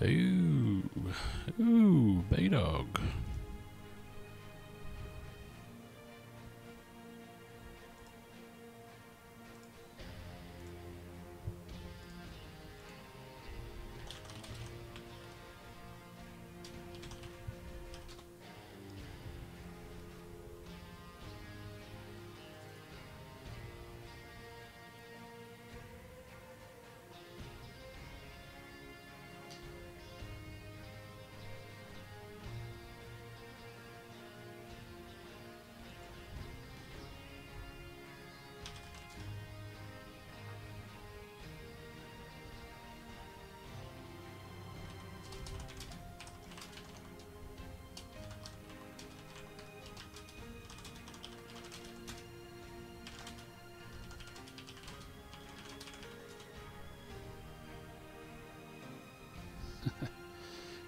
Ooh. Ooh, B-Dog.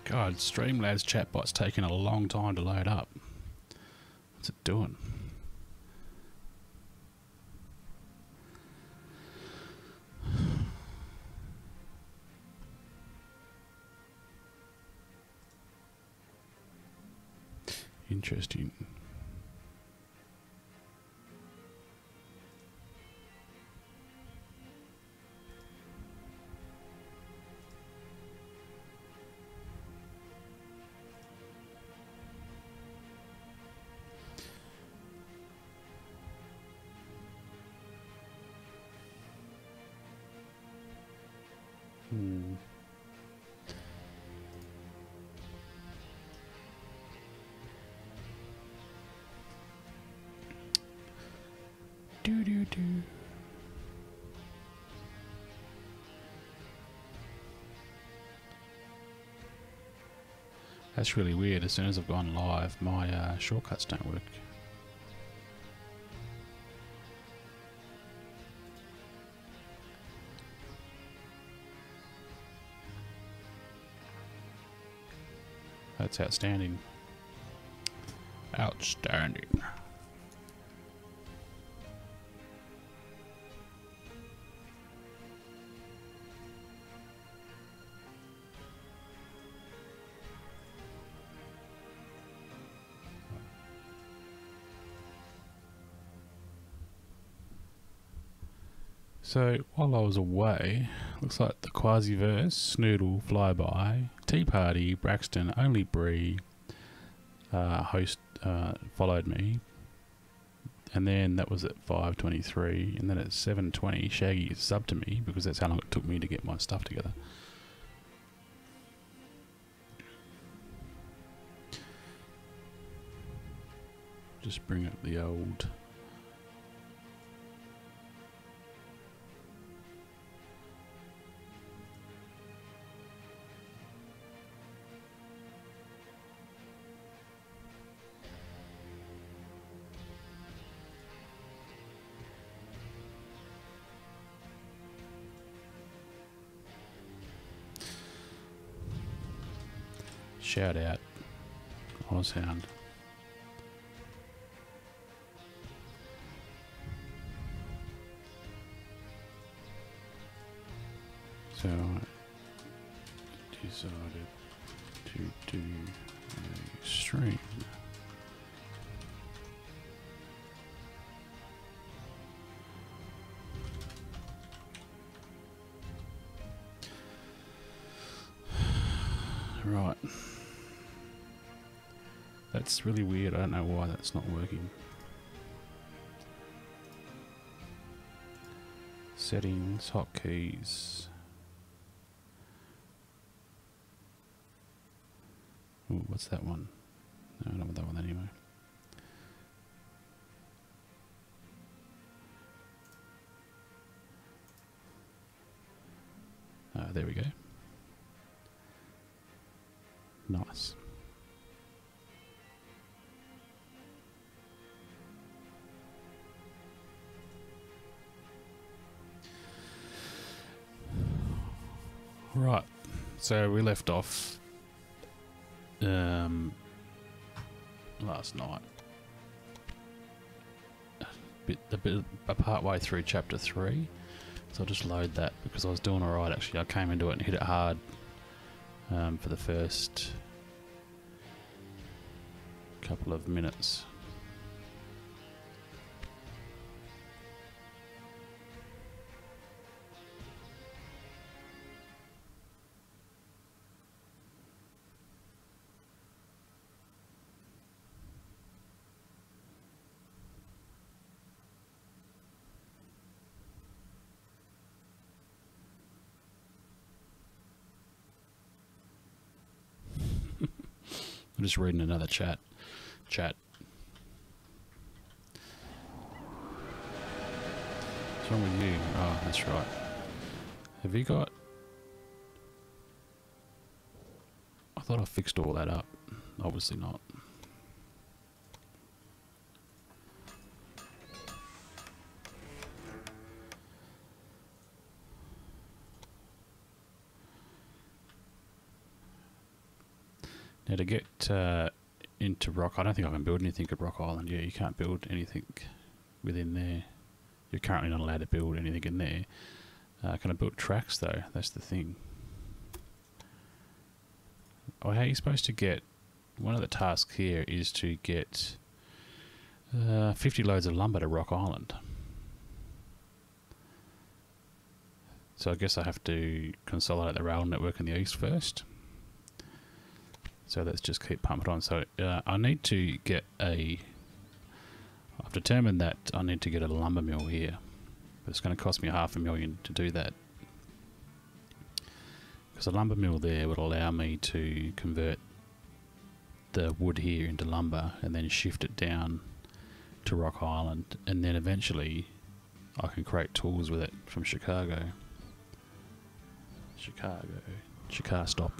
God, Streamlabs chatbot's taking a long time to load up. What's it doing? Interesting. Do. That's really weird. As soon as I've gone live, my shortcuts don't work. That's outstanding. Outstanding. So, while I was away, looks like the Quasiverse, Snoodle, Flyby, Tea Party, Braxton, Only Bree, host followed me. And then that was at 5:23, and then at 7:20 Shaggy subbed to me because that's how long it took me to get my stuff together. Just bring up the old... Shout out, Ozhound. So I decided to do a stream. Right. That's really weird. I don't know why that's not working. Settings, hotkeys. Ooh, what's that one? No, I don't want that one anyway. There we go. Nice. Right, so we left off last night, a bit part way through chapter 3, so I'll just load that because I was doing alright actually. I came into it and hit it hard for the first couple of minutes. I'm just reading another chat. What's wrong with you? Oh, that's right. Have you got... I thought I fixed all that up. Obviously not. Now to get into Rock, I don't think I can build anything at Rock Island. Yeah, you can't build anything within there. You're currently not allowed to build anything in there. Can I build tracks though? That's the thing. Oh, how are you supposed to get... One of the tasks here is to get 50 loads of lumber to Rock Island. So I guess I have to consolidate the rail network in the east first. So let's just keep pumping on. So I need to get a... I've determined that I need to get a lumber mill here. But it's going to cost me $500,000 to do that. Because a lumber mill there would allow me to convert the wood here into lumber and then shift it down to Rock Island. And then eventually I can create tools with it from Chicago. Chicago stop.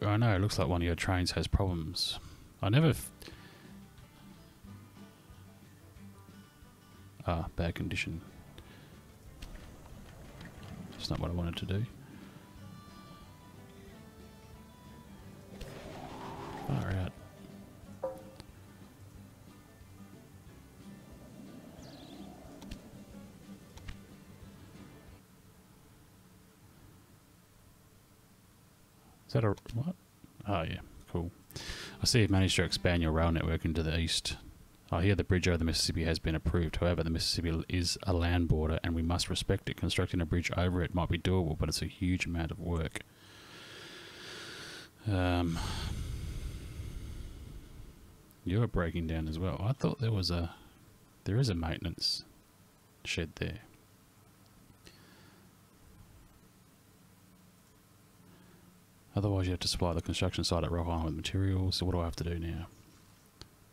I know, it looks like one of your trains has problems. I never... bad condition. That's not what I wanted to do. Far out. Is that a... what? Oh yeah, cool. I see you've managed to expand your rail network into the east. I hear the bridge over the Mississippi has been approved. However, the Mississippi is a land border and we must respect it. Constructing a bridge over it might be doable, but it's a huge amount of work. You're breaking down as well. I thought there was a... There is a maintenance shed there. Otherwise you have to supply the construction site at Rock Island with materials. So what do I have to do now?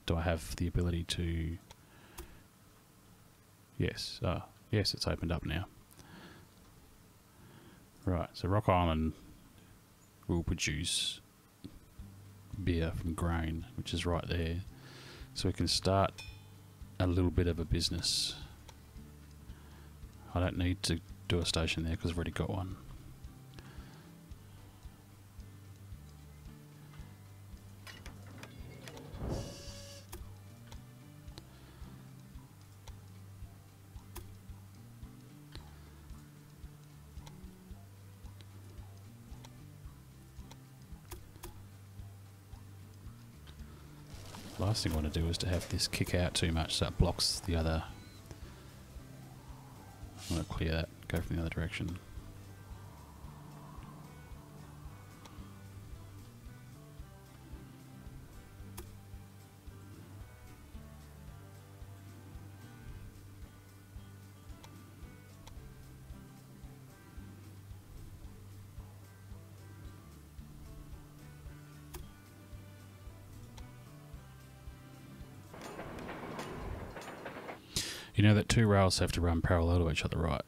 Do I have the ability to... Yes. Yes, it's opened up now. Right, so Rock Island will produce beer from grain, which is right there. So we can start a little bit of a business. I don't need to do a station there because I've already got one. Last thing I want to do is to have this kick out too much so it blocks the other. I'm going to clear that, go from the other direction. You know that two rails have to run parallel to each other, right?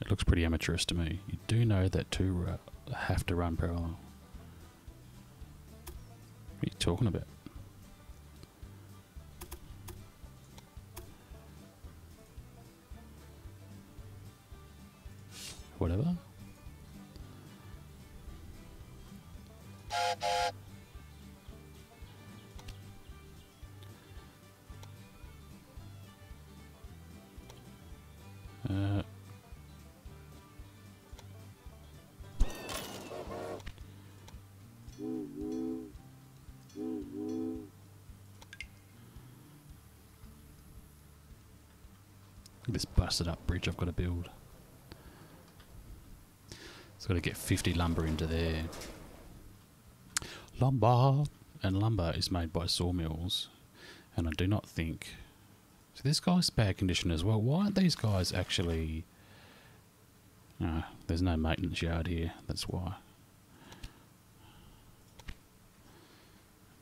It looks pretty amateurish to me. You do know that two rails have to run parallel. What are you talking about? whatever. This busted up bridge I've got to build. It's got to get 50 lumber into there. Lumber! And lumber is made by sawmills. And I do not think... So this guy's bad condition as well. Why aren't these guys actually... No, there's no maintenance yard here. That's why.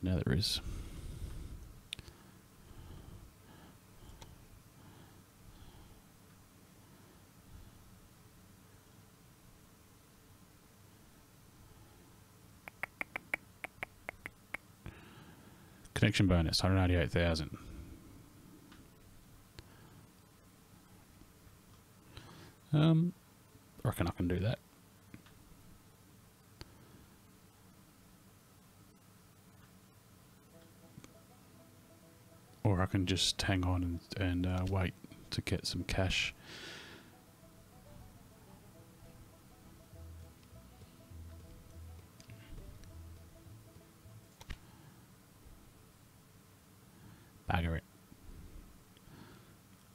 Now there is. Connection bonus, 188,000. I reckon I can do that. Or I can just hang on and wait to get some cash. Bagger it.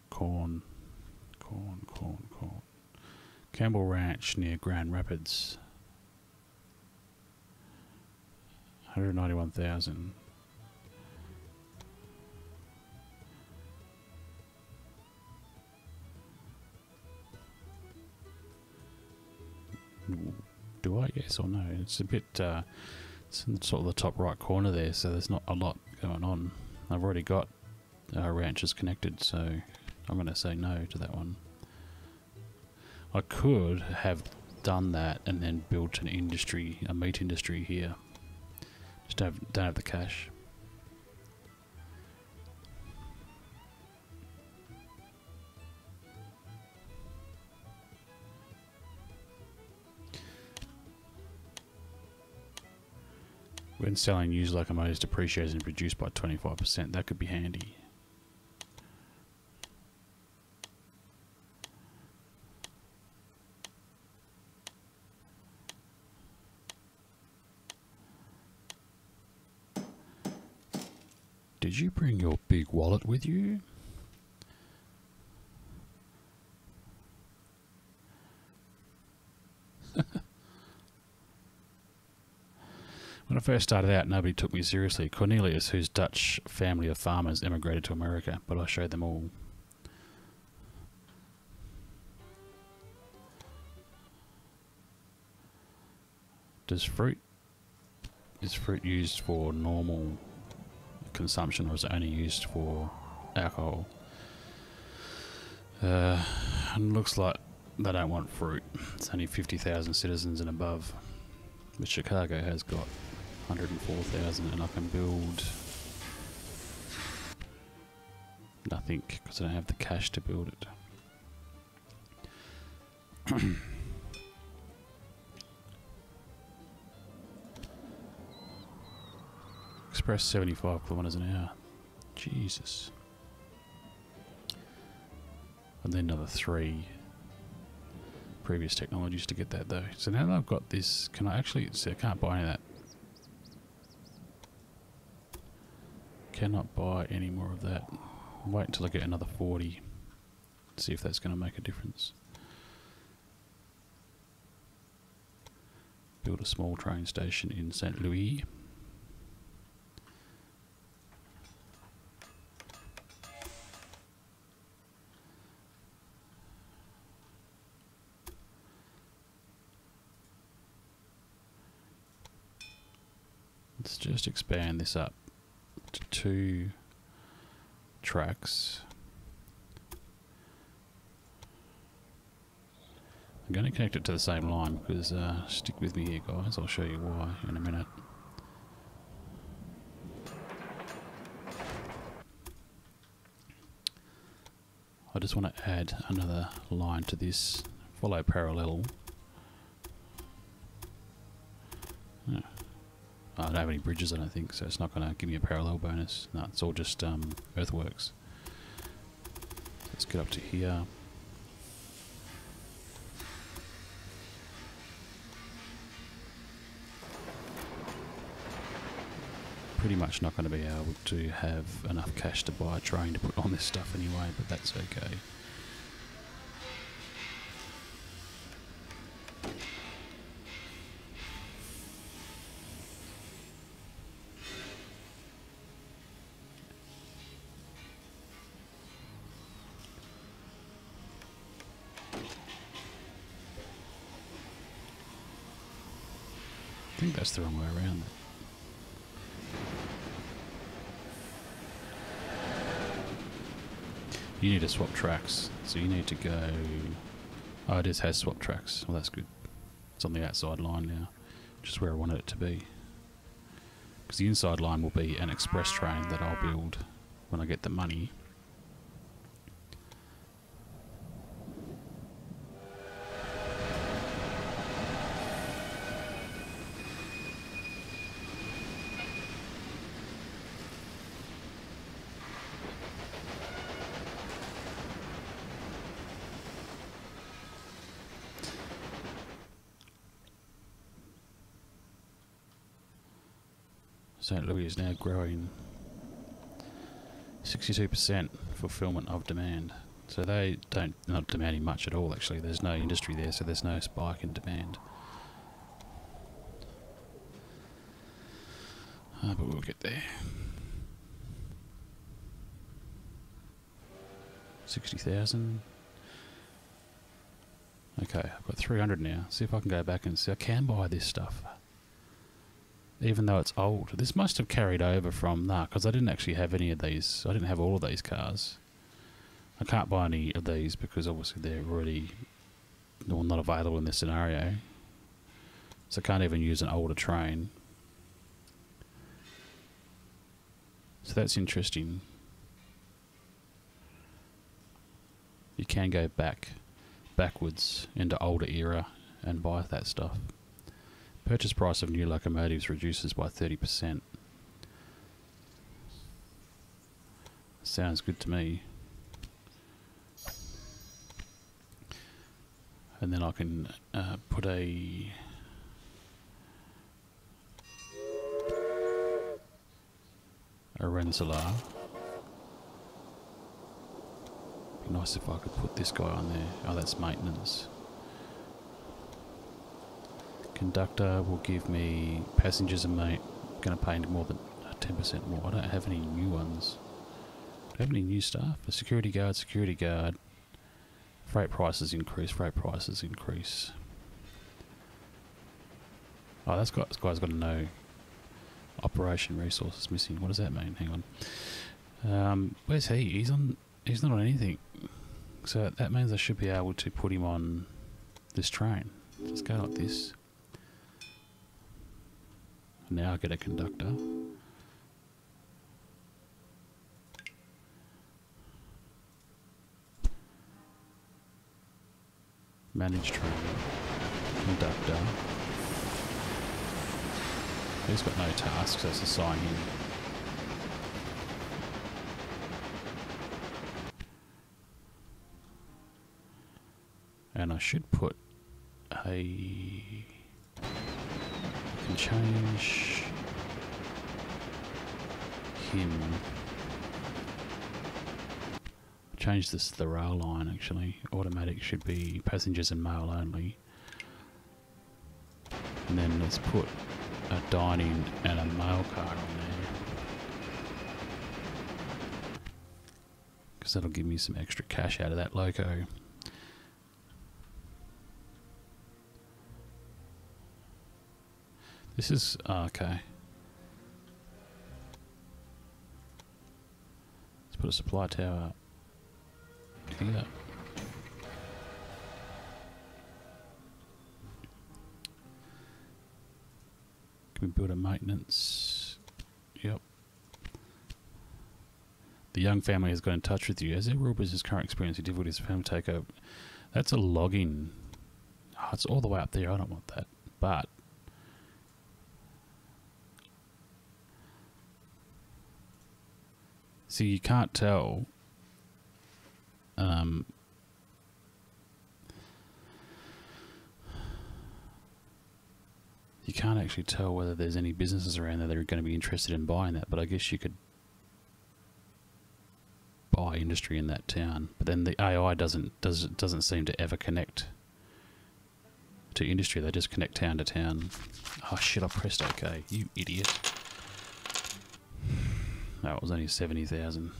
Corn. Campbell Ranch near Grand Rapids. 191,000. Do I? Yes or no? It's a bit, it's in sort of the top right corner there, so there's not a lot going on. I've already got ranches connected, so I'm going to say no to that one. I could have done that and then built an industry, a meat industry here. Just don't have the cash. When selling used locomotives, depreciation is reduced by 25%. That could be handy. Did you bring your big wallet with you? When I first started out, nobody took me seriously. Cornelius, whose Dutch family of farmers emigrated to America, but I showed them all. Is fruit used for normal consumption, or is it only used for alcohol? And looks like they don't want fruit. It's only 50,000 citizens and above. But Chicago has got 104,000, and I can build nothing because I don't have the cash to build it. Express 75 kilometers an hour. Jesus. And then another 3 previous technologies to get that though. So now that I've got this, can I actually see? I can't buy any of that. Cannot buy any more of that. Wait until I get another 40. See if that's going to make a difference. Build a small train station in St. Louis. Let's just expand this up to 2 tracks. I'm going to connect it to the same line because, stick with me here guys, I'll show you why in a minute. I just want to add another line to this follow parallel. Oh. I don't have any bridges, I don't think, so it's not going to give me a parallel bonus. No, it's all just earthworks. Let's get up to here. Pretty much not going to be able to have enough cash to buy a train to put on this stuff anyway, but that's okay. I think that's the wrong way around. You need to swap tracks, so you need to go... Oh, it has swap tracks. Well, that's good. It's on the outside line now, which is where I wanted it to be. Because the inside line will be an express train that I'll build when I get the money. St. Louis is now growing 62% fulfillment of demand. So they not demanding much at all actually. There's no industry there, so there's no spike in demand. But we'll get there. 60,000. Okay, I've got 300 now. See if I can go back and see. I can buy this stuff. Even though it's old. This must have carried over from that, because I didn't actually have any of these. I didn't have all of these cars. I can't buy any of these because obviously they're already not available in this scenario. So I can't even use an older train. So that's interesting. You can go backwards into older era and buy that stuff. Purchase price of new locomotives reduces by 30%. Sounds good to me. And then I can put a Rensselaer. Be nice if I could put this guy on there. Oh, that's maintenance. Conductor will give me passengers and mate. Going to pay more than 10% more. I don't have any new ones. Do I have any new stuff? A security guard, security guard. Freight prices increase, freight prices increase. Oh, this guy's got to know. Operation resources missing. What does that mean? Hang on. Where's he? He's not on anything. So that means I should be able to put him on this train. Let's go like this. Now I get a conductor. Manage train. Conductor. He's got no tasks, so let's assign him. And I should put a... I can change him. Change this to the rail line actually. Automatic should be passengers and mail only. And then let's put a dining and a mail car on there. Because that'll give me some extra cash out of that loco. This is okay. Let's put a supply tower here. Can we build a maintenance? Yep. The young family has got in touch with you. As their rural business current experiencing difficulties, family takeover. That's a login Oh, it's all the way up there. I don't want that. But see, you can't tell. You can't actually tell whether there's any businesses around there that are going to be interested in buying that. But I guess you could buy industry in that town. But then the AI doesn't seem to ever connect to industry. They just connect town to town. Oh shit! I pressed OK. You idiot. No, it was only 70,000.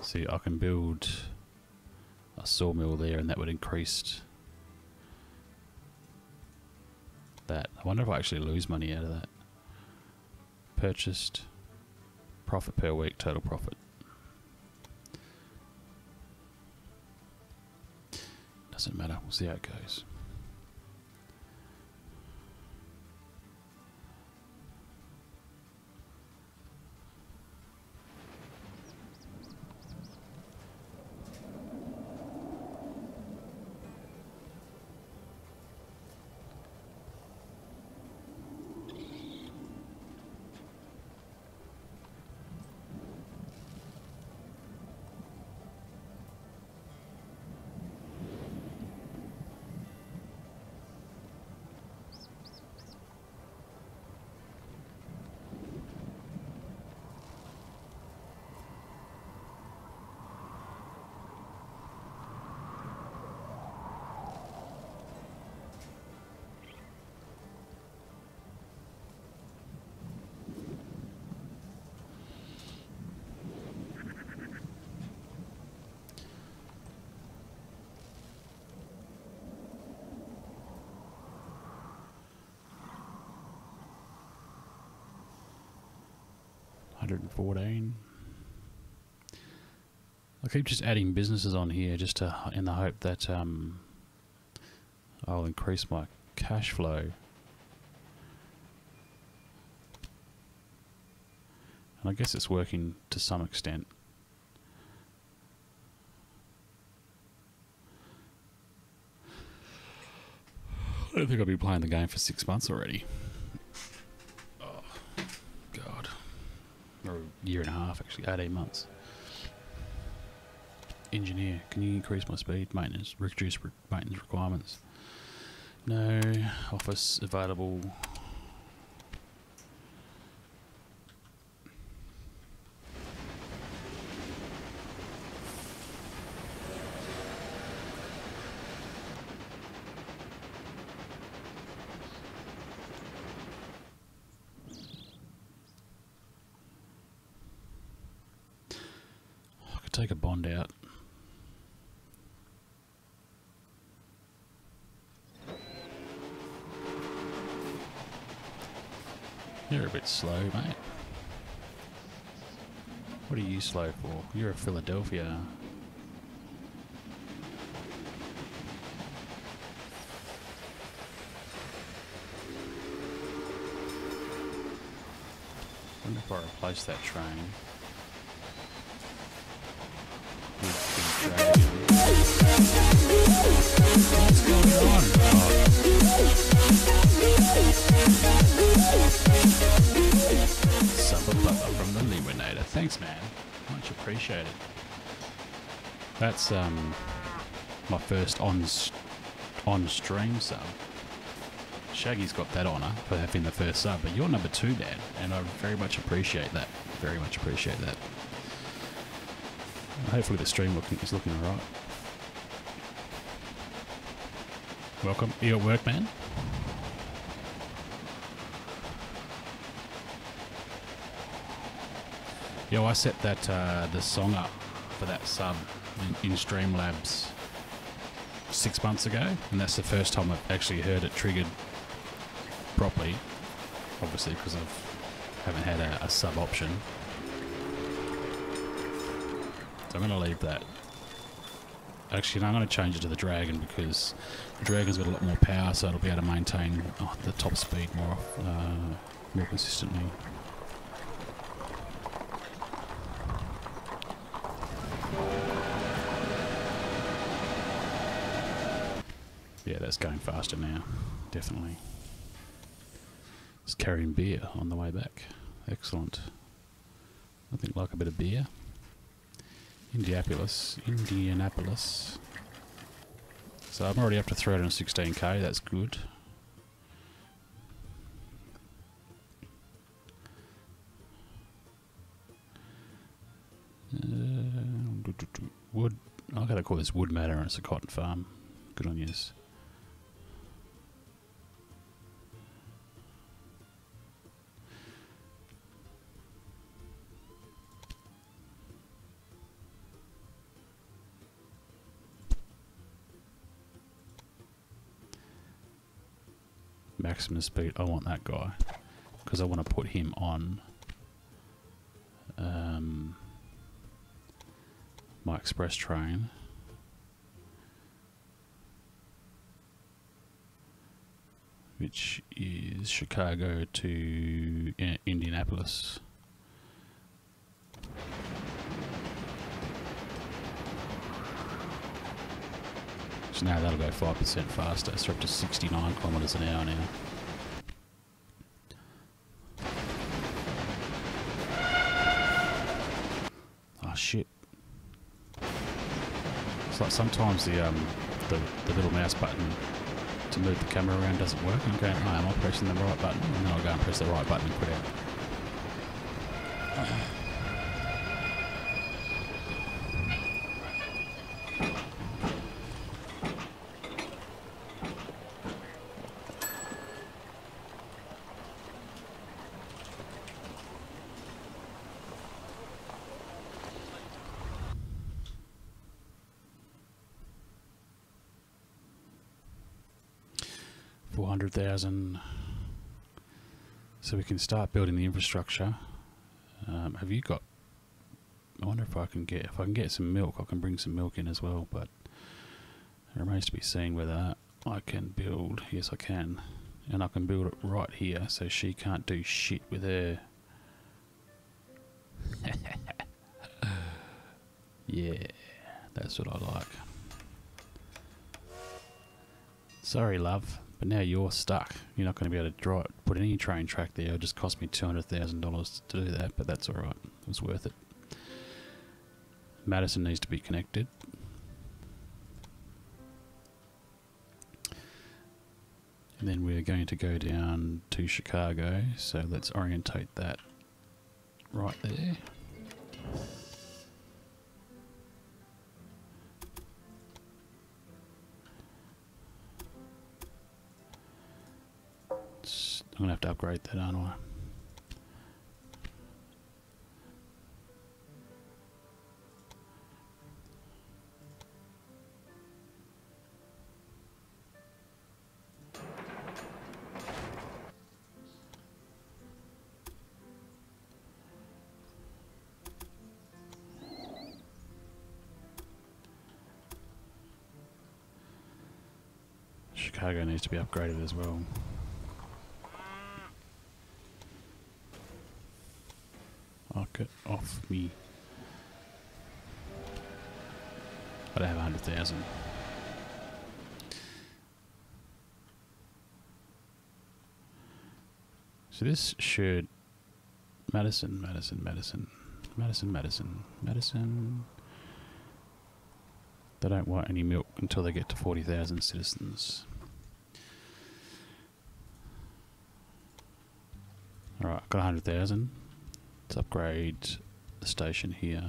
See, I can build a sawmill there, and that would increase that. I wonder if I actually lose money out of that. Purchased, profit per week, total profit. Doesn't matter. We'll see how it goes. $114. I keep just adding businesses on here just to, in the hope that I'll increase my cash flow. And I guess it's working to some extent. I don't think I've been playing the game for 6 months already. Oh, God. Or a year and a half, actually. 18 months. Engineer. Can you increase my speed? Maintenance. Reduce maintenance requirements. No. Office available. Take a bond out. You're a bit slow, mate. What are you slow for? You're a Philadelphia. I wonder if I replace that train. What's going on? Supper Bubba from the Lemonade. Thanks, man. Much appreciated. That's my first on stream sub. Shaggy's got that honour for having the first sub, but you're number 2, Dad, and I very much appreciate that. Very much appreciate that. Hopefully the stream is looking alright. Welcome. Are you at work, man? Yo, I set that the song up for that sub in Streamlabs 6 months ago, and that's the first time I've actually heard it triggered properly. Obviously, because I haven't had a sub option. So I'm going to leave that. Actually, no, I'm going to change it to the Dragon because the Dragon's got a lot more power, so it'll be able to maintain the top speed more consistently. Yeah, that's going faster now. Definitely. Just carrying beer on the way back. Excellent. Nothing like a bit of beer. Indianapolis. So I'm already up to 316k, that's good. Wood. I gotta call this Wood Matter and it's a cotton farm. Good on yous. Maximum speed, I want that guy because I want to put him on my express train. Which is Chicago to Indianapolis. So now that'll go 5% faster, so up to 69 kilometres an hour now. Oh shit. It's like sometimes the little mouse button to move the camera around doesn't work. I'm going, oh, am I pressing the right button? And then I'll go and press the right button and quit out. 400,000. So we can start building the infrastructure. Have you got? I wonder if I can get some milk. I can bring some milk in as well, but it remains to be seen whether I can build. Yes, I can, and I can build it right here, so she can't do shit with her. Yeah, that's what I like. Sorry, love, but now you're stuck. You're not going to be able to put any train track there. It'll just cost me $200,000 to do that, but that's alright. It was worth it. Madison needs to be connected. And then we're going to go down to Chicago, so let's orientate that right there. I'm going to have to upgrade that, aren't I? Chicago needs to be upgraded as well. Oh, get off me. I don't have 100,000. So this should... Madison. They don't want any milk until they get to 40,000 citizens. Alright, got 100,000. Let's upgrade the station here.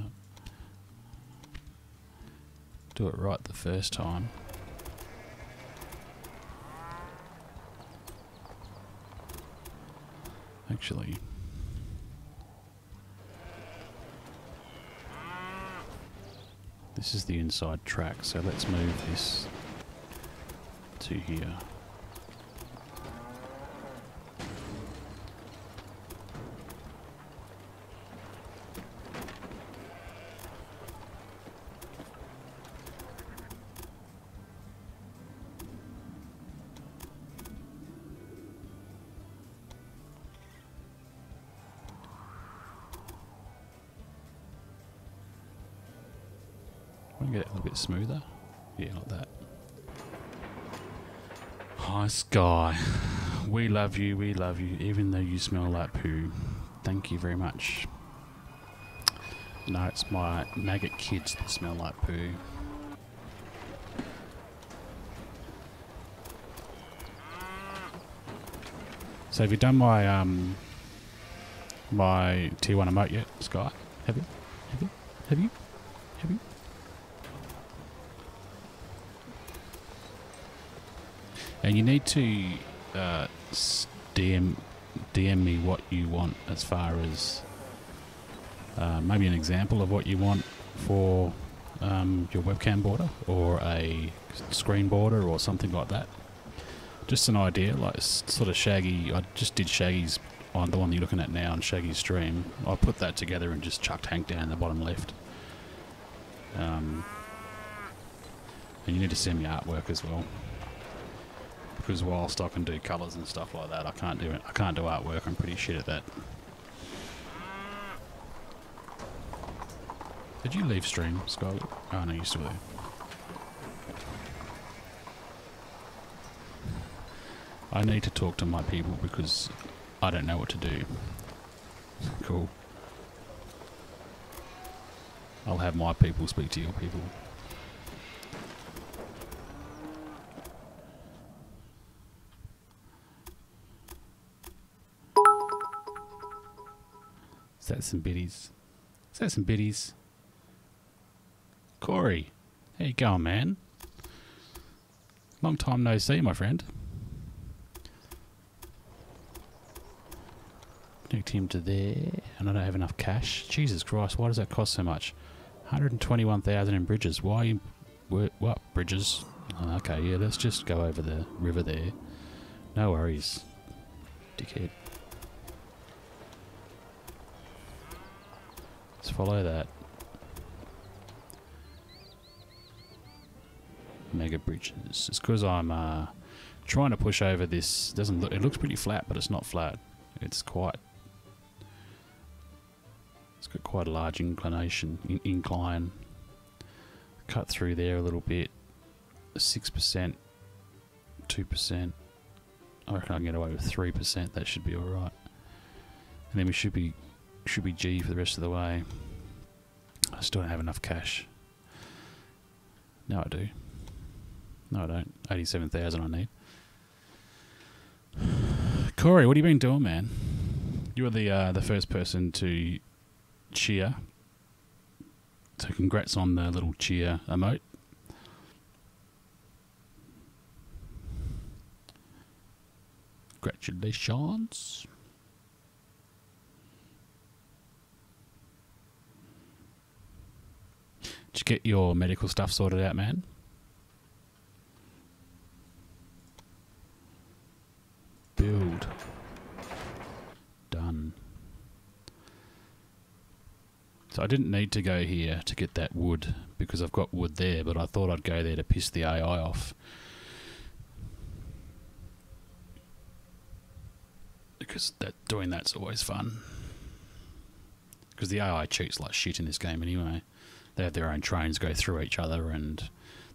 Do it right the first time. Actually, this is the inside track, so let's move this to here. I can get it a little bit smoother. Yeah, like that. Oh, Sky. We love you, even though you smell like poo. Thank you very much. No, it's my maggot kids that smell like poo. So have you done my my tier 1 emote yet, Sky? Have you? Have you? Have you? Have you? And you need to DM me what you want as far as maybe an example of what you want for your webcam border or a screen border or something like that. Just an idea, like sort of Shaggy. I just did Shaggy's on the one you're looking at now on Shaggy's stream. I put that together and just chucked Hank down in the bottom left. And you need to send me artwork as well. Because whilst I can do colours and stuff like that, I can't do it. I can't do artwork. I'm pretty shit at that. Did you leave stream, Scarlett? Oh no, you're still there. I need to talk to my people because I don't know what to do. Cool. I'll have my people speak to your people. Is that some biddies? Is that some biddies? Corey, how you going, man? Long time no see, my friend. Connect him to there, and I don't have enough cash. Jesus Christ, why does that cost so much? 121,000 in bridges. Why you... What? Bridges? Oh, okay, yeah, let's just go over the river there. No worries, dickhead. Let's follow that. Mega bridges. It's because I'm trying to push over this. Doesn't look. It looks pretty flat, but it's not flat. It's quite. It's got quite a large incline. Cut through there a little bit. 6%, 2%. I reckon I can get away with 3%. That should be all right. And then we should be G for the rest of the way. I still don't have enough cash. No, I do. No, I don't. 87,000 I need. Corey, what have you been doing, man? You were the first person to cheer. So congrats on the little cheer emote. Congratulations. Did you get your medical stuff sorted out, man? Build. Done. So I didn't need to go here to get that wood because I've got wood there, but I thought I'd go there to piss the AI off. Because doing that's always fun. Because the AI cheats like shit in this game anyway. They have their own trains go through each other and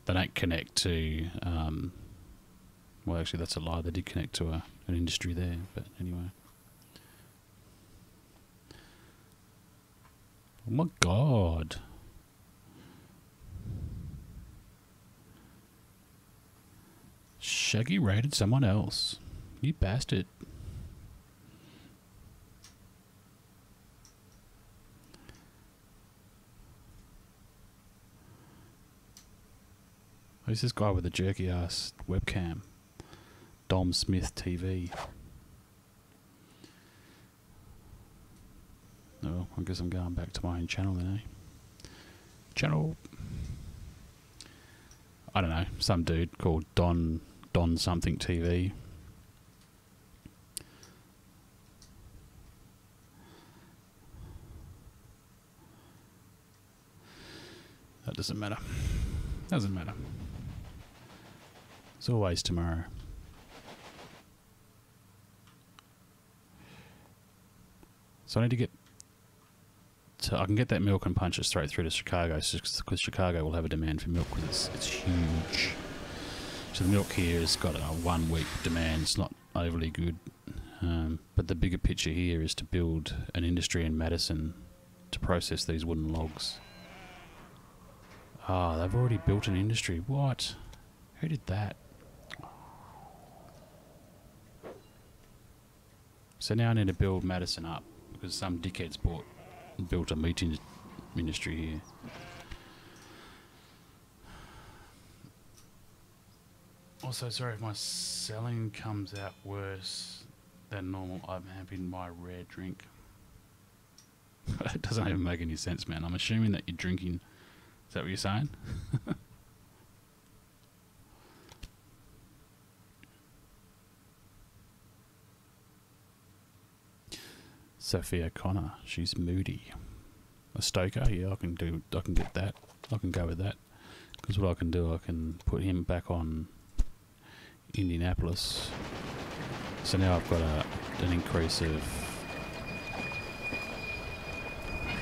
they don't connect to... well, actually, that's a lie. They did connect to an industry there, but anyway. Oh my god. Shaggy raided someone else. You bastard. Who's this guy with the jerky ass webcam? Dom Smith TV. Oh, I guess I'm going back to my own channel then, eh? Channel. I don't know, some dude called Don Something TV. That doesn't matter. Doesn't matter. It's always tomorrow. So I need to get... So I can get that milk and punch it straight through to Chicago, because Chicago will have a demand for milk because it's huge. So the milk here has got a 1 week demand. It's not overly good. But the bigger picture here is to build an industry in Madison to process these wooden logs. Oh, they've already built an industry. What? Who did that? So now I need to build Madison up because some dickheads built a meat industry here. Also, sorry if my selling comes out worse than normal. I'm having my rare drink. It doesn't even make any sense, man. I'm assuming that you're drinking. Is that what you're saying? Sophia Connor, she's moody. A stoker, yeah, I can get that. I can go with that. Because what I can do, I can put him back on Indianapolis. So now I've got an increase of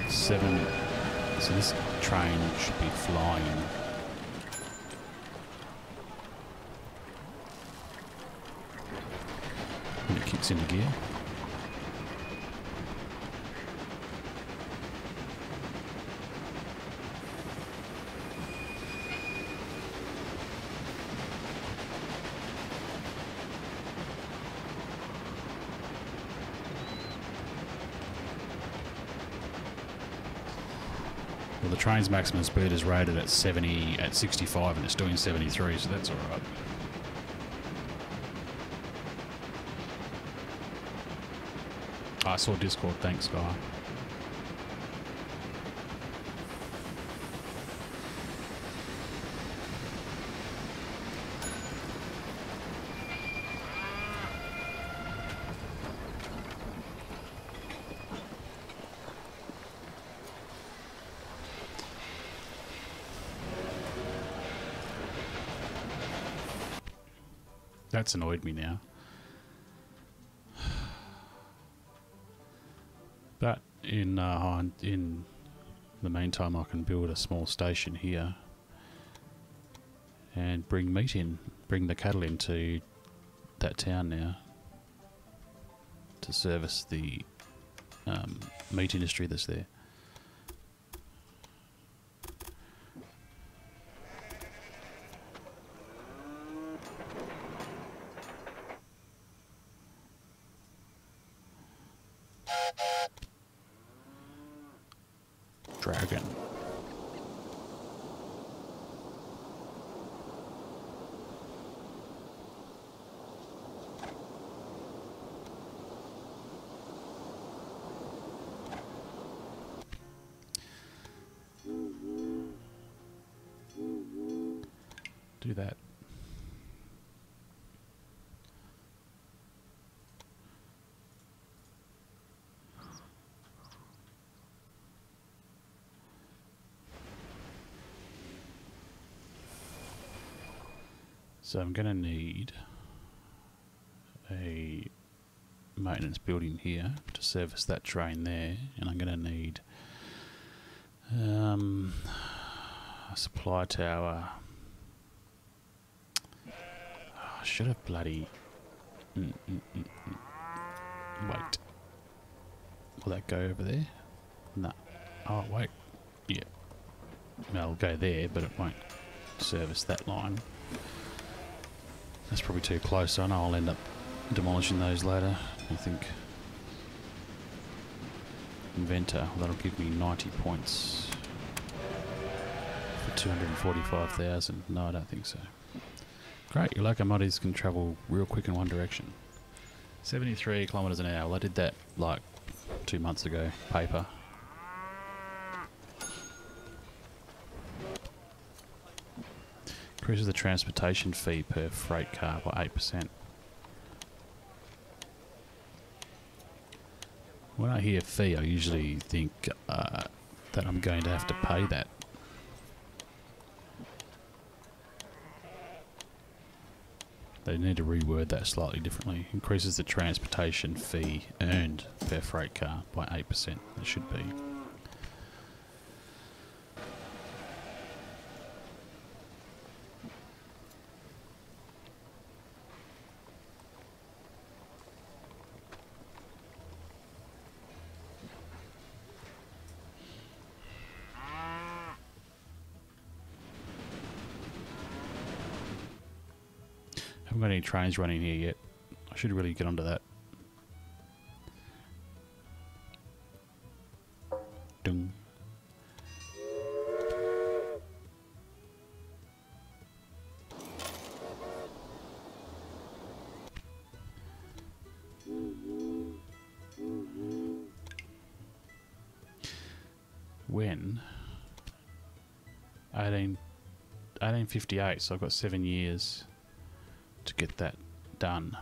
7. So this train should be flying. When it kicks into gear. Well, the train's maximum speed is rated at 65 and it's doing 73, so that's alright. I saw Discord, thanks guy. That's annoyed me now. But in the meantime, I can build a small station here and bring the cattle into that town now to service the meat industry that's there. Dragon. Do that. So I'm going to need a maintenance building here to service that train there, and I'm going to need a supply tower. Oh, I should have bloody... Wait. Will that go over there? No. Oh, wait. Yeah. It'll go there, but it won't service that line. That's probably too close. I know I'll end up demolishing those later. I think inventor, that'll give me 90 points for 245,000. No, I don't think so. Great, your locomotives can travel real quick in one direction. 73 kilometers an hour. Well, I did that like 2 months ago. Paper. Increases the transportation fee per freight car by 8%. When I hear fee, I usually think that I'm going to have to pay that. They need to reword that slightly differently. Increases the transportation fee earned per freight car by 8%. It should be. got any trains running here yet. I should really get onto that. Dung. When 1858, so I've got 7 years to get that done.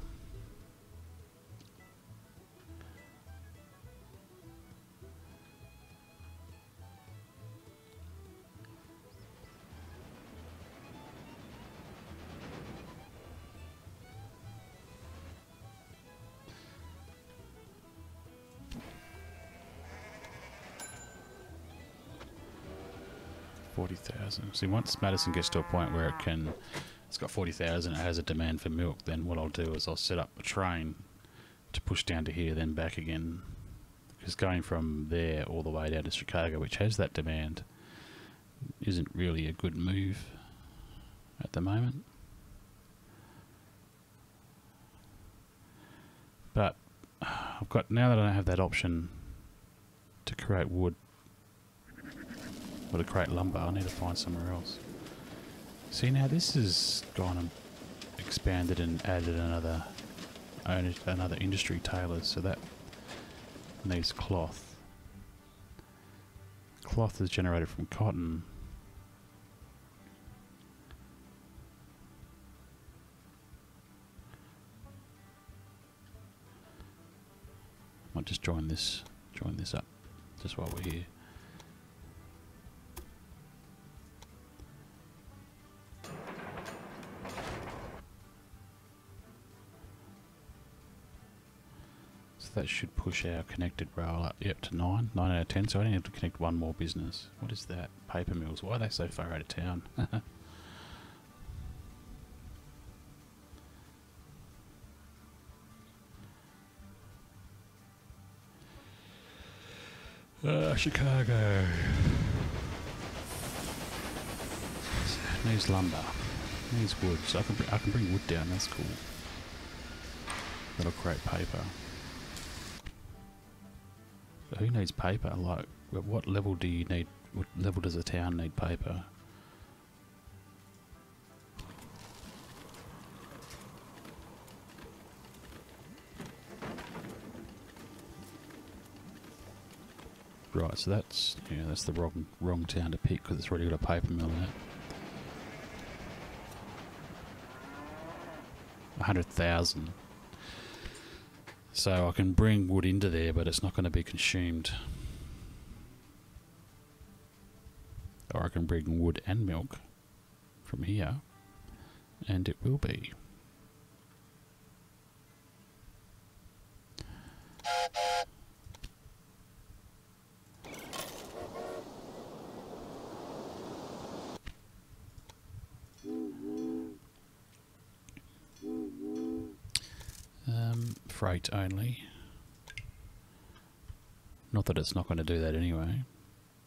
See, once Madison gets to a point where it's got 40,000, it has a demand for milk, then what I'll do is I'll set up a train to push down to here, then back again. Because going from there all the way down to Chicago, which has that demand, isn't really a good move at the moment. But I've got, now that I don't have that option to create wood, or to create lumber, I need to find somewhere else. See, now this has gone and expanded and added another industry, tailors, so that needs cloth. Cloth is generated from cotton. Might just join this up just while we're here. That should push our connected rail up, yep, to 9 out of 10, so I only have to connect one more business. What is that? Paper mills. Why are they so far out of town? Chicago. Needs lumber. Needs wood, so I can bring wood down, that's cool. That'll create paper. Who needs paper? Like, what level do you need? What level does a town need paper? Right, so that's the wrong town to pick because it's already got a paper mill in it. 100,000. So I can bring wood into there, but it's not going to be consumed. Or I can bring wood and milk from here, and it will be. Freight only. Not that it's not going to do that anyway.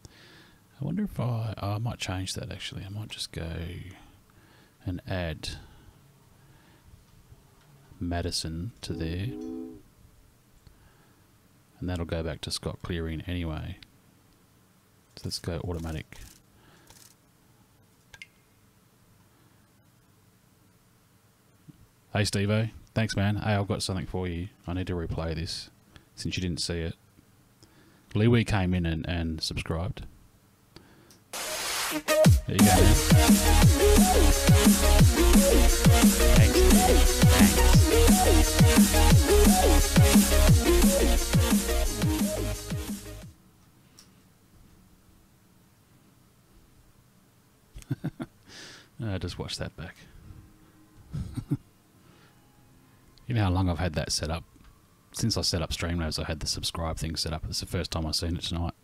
I wonder if I might change that actually. I might just go and add Madison to there. And that'll go back to Scott Clearing anyway. So let's go automatic. Hey Steve-O. Thanks, man. Hey, I've got something for you. I need to replay this since you didn't see it. Liwi came in and subscribed. There you go, man. Thanks. Just watch that back. You know how long I've had that set up? Since I set up Streamlabs, I had the subscribe thing set up. It's the first time I've seen it tonight.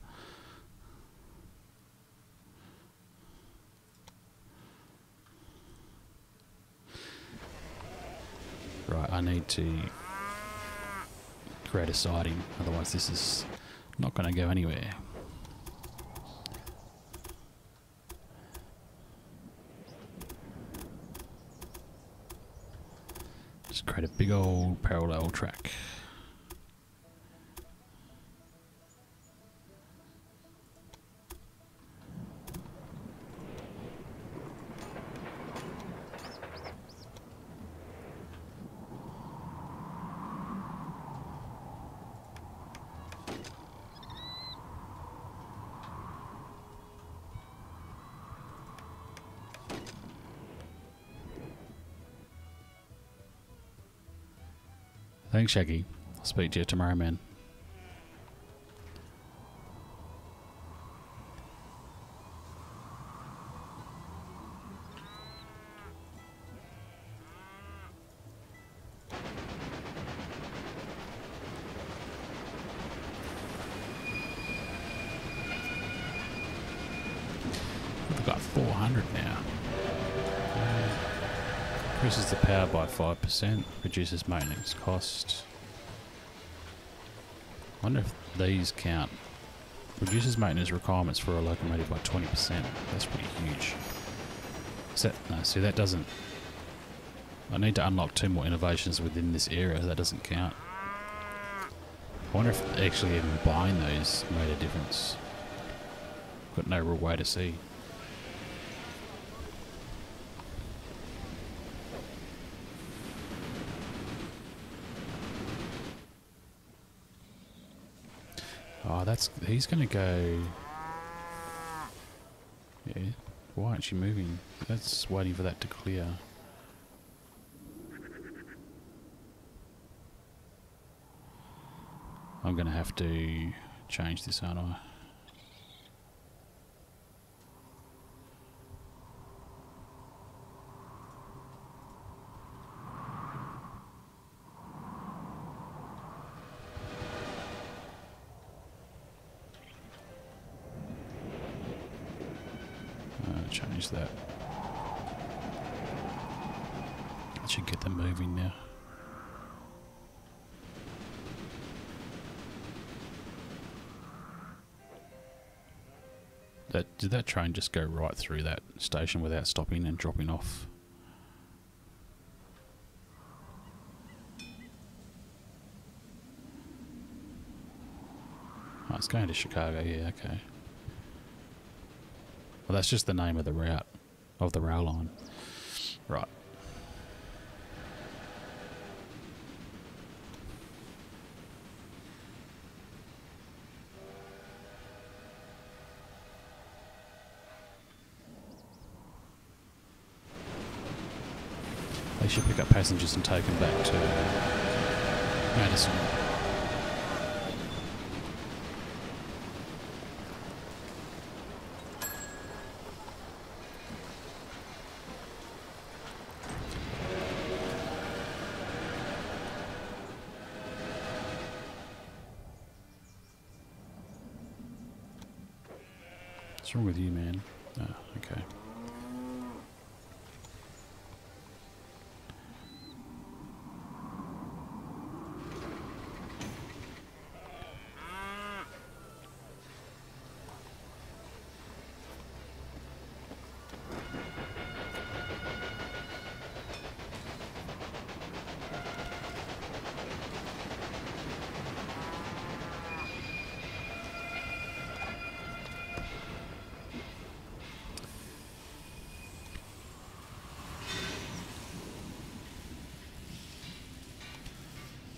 Right, I need to create a siding, otherwise this is not going to go anywhere. create a big old parallel track. Thanks, Shaggy. I'll speak to you tomorrow, man. We've got 400 now. Increases the power by 5%, reduces maintenance cost. I wonder if these count. Reduces maintenance requirements for a locomotive by 20%. That's pretty huge. Is that, no, see that doesn't. I need to unlock 2 more innovations within this area. That doesn't count. I wonder if actually even buying those made a difference. Got no real way to see. Oh, he's gonna go. Yeah, why aren't you moving? That's waiting for that to clear. I'm gonna have to change this, aren't I? Change that. I should get them moving now. Did that train just go right through that station without stopping and dropping off? Oh, it's going to Chicago, yeah, okay. Well, that's just the name of the route, of the rail line. Right. They should pick up passengers and take them back to Madison. What's wrong with you, man? Oh, okay.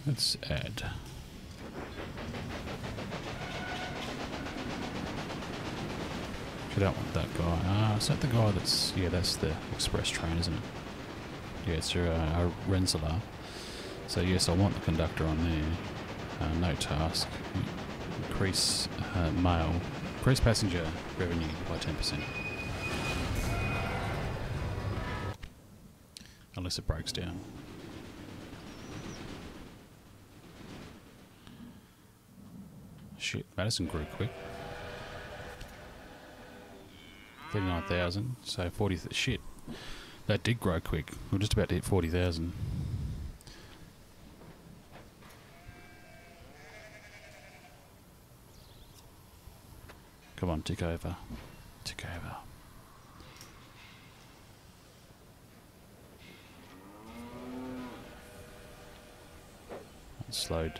Let's add. I don't want that guy. Is that the guy that's... Yeah, that's the express train, isn't it? Yeah, it's your Rensselaer. So yes, I want the conductor on there. No task. Increase mail. Increase passenger revenue by 10%. Unless it breaks down. Shit, Madison grew quick. 39,000, so 40. Shit, that did grow quick. We're just about to hit 40,000. Come on, tick over. Tick over. slowed.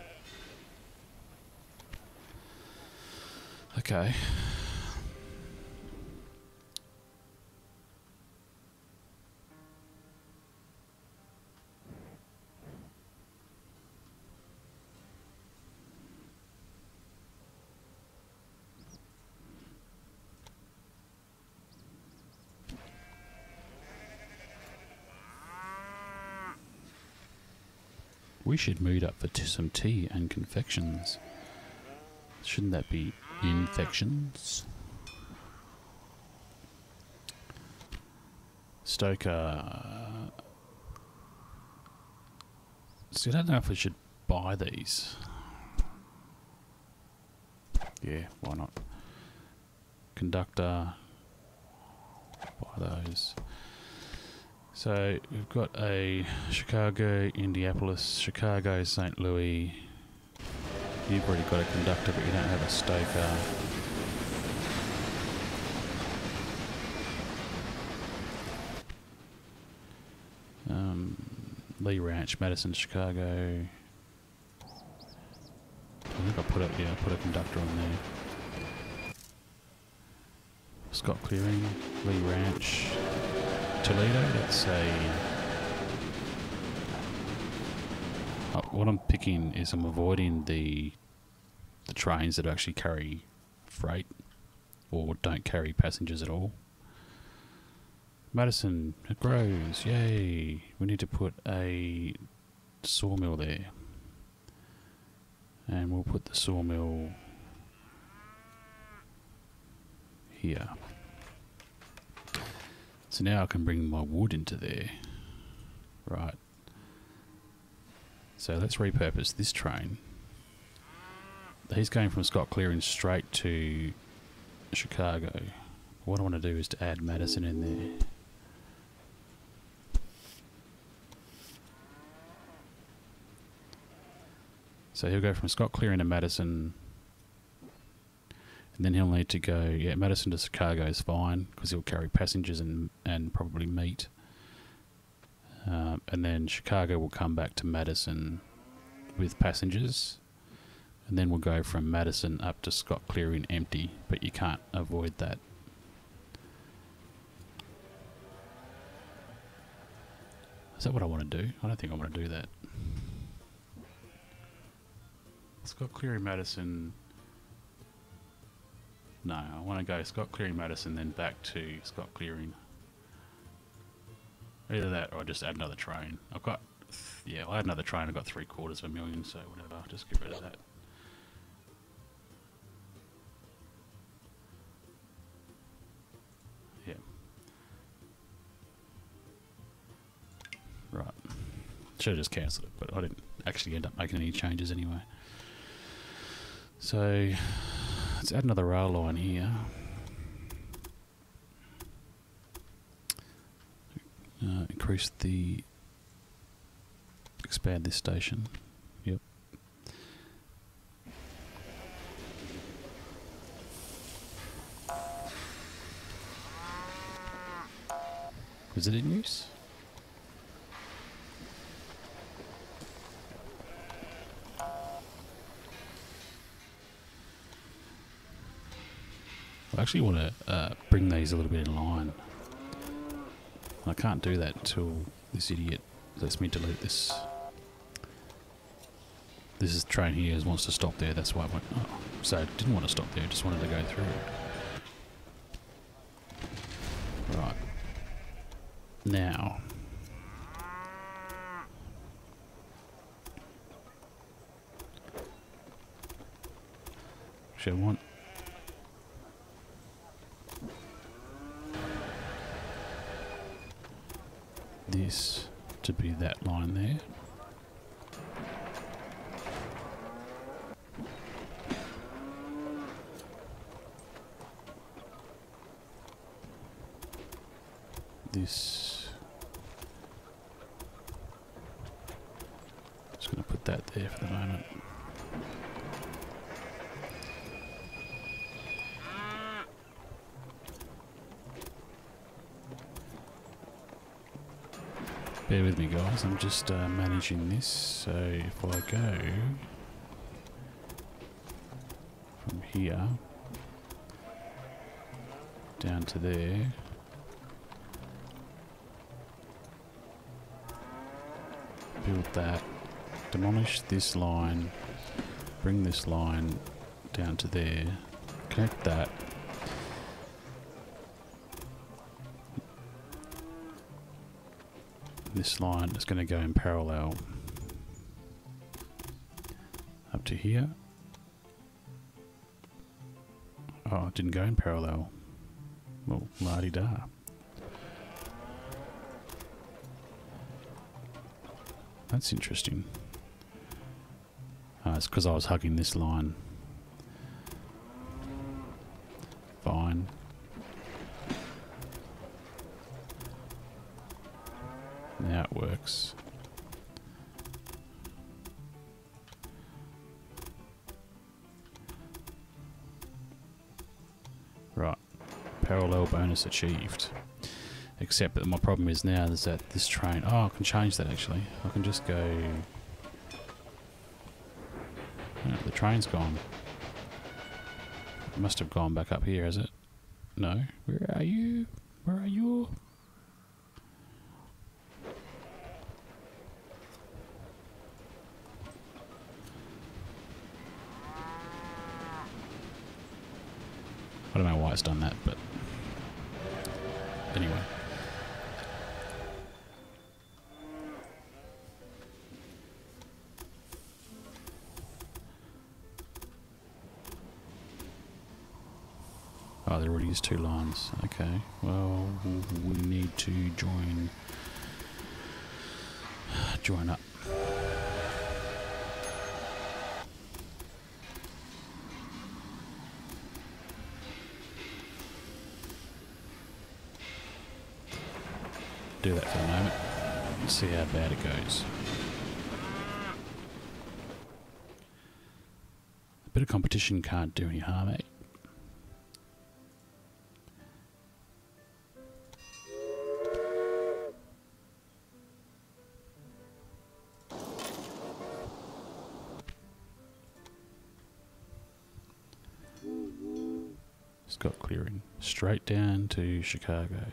Okay. We should meet up for some tea and confections. Shouldn't that be infections? Stoker. See, I don't know if we should buy these. Yeah, why not? Conductor. Buy those. So we've got a Chicago, Indianapolis, Chicago, St. Louis. You've already got a conductor, but you don't have a stoker. Lee Ranch, Madison, Chicago. I think I put a conductor on there. Scott Clearing, Lee Ranch, Toledo. Let's say. What I'm picking is I'm avoiding the trains that actually carry freight or don't carry passengers at all. Madison, it grows, yay! We need to put a sawmill there. And we'll put the sawmill here. So now I can bring my wood into there. Right. So let's repurpose this train. He's going from Scott Clearing straight to Chicago. What I want to do is to add Madison in there. So he'll go from Scott Clearing to Madison, and then he'll need to go, yeah, Madison to Chicago is fine, because he'll carry passengers and probably meat. And then Chicago will come back to Madison with passengers, and then we'll go from Madison up to Scott Clearing empty, but you can't avoid that. Is that what I want to do? I don't think I want to do that. Scott Clearing, Madison. No, I want to go Scott Clearing, Madison, then back to Scott Clearing. Either that or I just add another train. I've got, yeah, I'll add another train. I've got $750,000, so whatever. I'll just get rid of that. Yeah. Right. Should have just cancelled it, but I didn't actually end up making any changes anyway. So let's add another rail line here. Increase the, expand this station. Yep. Was it in use? I actually want to bring these a little bit in line. I can't do that until this idiot lets me delete this. This is the train here wants to stop there, that's why I went, oh. So I didn't want to stop there, just wanted to go through. Right. Now. Actually, I want this to be that line there. This, just going to put that there for the moment. Bear with me, guys. I'm just managing this. So if I go from here down to there, build that, demolish this line, bring this line down to there, connect that. This line is going to go in parallel up to here. Oh, it didn't go in parallel. Well, la-di-da. That's interesting. It's because I was hugging this line. Fine. Now it works. Right. Parallel bonus achieved. Except that my problem is now is that this train... Oh, I can change that actually. I can just go... Oh, the train's gone. It must have gone back up here, has it? No. Where are you? Where are you? I don't know why it's done that, but anyway. Oh, there already is two lines. Okay, well, we need to join up. Do that for the moment. Let's see how bad it goes. A bit of competition can't do any harm, eh? Scott clearing. Straight down to Chicago.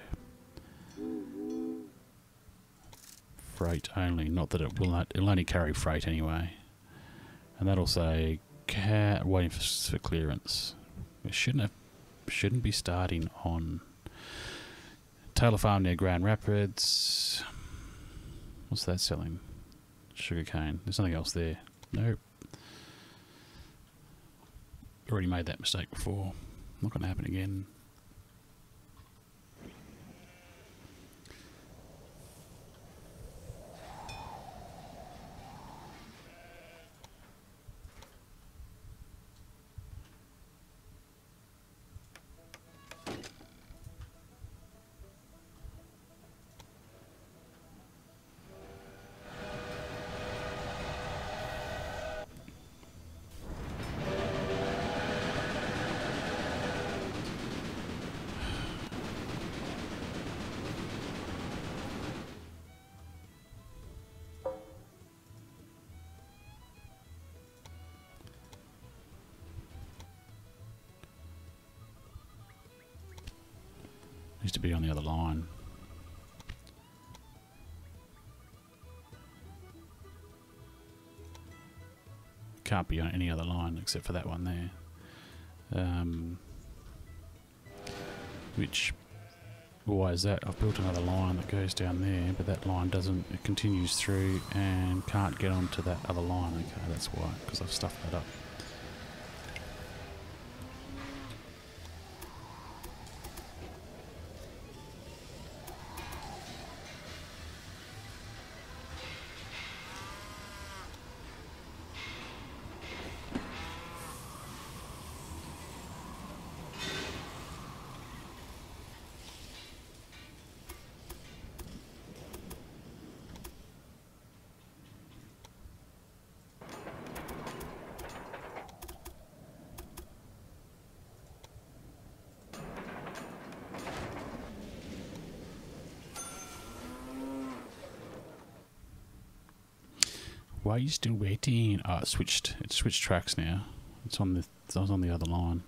Freight only, not that it will not, it'll only carry freight anyway. And that'll say waiting for clearance. It shouldn't be starting on Taylor Farm near Grand Rapids. What's that selling? Sugarcane. There's nothing else there. Nope. Already made that mistake before. Not going to happen again. Needs to be on the other line. Can't be on any other line except for that one there. Which, why is that? I've built another line that goes down there, but that line doesn't, it continues through and can't get onto that other line. Okay, that's why, because I've stuffed that up. Why are you still waiting? Oh, it switched tracks now. It's on the. I was on the other line.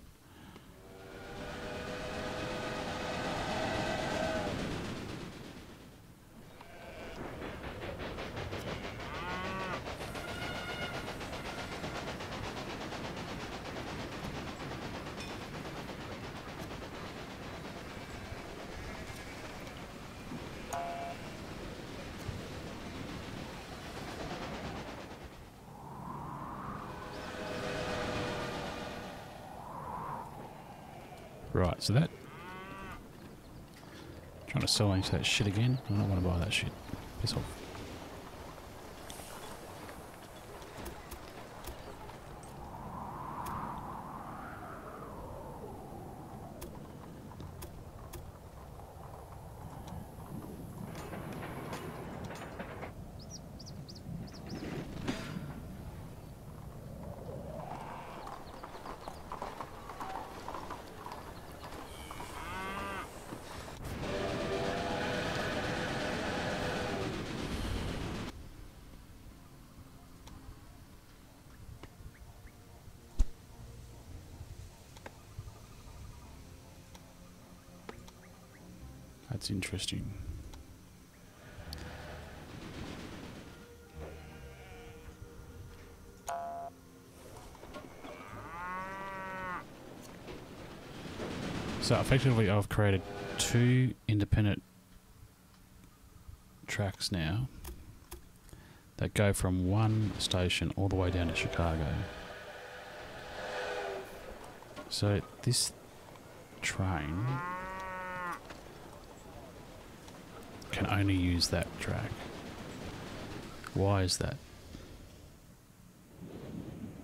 Right, so that... Trying to sell into that shit again? I don't want to buy that shit. Piss off. That's interesting. So effectively I've created 2 independent tracks now that go from one station all the way down to Chicago. So this train can only use that track. Why is that?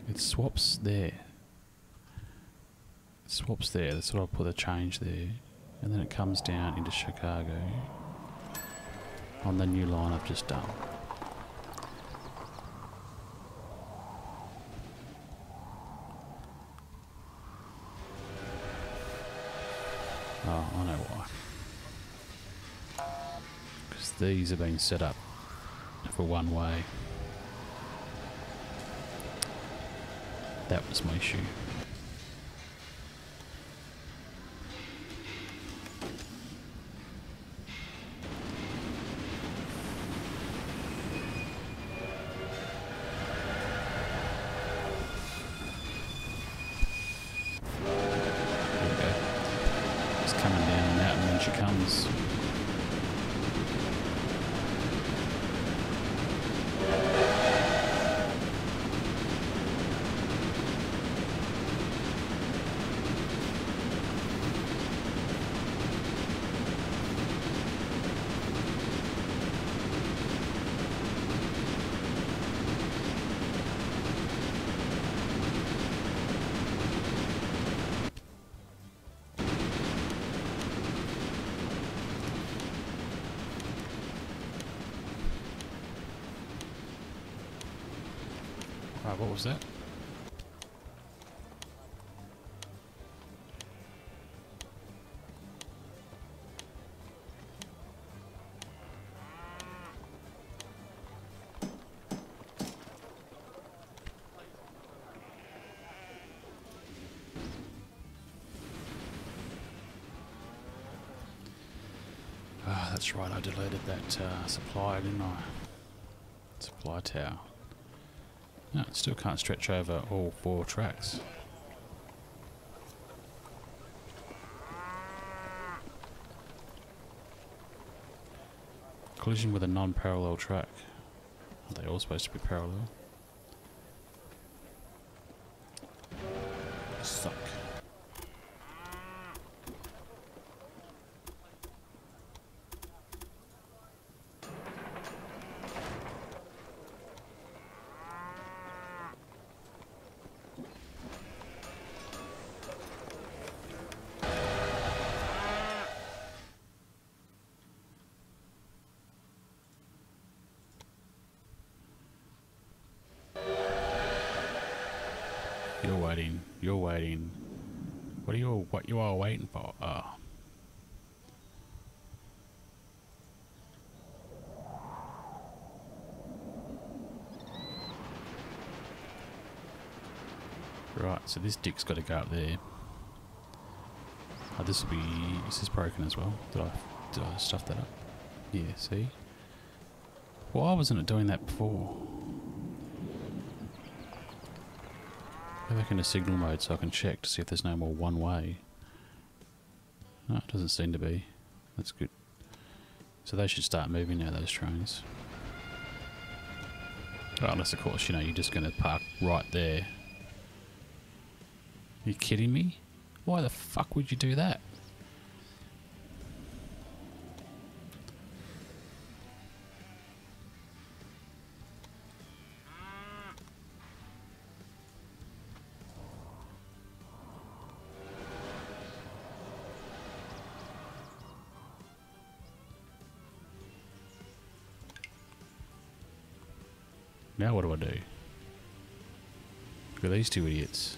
It swaps there. It swaps there. That's what I'll put a change there. And then it comes down into Chicago on the new line I've just done. Oh, I know why. These have been set up for one way. That was my issue. There we go. It's coming down the mountain when she comes. Right, what was that? Ah, that's right, I deleted that supply, didn't I? Supply tower. No, it still can't stretch over all 4 tracks. Collision with a non-parallel track. Are they all supposed to be parallel? Suck. You're waiting. What you are waiting for? Oh. Right, so this dick's got to go up there. Oh, this will be... Is this broken as well? Did I stuff that up? Yeah, see? Why wasn't it doing that before? Go back into signal mode so I can check to see if there's no more one way. No, it doesn't seem to be. That's good. So they should start moving now, those trains. Oh, unless, of course, you know, you're just going to park right there. You kidding me? Why the fuck would you do that? Now what do I do? Look at these two idiots.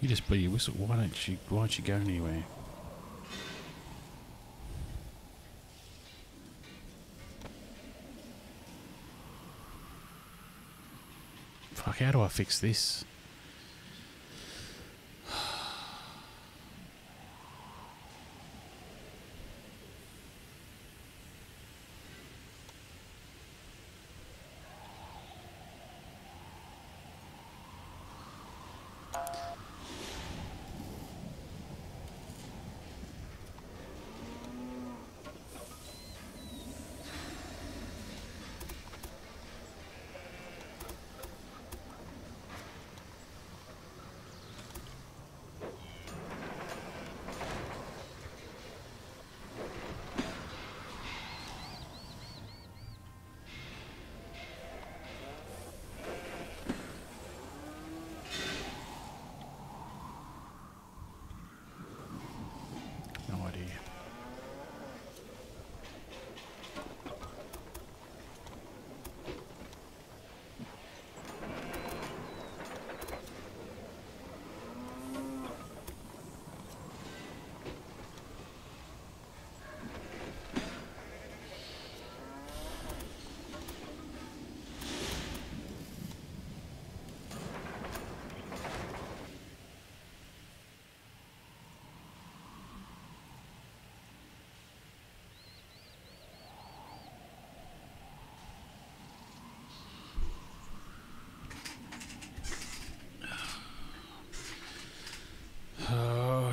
You just blow your whistle. Why don't you go anywhere? Fuck, how do I fix this? No idea.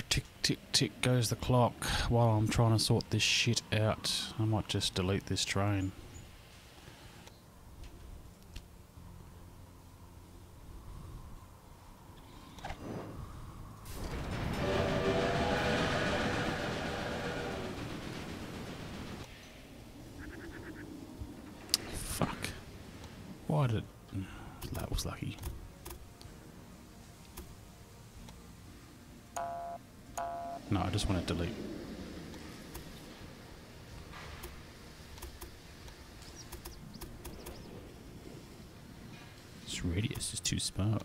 Tick, tick, tick goes the clock while I'm trying to sort this shit out. I might just delete this train. Fuck. Why did... That was lucky. No, I just want to delete. This radius is too small.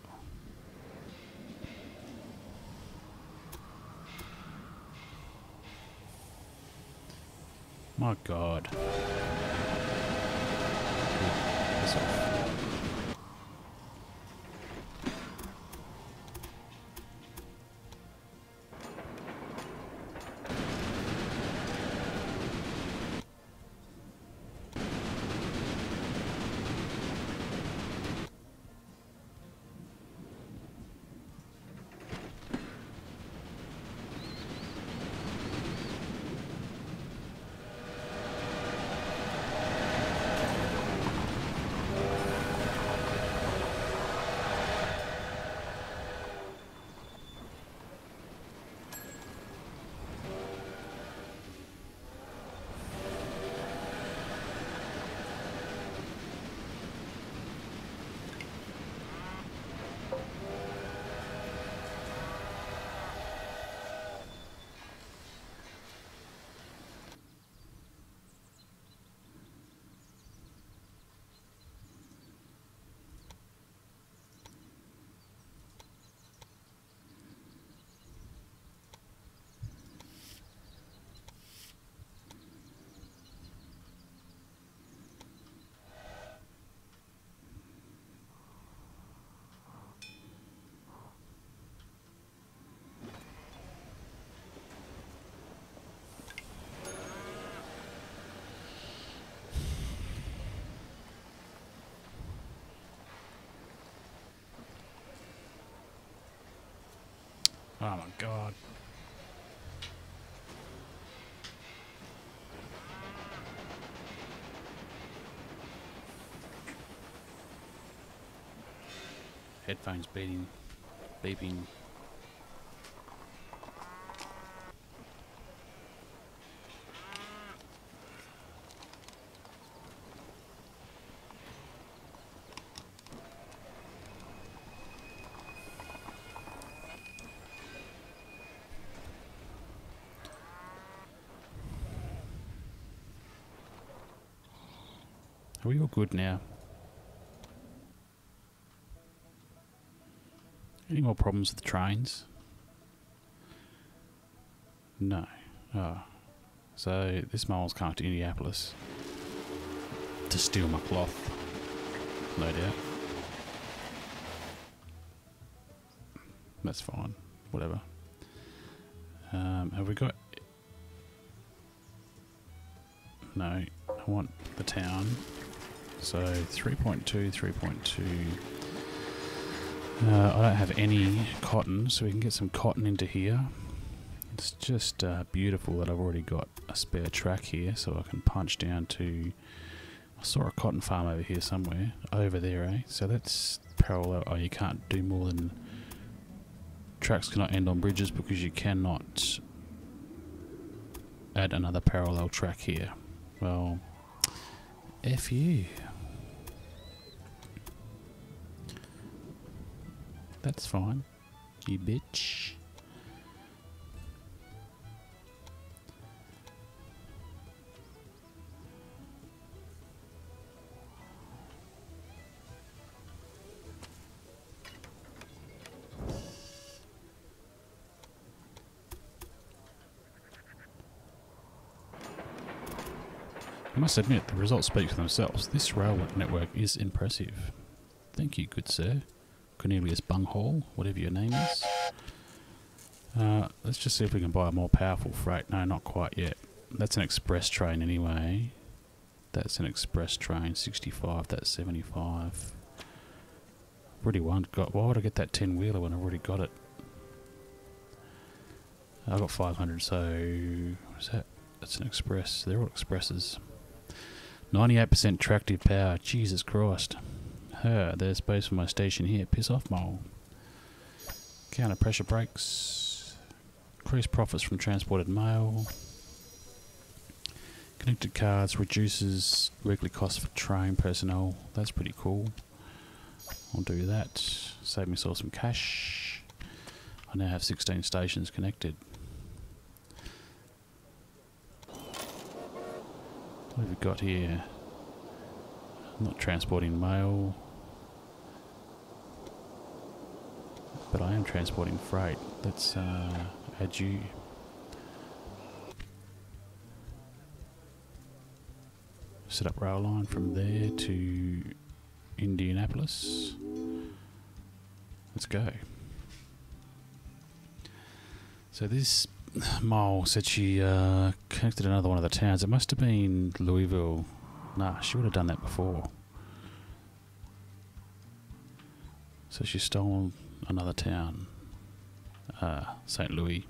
My God. Piss off. Oh my God. Headphones beeping. Are we all good now? Any more problems with the trains? No. Oh. So this mole's coming to Indianapolis to steal my cloth. No doubt. That's fine. Whatever. Have we got... No. I want the town. So 3.2, 3.2. I don't have any cotton, so we can get some cotton into here. It's just beautiful that I've already got a spare track here, so I can punch down to... I saw a cotton farm over here somewhere. Over there, eh? So that's parallel. Oh, you can't do more than... Tracks cannot end on bridges because you cannot add another parallel track here. Well, F you. That's fine, you bitch. I must admit, the results speak for themselves. This rail network is impressive. Thank you, good sir. Cornelius Bunghall, whatever your name is. Let's just see if we can buy a more powerful freight. No, not quite yet. That's an express train anyway. That's an express train. 65, that's 75. Already got. Why would I get that 10-wheeler when I've already got it? I've got 500, so... What is that? That's an express. They're all expresses. 98% tractive power. Jesus Christ. There's space for my station here. Piss off, mole. Counter pressure brakes. Increased profits from transported mail. Connected cards reduces weekly costs for train personnel. That's pretty cool. I'll do that. Save myself some cash. I now have 16 stations connected. What have we got here? I'm not transporting mail, but I am transporting freight. Let's add you. Set up rail line from there to Indianapolis. Let's go. So this mole said she connected another one of the towns. It must have been Louisville. Nah, she would have done that before. So she stole another town. St. Louis.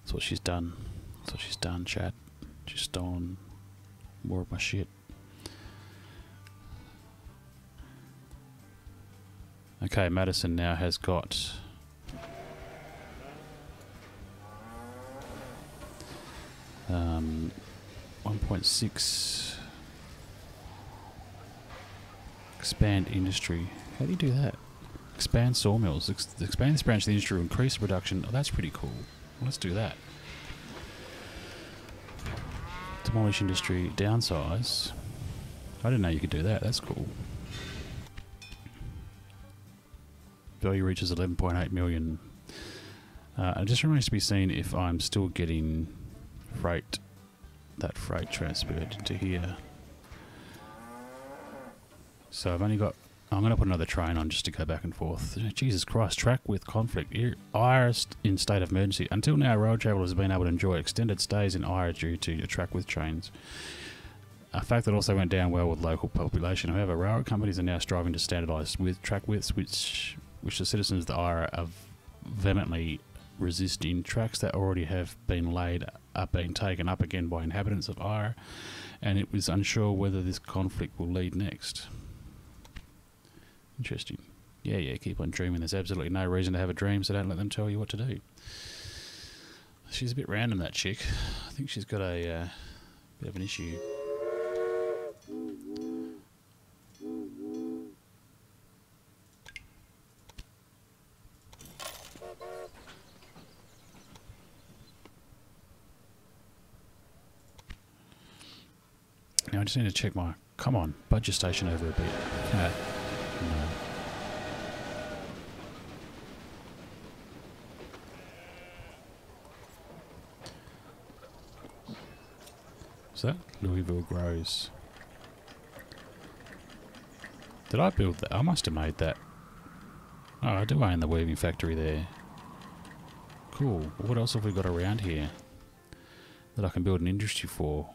That's what she's done. That's what she's done, chat. She's stolen more of my shit. Okay, Madison now has got 1.6 expand industry. How do you do that? Expand sawmills. Expand this branch of the industry to increase production. Oh, that's pretty cool. Well, let's do that. Demolish industry. Downsize. I didn't know you could do that. That's cool. Value reaches 11.8 million. It just remains to be seen if I'm still getting freight, that freight transferred into here. So I've only got, I'm going to put another train on just to go back and forth. Jesus Christ, track with conflict. IRS in state of emergency. Until now, road travellers have been able to enjoy extended stays in IRS due to a track with trains. A fact that also went down well with local population. However, railroad companies are now striving to standardise with track widths, which the citizens of the IRA are vehemently resisting. Tracks that already have been laid are being taken up again by inhabitants of IRA, and it was unsure whether this conflict will lead next. Interesting. Yeah, keep on dreaming. There's absolutely no reason to have a dream, so don't let them tell you what to do. She's a bit random, that chick. I think she's got a bit of an issue. Now I just need to check my... Come on, budge your station over a bit. No. What's that? Louisville grows. Did I build that? I must have made that. Oh, I do own the weaving factory there. Cool. What else have we got around here that I can build an industry for?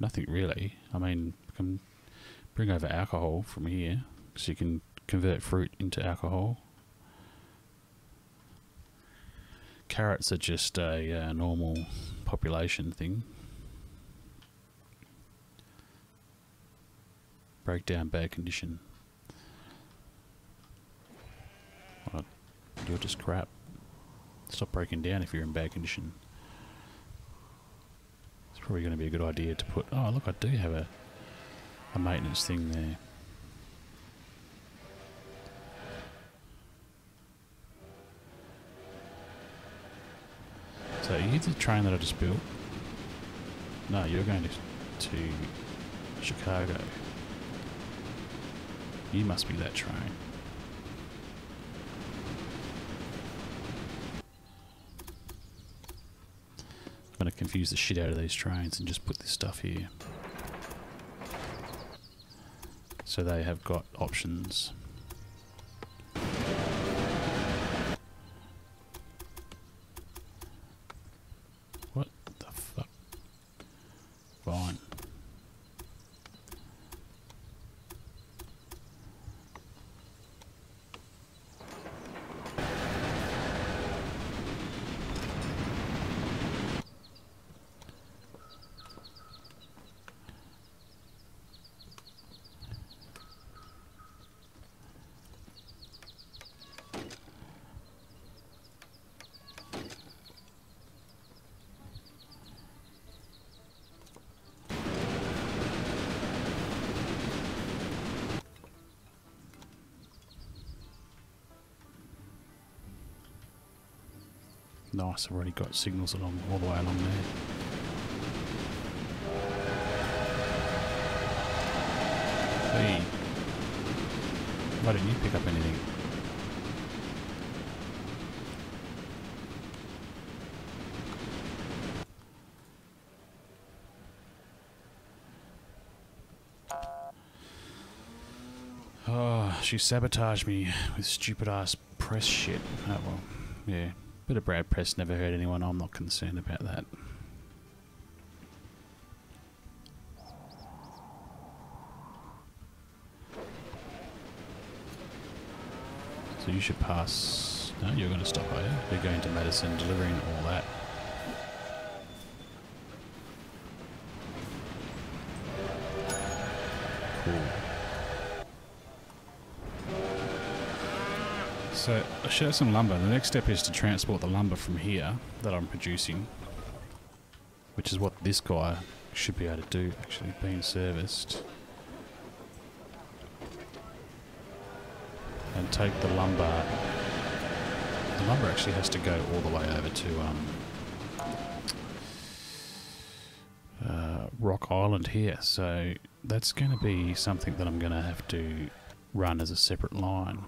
Nothing really. I mean, I can bring over alcohol from here, so you can convert fruit into alcohol. Carrots are just a normal population thing. Breakdown bad condition. Well, you're just crap. Stop breaking down if you're in bad condition. Probably going to be a good idea to put... Oh, look, I do have a maintenance thing there. So, are you the train that I just built? No, you're going to Chicago. You must be that train. I'm going to confuse the shit out of these trains and just put this stuff here. So they have got options. What the fuck? Fine. Nice, I've already got signals along all the way along there. Hey, why didn't you pick up anything? she sabotaged me with stupid ass press shit. Oh well, yeah. Bit of Brad press never hurt anyone. I'm not concerned about that. So you should pass. No, you're going to stop, are you? You're going to Madison, delivering all that. Cool. So I should have some lumber. The next step is to transport the lumber from here that I'm producing, which is what this guy should be able to do, actually, being serviced. And take the lumber. The lumber actually has to go all the way over to Rock Island here, so that's going to be something that I'm going to have to run as a separate line.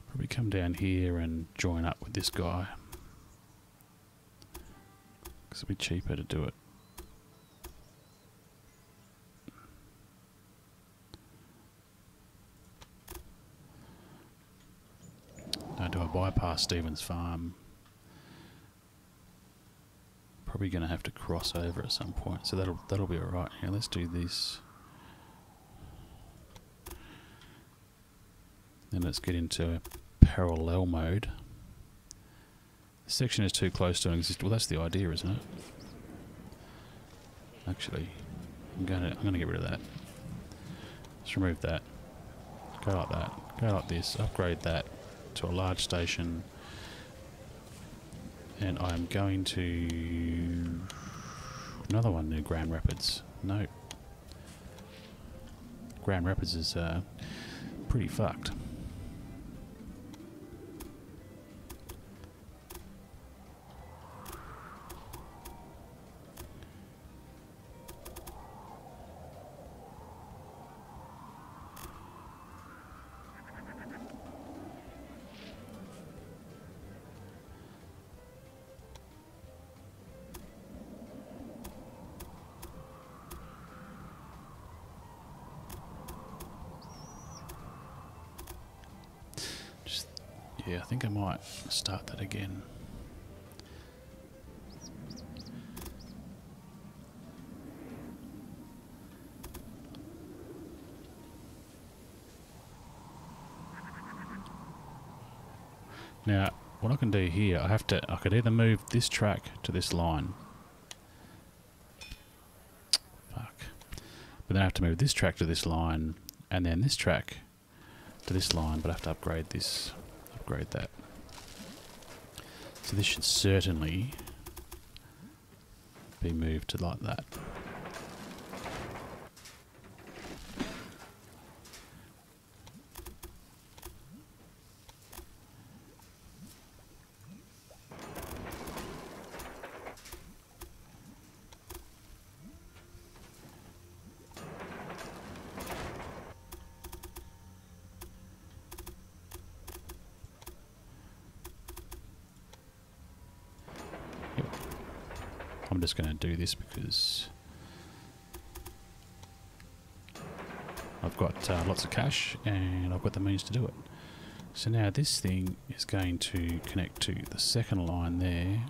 Probably come down here and join up with this guy, because it'll be cheaper to do it. Now, do I bypass Stevens Farm? Probably going to have to cross over at some point, so that'll be alright. Here, let's do this. Then let's get into a parallel mode. This section is too close to an existing. Well, that's the idea, isn't it? Actually, I'm gonna get rid of that. Let's remove that. Go like that. Go like this. Upgrade that to a large station. And I'm going to another one near Grand Rapids. No, Grand Rapids is pretty fucked. Yeah, I think I might start that again. Now, what I can do here, I could either move this track to this line. Fuck. But then I have to move this track to this line, and then this track to this line, but I have to upgrade this. Upgrade that. So this should certainly be moved to like that. I'm just going to do this because I've got lots of cash and I've got the means to do it. So now this thing is going to connect to the second line there.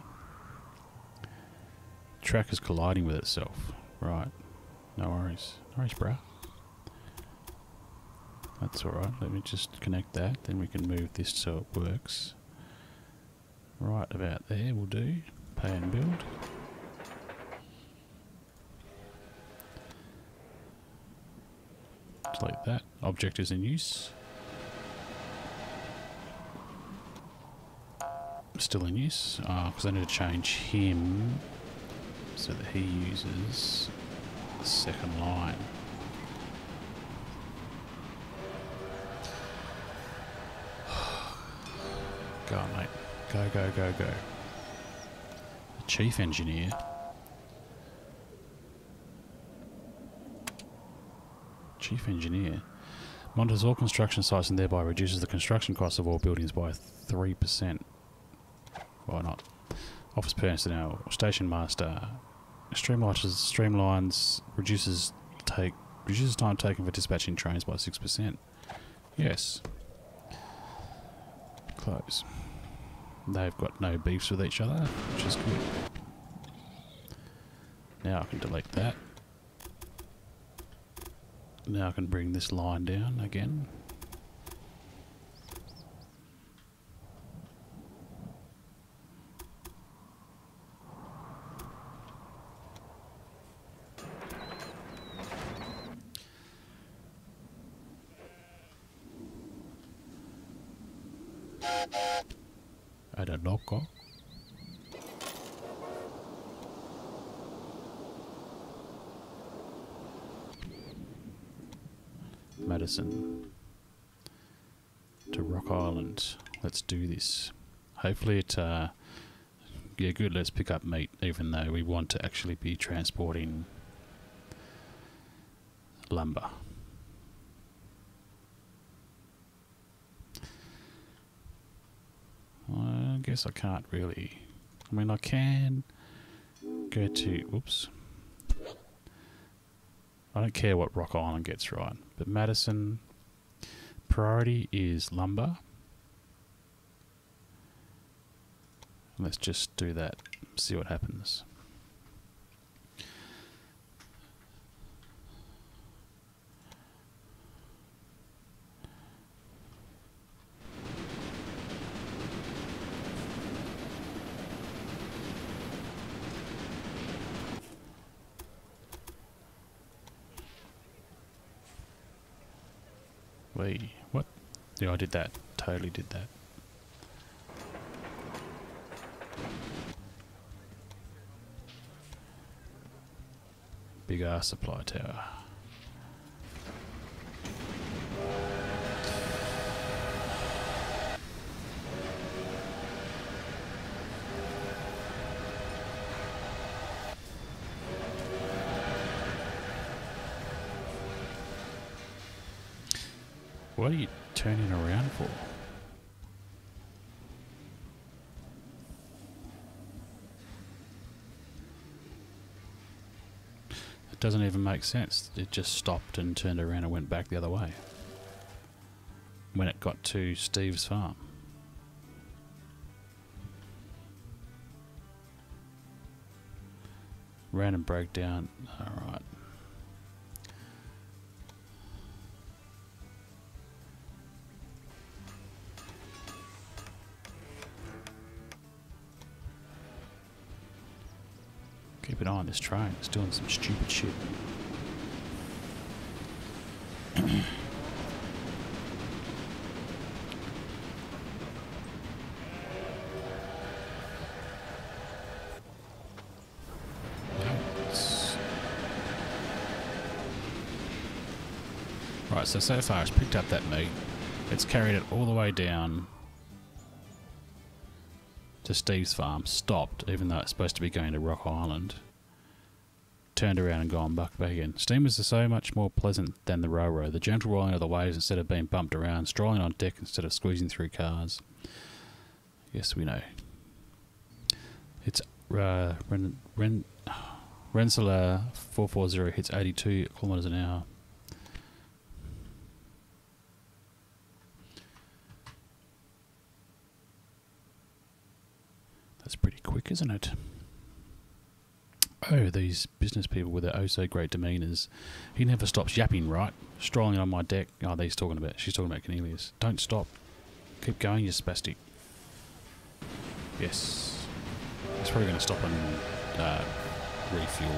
Track is colliding with itself. Right. No worries. No worries, bruh. That's alright. Let me just connect that. Then we can move this so it works. Right about there will do. Pay and build. Like that. Object is in use. Still in use. Because I need to change him so that he uses the second line. Go on, mate. Go, go, go, go. The chief engineer. Chief engineer monitors all construction sites and thereby reduces the construction cost of all buildings by 3%. Why not? Office personnel, station master, streamlines, reduces take Reduces time taken for dispatching trains by 6%. Yes. Close. They've got no beefs with each other, which is good. Now I can delete that. Now I can bring this line down again. Add a locker. Madison to Rock Island. Let's do this. Hopefully it, yeah, good, let's pick up meat, even though we want to actually be transporting lumber. I guess I can't really. I mean, I can go to. Whoops. I don't care what Rock Island gets right, but Madison, priority is lumber. Let's just do that, see what happens. Wait, what? Yeah, I did that. Totally did that. Big ass supply tower. What are you turning around for? It doesn't even make sense. It just stopped and turned around and went back the other way when it got to Steve's farm. Random breakdown. Alright. Keep an eye on this train. It's doing some stupid shit. Right, so far it's picked up that meat. It's carried it all the way down to Steve's farm, stopped, even though it's supposed to be going to Rock Island. Turned around and gone back again. Steamers are so much more pleasant than the railroad. The gentle rolling of the waves instead of being bumped around, strolling on deck instead of squeezing through cars. Yes, we know. It's Rensselaer 440 hits 82 kilometers an hour. That's pretty quick, isn't it? Oh, these business people with their oh so great demeanours. He never stops yapping, right? Strolling on my deck. Oh, she's talking about Cornelius. Don't stop. Keep going, you spastic. Yes. He's probably going to stop and refuel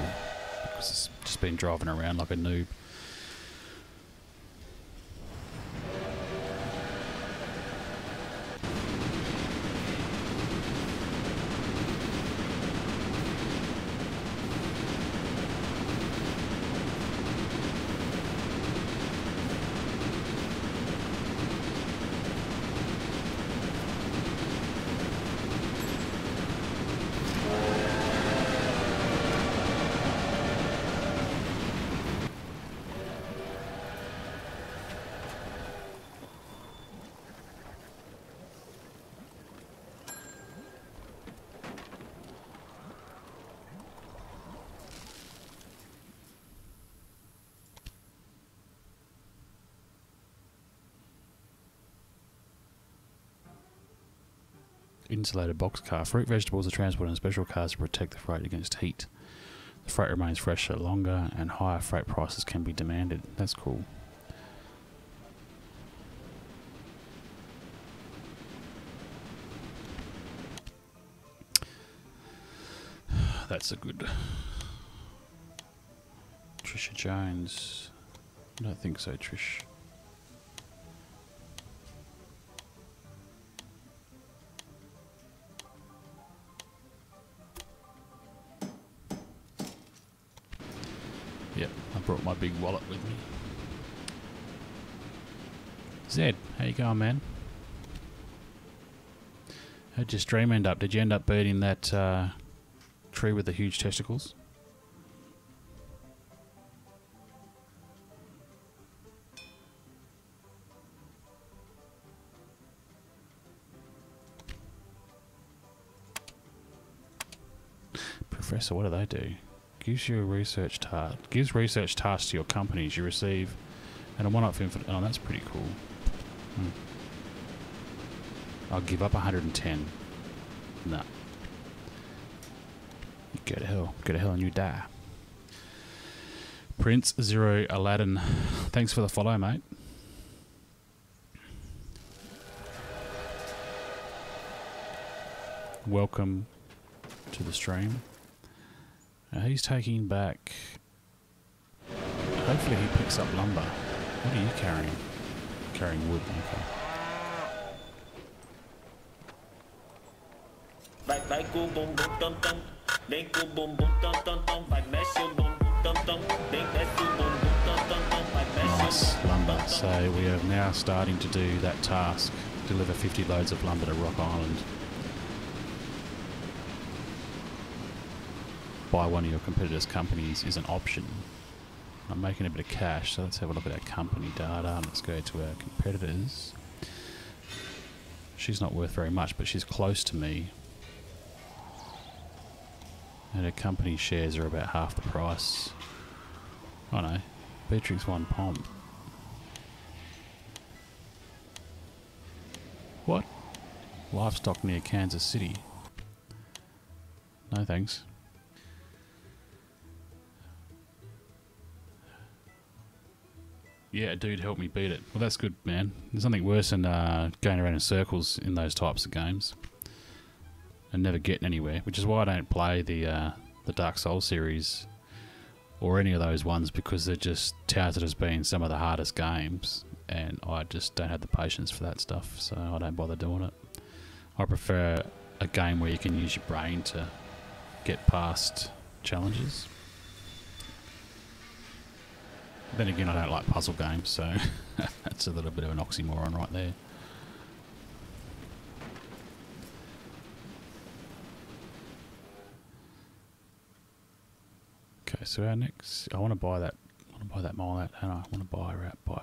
because it's just been driving around like a noob. insulated box car. Fruit, vegetables are transported in special cars to protect the freight against heat. The freight remains fresher longer and higher freight prices can be demanded. That's cool. That's a good... Trisha Jones. I don't think so, Trish. Yep, I brought my big wallet with me. Zed, how you going, man? How'd your stream end up? Did you end up beating that tree with the huge testicles? Professor, what do they do? Gives you a research task. Gives research tasks to your companies. You receive, and a one-off infinite. Oh, that's pretty cool. I'll give up 110. Nah. You go to hell. Go to hell and you die. Prince Zero Aladdin. Thanks for the follow, mate. Welcome to the stream. He's taking back... Hopefully he picks up lumber. What are you carrying? Carrying wood, okay. Nice lumber. So we are now starting to do that task. Deliver 50 loads of lumber to Rock Island. Buy one of your competitors' companies is an option. I'm making a bit of cash, so let's have a look at our company data. Let's go to our competitors. She's not worth very much, but she's close to me. And her company shares are about half the price. Oh no, Beatrix won Pomp. What? Livestock near Kansas City. No thanks. Yeah, dude, help me beat it. Well, that's good, man. There's nothing worse than going around in circles in those types of games and never getting anywhere, which is why I don't play the Dark Souls series or any of those ones, because they're just touted as being some of the hardest games, and I just don't have the patience for that stuff, so I don't bother doing it. I prefer a game where you can use your brain to get past challenges. Then again, I don't like puzzle games, so that's a little bit of an oxymoron right there. Okay, so our next, I want to buy that. I want to buy that mile out, and I want to buy her out. Buy.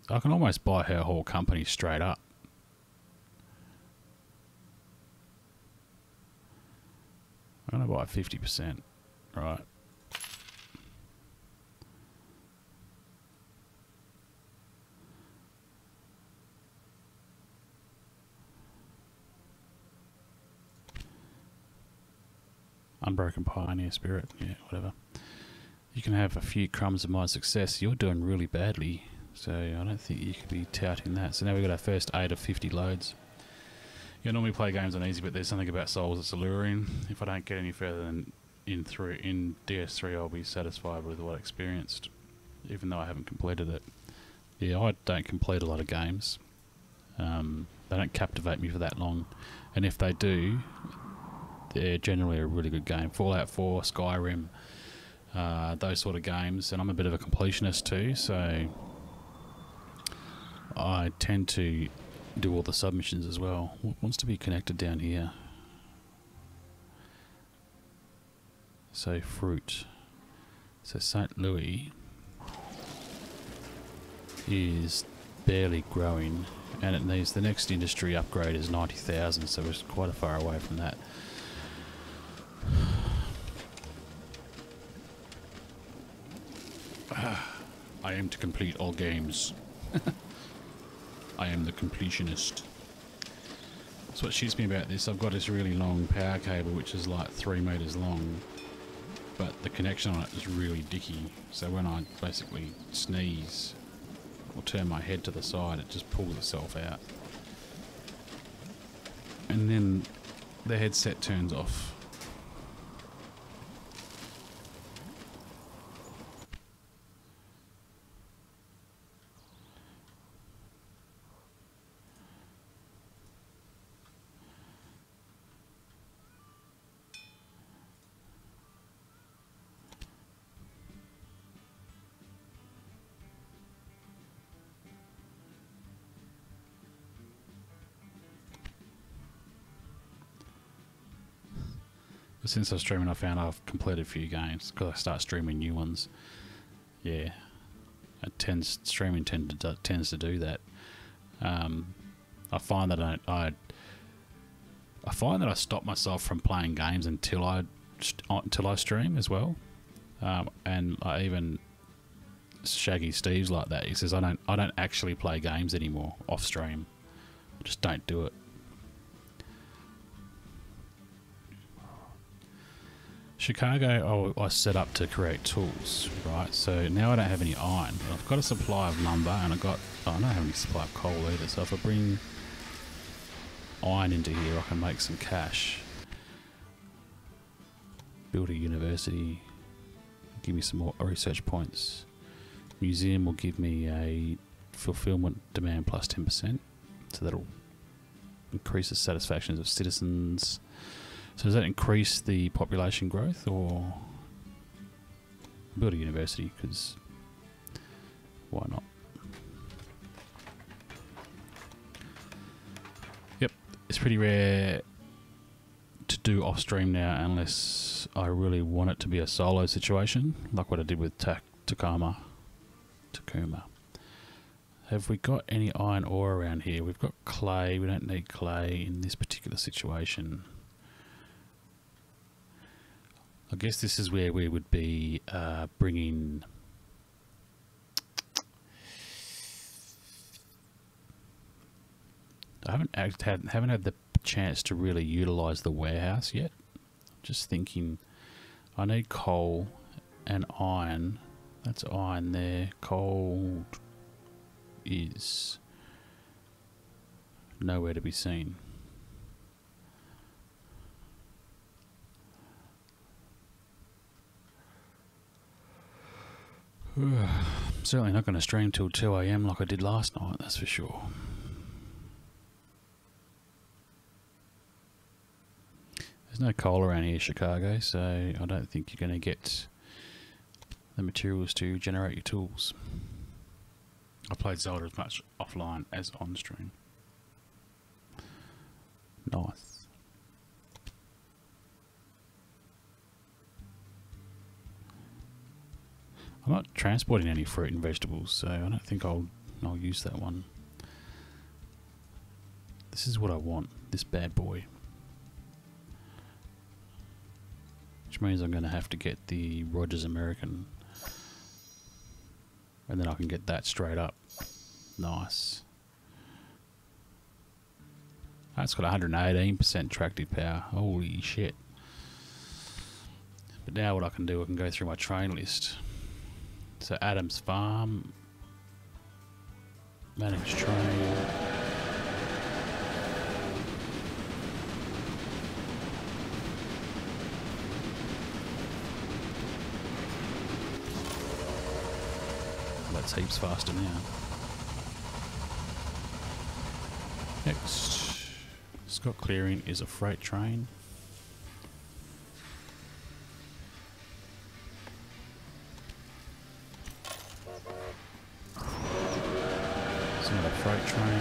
I can almost buy her whole company straight up. I'm going to buy 50%. Right. Unbroken Pioneer Spirit. Yeah, whatever. You can have a few crumbs of my success. You're doing really badly, so I don't think you could be touting that. So now we've got our first 8 of 50 loads. You normally play games on easy, but there's something about Souls that's alluring. If I don't get any further than in DS3, I'll be satisfied with what I experienced, even though I haven't completed it. Yeah, I don't complete a lot of games. They don't captivate me for that long, and if they do, they're generally a really good game. Fallout 4, Skyrim, those sort of games, and I'm a bit of a completionist too, so I tend to do all the submissions as well. What wants to be connected down here? So fruit. So St. Louis is barely growing, and it needs, the next industry upgrade is 90,000, so it's quite a far away from that. I aim to complete all games. I am the completionist. That's what shoots me about this. I've got this really long power cable which is like 3 meters long, but the connection on it is really dicky. So when I basically sneeze or turn my head to the side, it just pulls itself out. And then the headset turns off. But since I was streaming, I found I've completed a few games because I start streaming new ones. Yeah, streaming tends to do that. I find that I find that I stop myself from playing games until I stream as well. And I even Shaggy Steve's like that. He says I don't actually play games anymore off stream. I just don't do it. Chicago, I set up to create tools, right? So now I don't have any iron. I've got a supply of lumber, and I don't have any supply of coal either. So if I bring iron into here, I can make some cash. Build a university, give me some more research points. Museum will give me a fulfillment demand plus 10%, so that'll increase the satisfaction of citizens. So does that increase the population growth, or build a university? Because why not? Yep, it's pretty rare to do off stream now unless I really want it to be a solo situation, like what I did with Takuma. Have we got any iron ore around here? We've got clay. We don't need clay in this particular situation. I guess this is where we would be bringing I haven't had the chance to really utilize the warehouse yet. Just thinking, I need coal and iron. That's iron there. Coal is nowhere to be seen. I'm certainly not going to stream till 2 AM like I did last night, that's for sure. There's no coal around here, Chicago, so I don't think you're going to get the materials to generate your tools. I played Zelda as much offline as on stream. Nice. I'm not transporting any fruit and vegetables, so I don't think I'll use that one. This is what I want, this bad boy. Which means I'm going to have to get the Rogers American. And then I can get that straight up. Nice. That's got 118% tractive power. Holy shit. But now what I can do, I can go through my train list. So Adams Farm, manage train. That's heaps faster now. Next, Scott Clearing is a freight train. Another freight train.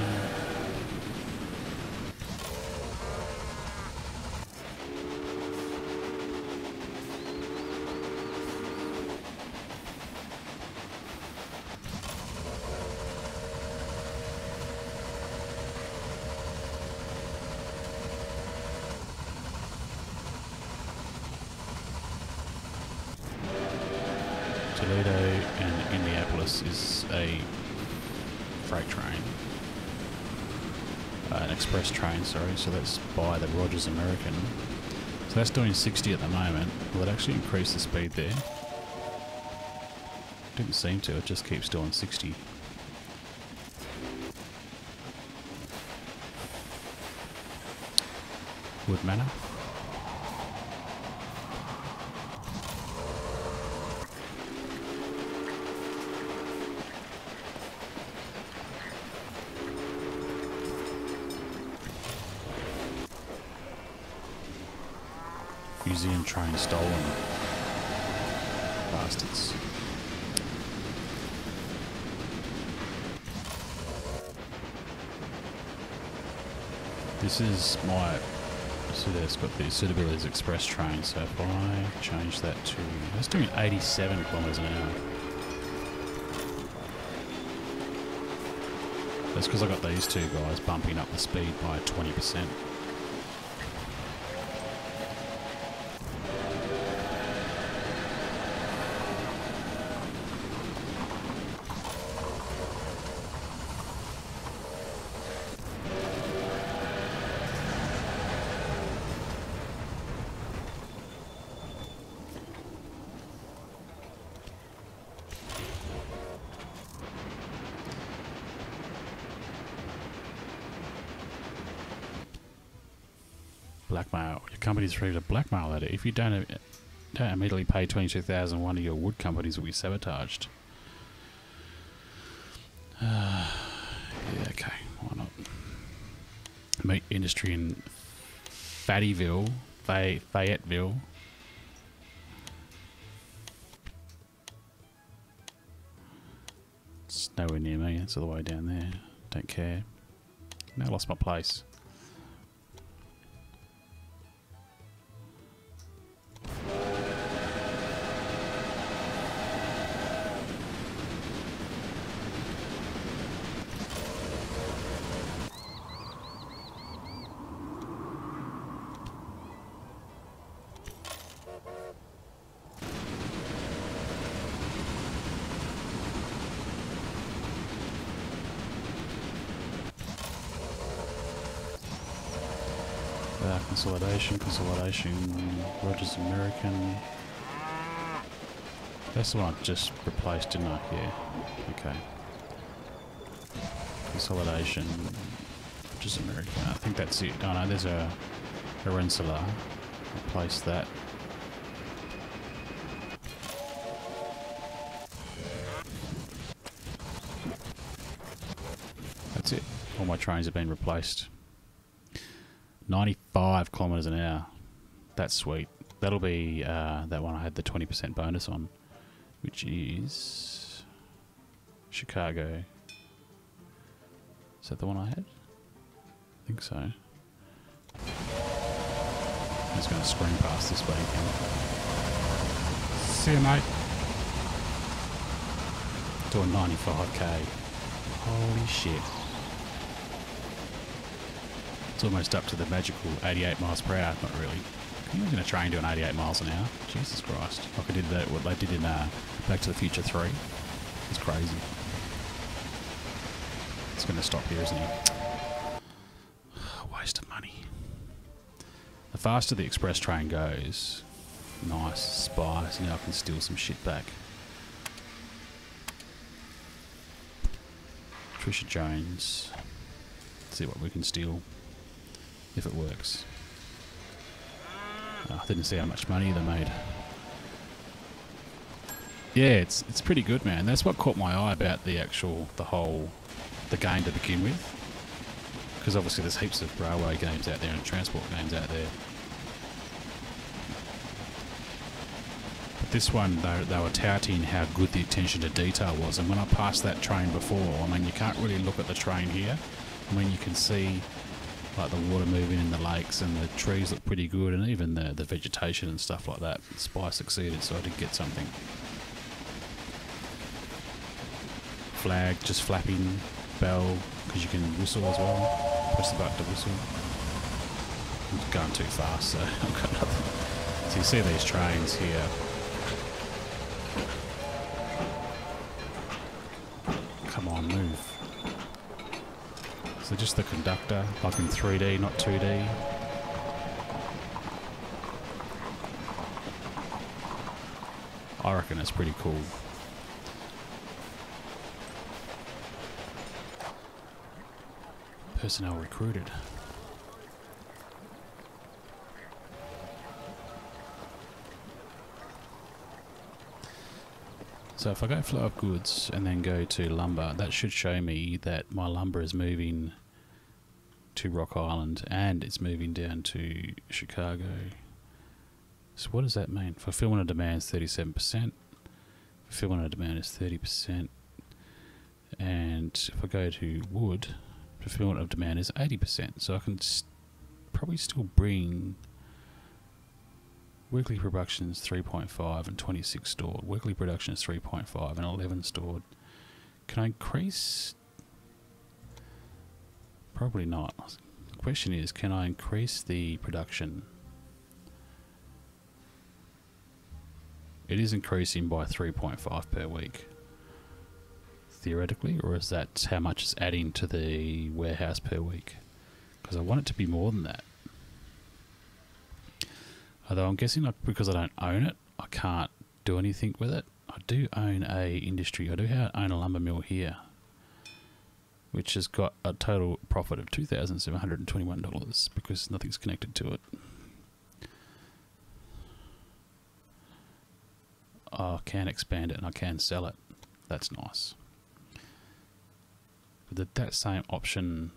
Toledo and Indianapolis is a freight train. an express train, sorry, so that's by the Rogers American. So that's doing 60 at the moment. Will it actually increase the speed there? Didn't seem to, it just keeps doing 60. Wood Manor. Museum train stolen. Bastards. This is my... So it's got the suitabilities express train, so if I change that to... It's doing 87 kilometers an hour. That's because I got these two guys bumping up the speed by 20%. Blackmail. Your company's ready to blackmail at it. If you don't immediately pay 22,000, one of your wood companies will be sabotaged. Yeah, okay, why not? Meat industry in Fayetteville. It's nowhere near me. It's all the way down there. Don't care. Now I lost my place. Consolidation, Rogers American. That's the one I just replaced, didn't I? Yeah. Okay. Consolidation, Rogers American. I think that's it. Oh no, there's a Rensselaer. Replace that. That's it. All my trains have been replaced. 95 kilometers an hour. That's sweet. That'll be that one I had the 20% bonus on, which is Chicago. Is that the one I had? I think so. I'm just going to screen past this way again. See you, mate. Doing 95k. Holy shit. It's almost up to the magical 88 miles per hour. Not really. Can you imagine a train doing 88 miles an hour? Jesus Christ. Like I did that, what they did in Back to the Future 3. It's crazy. It's going to stop here, isn't it? Waste of money. The faster the express train goes, nice spice. Now I can steal some shit back. Trisha Jones. Let's see what we can steal. If it works. I didn't see how much money they made. Yeah, it's pretty good, man. That's what caught my eye about the game to begin with. Because obviously there's heaps of railway games out there and transport games out there. But this one, they were touting how good the attention to detail was. And when I passed that train before, I mean, you can't really look at the train here. I mean, you can see like the water moving in the lakes, and the trees look pretty good, and even the vegetation and stuff like that. Spy succeeded, so I did get something. Flag just flapping, bell, because you can whistle as well. Press the button to whistle. I'm going too fast, so I've got nothing. So you see these trains here. Come on, move. So just the conductor, like in 3D, not 2D. I reckon it's pretty cool. Personnel recruited. So if I go flow of goods and then go to lumber, that should show me that my lumber is moving to Rock Island and it's moving down to Chicago. So what does that mean? Fulfillment of demand is 37%. Fulfillment of demand is 30%. And if I go to wood, fulfillment of demand is 80%. So I can probably still bring weekly production is 3.5 and 26 stored. Weekly production is 3.5 and 11 stored. Can I increase? Probably not. The question is, can I increase the production? It is increasing by 3.5 per week. Theoretically, or is that how much it's adding to the warehouse per week? Because I want it to be more than that. Although I'm guessing because I don't own it, I can't do anything with it. I do own a industry. I do own a lumber mill here, which has got a total profit of $2,721 because nothing's connected to it. I can expand it and I can sell it. That's nice. But that same option,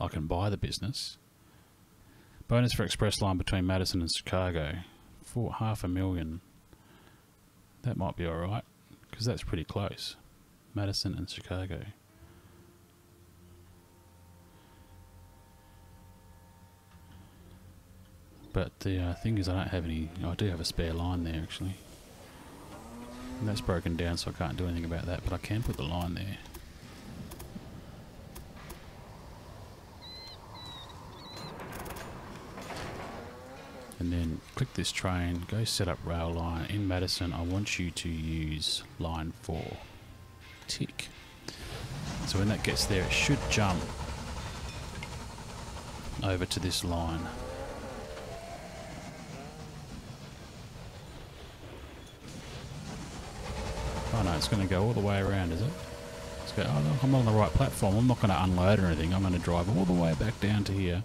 I can buy the business. Bonus for express line between Madison and Chicago for $500,000. That might be alright, because that's pretty close. Madison and Chicago. But the thing is, I don't have any. I do have a spare line there actually. And that's broken down, so I can't do anything about that, but I can put the line there. And then click this train, go set up rail line. In Madison, I want you to use line 4. Tick. So when that gets there, it should jump over to this line. Oh no, it's going to go all the way around, is it? Let's go, oh look, I'm on the right platform. I'm not going to unload or anything. I'm going to drive all the way back down to here.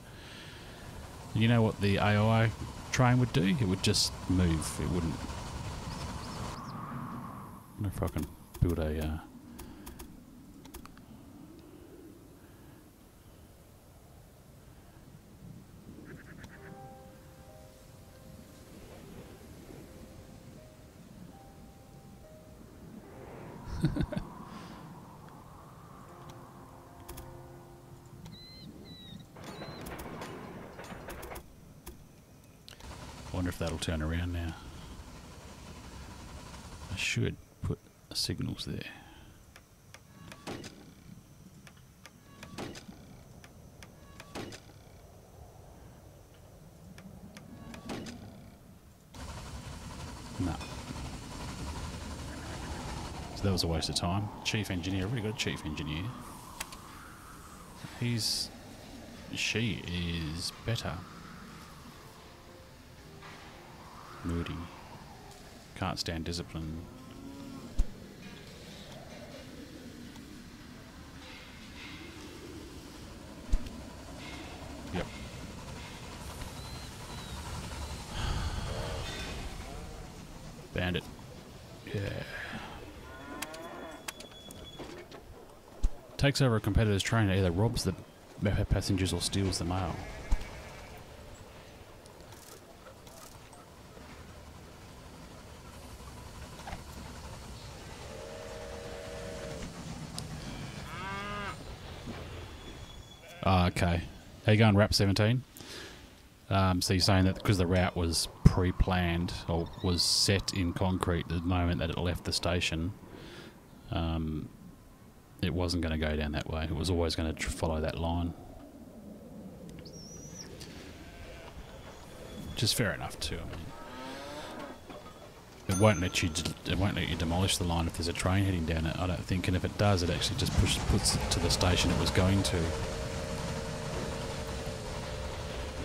You know what the AI train would do? It would just move. It wouldn't. I wonder if I can build a I wonder if that'll turn around now. I should put signals there. No. So that was a waste of time. Chief engineer, I've already got a chief engineer. She is better. Moody. Can't stand discipline. Yep. Bandit. Yeah. Takes over a competitor's train, either robs the passengers or steals the mail. Okay. How you going, Rap 17? So you're saying that because the route was pre-planned or was set in concrete the moment that it left the station, it wasn't going to go down that way. It was always going to follow that line. Which is fair enough too. I mean, it won't let you demolish the line if there's a train heading down it, I don't think, and if it does, it actually just puts it to the station it was going to.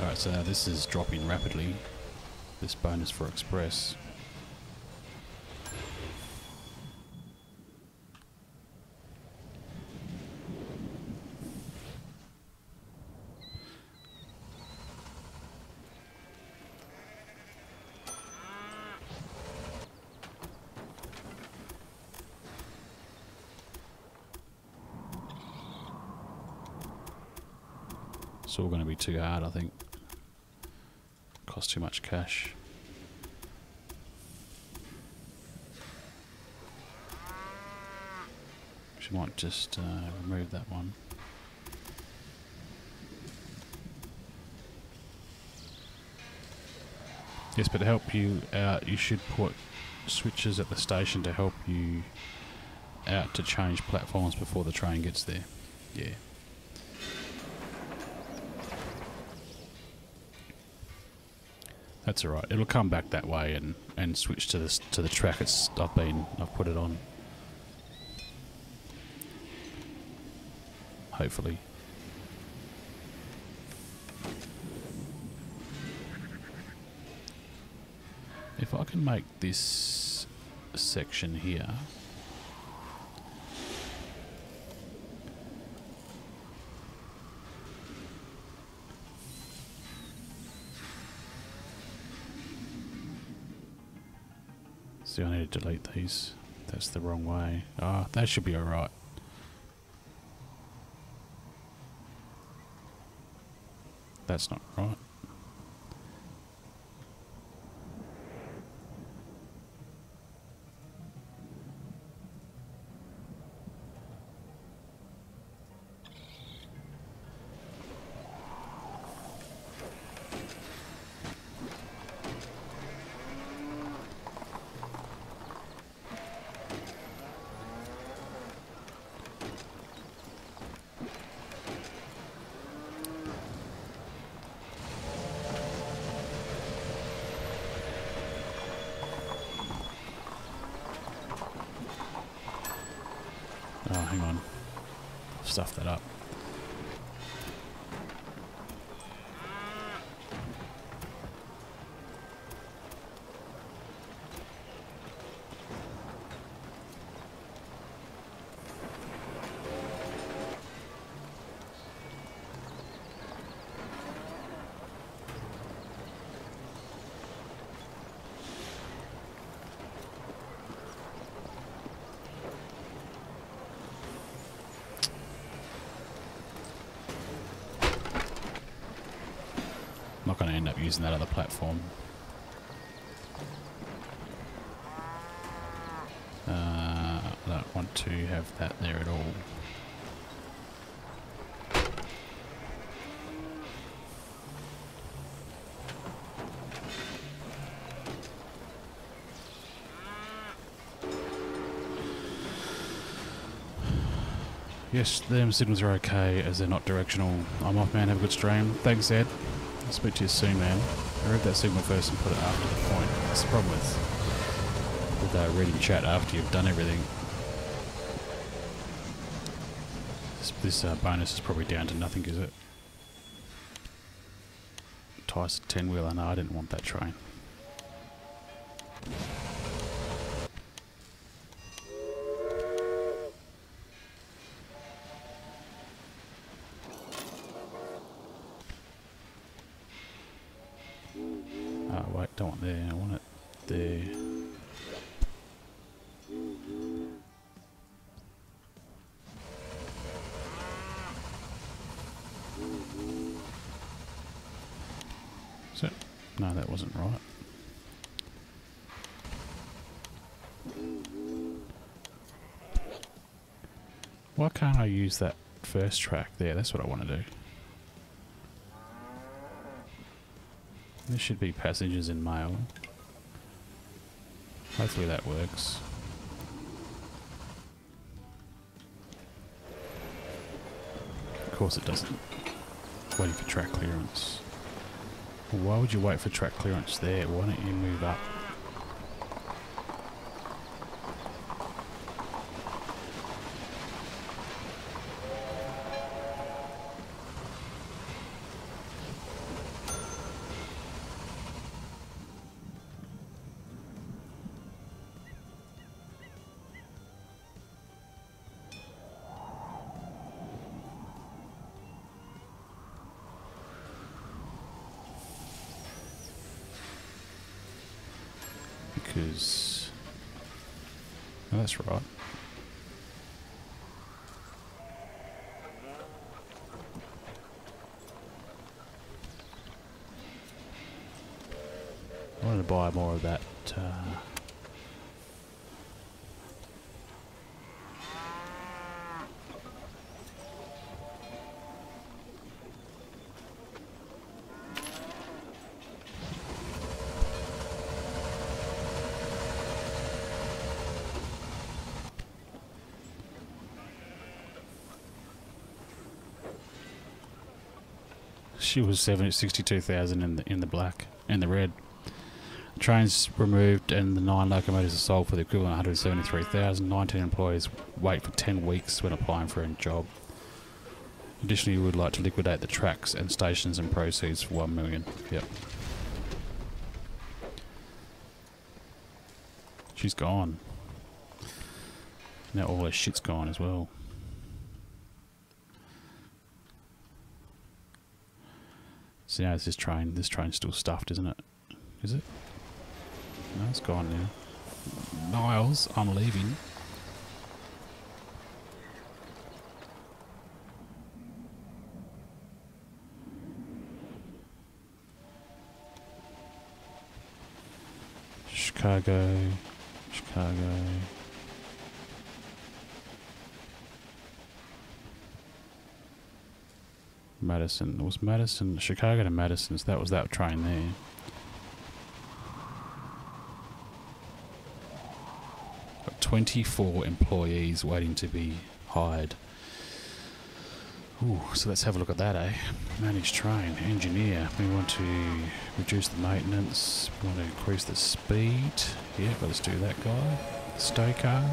Alright, so now this is dropping rapidly, this bonus for Express. It's all going to be too hard, I think. Cost too much cash. She might just remove that one. Yes, but to help you out, you should put switches at the station to help you out to change platforms before the train gets there. Yeah. That's alright. It'll come back that way and switch to the track I've put it on. Hopefully. If I can make this section here see, I need to delete these. That's the wrong way. Ah, that should be alright. That's not right. Oh, hang on. Stuff that up. Not going to end up using that other platform. I don't want to have that there at all. Yes, them signals are okay as they're not directional. I'm off, man. Have a good stream. Thanks, Ed. I'll speak to you soon, man. I read that signal first and put it after the point. That's the problem with reading chat after you've done everything. This bonus is probably down to nothing, is it? Tyson 10-wheeler. No, I didn't want that train. Oh, wait, don't want there. I want it there. Is it? No, that wasn't right. Why can't I use that first track there? That's what I want to do. This should be passengers and mail. Hopefully that works. Of course it doesn't. Waiting for track clearance. Well, why would you wait for track clearance there? Why don't you move up? because... Oh, that's right. I wanted to buy more of that. She was 62,000 in the black, in the red. Trains removed and the 9 locomotives are sold for the equivalent of 173,000. 19 employees wait for 10 weeks when applying for a job. Additionally, we would like to liquidate the tracks and stations and proceeds for 1 million. Yep. She's gone. Now all her shit's gone as well. So now it's this train. This train's still stuffed, isn't it? Is it? No, it's gone now. Niles, I'm leaving. Chicago. Madison. It was Madison, Chicago to Madison, so that was that train there. Got 24 employees waiting to be hired. Ooh, so let's have a look at that, eh? Managed train, engineer. We want to reduce the maintenance. We want to increase the speed. Yeah, let's do that guy. Stoker.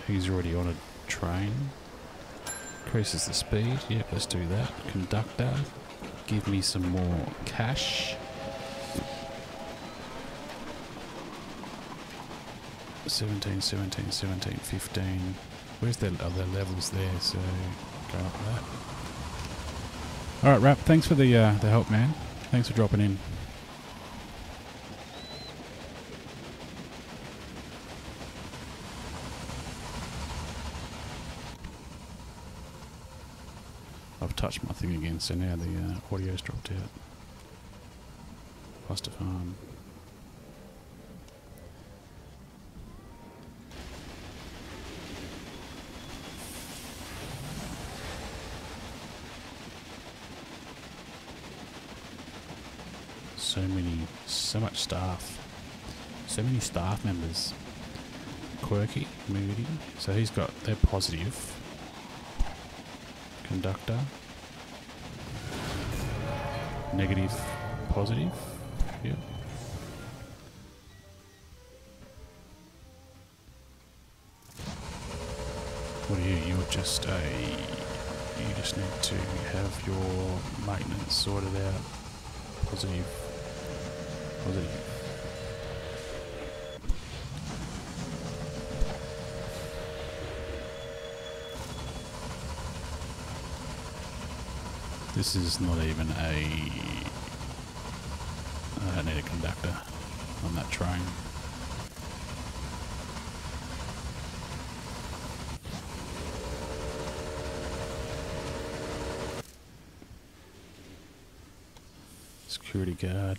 He's already on a train. Increases the speed. Yep, let's do that. Conductor. Give me some more cash. $17, $17, $17, $15. Where's the other levels there? So go up that. Alright, Rap, thanks for the help, man. Thanks for dropping in. I've touched my thing again, so now the audio's dropped out. Cluster farm. So much staff. So many staff members. Quirky, moody. So he's got, they're positive. Conductor. Negative, positive. Yep. What are you? You're just a... You just need to have your maintenance sorted out. Positive. Positive. This is not even a... I don't need a conductor on that train. Security guard.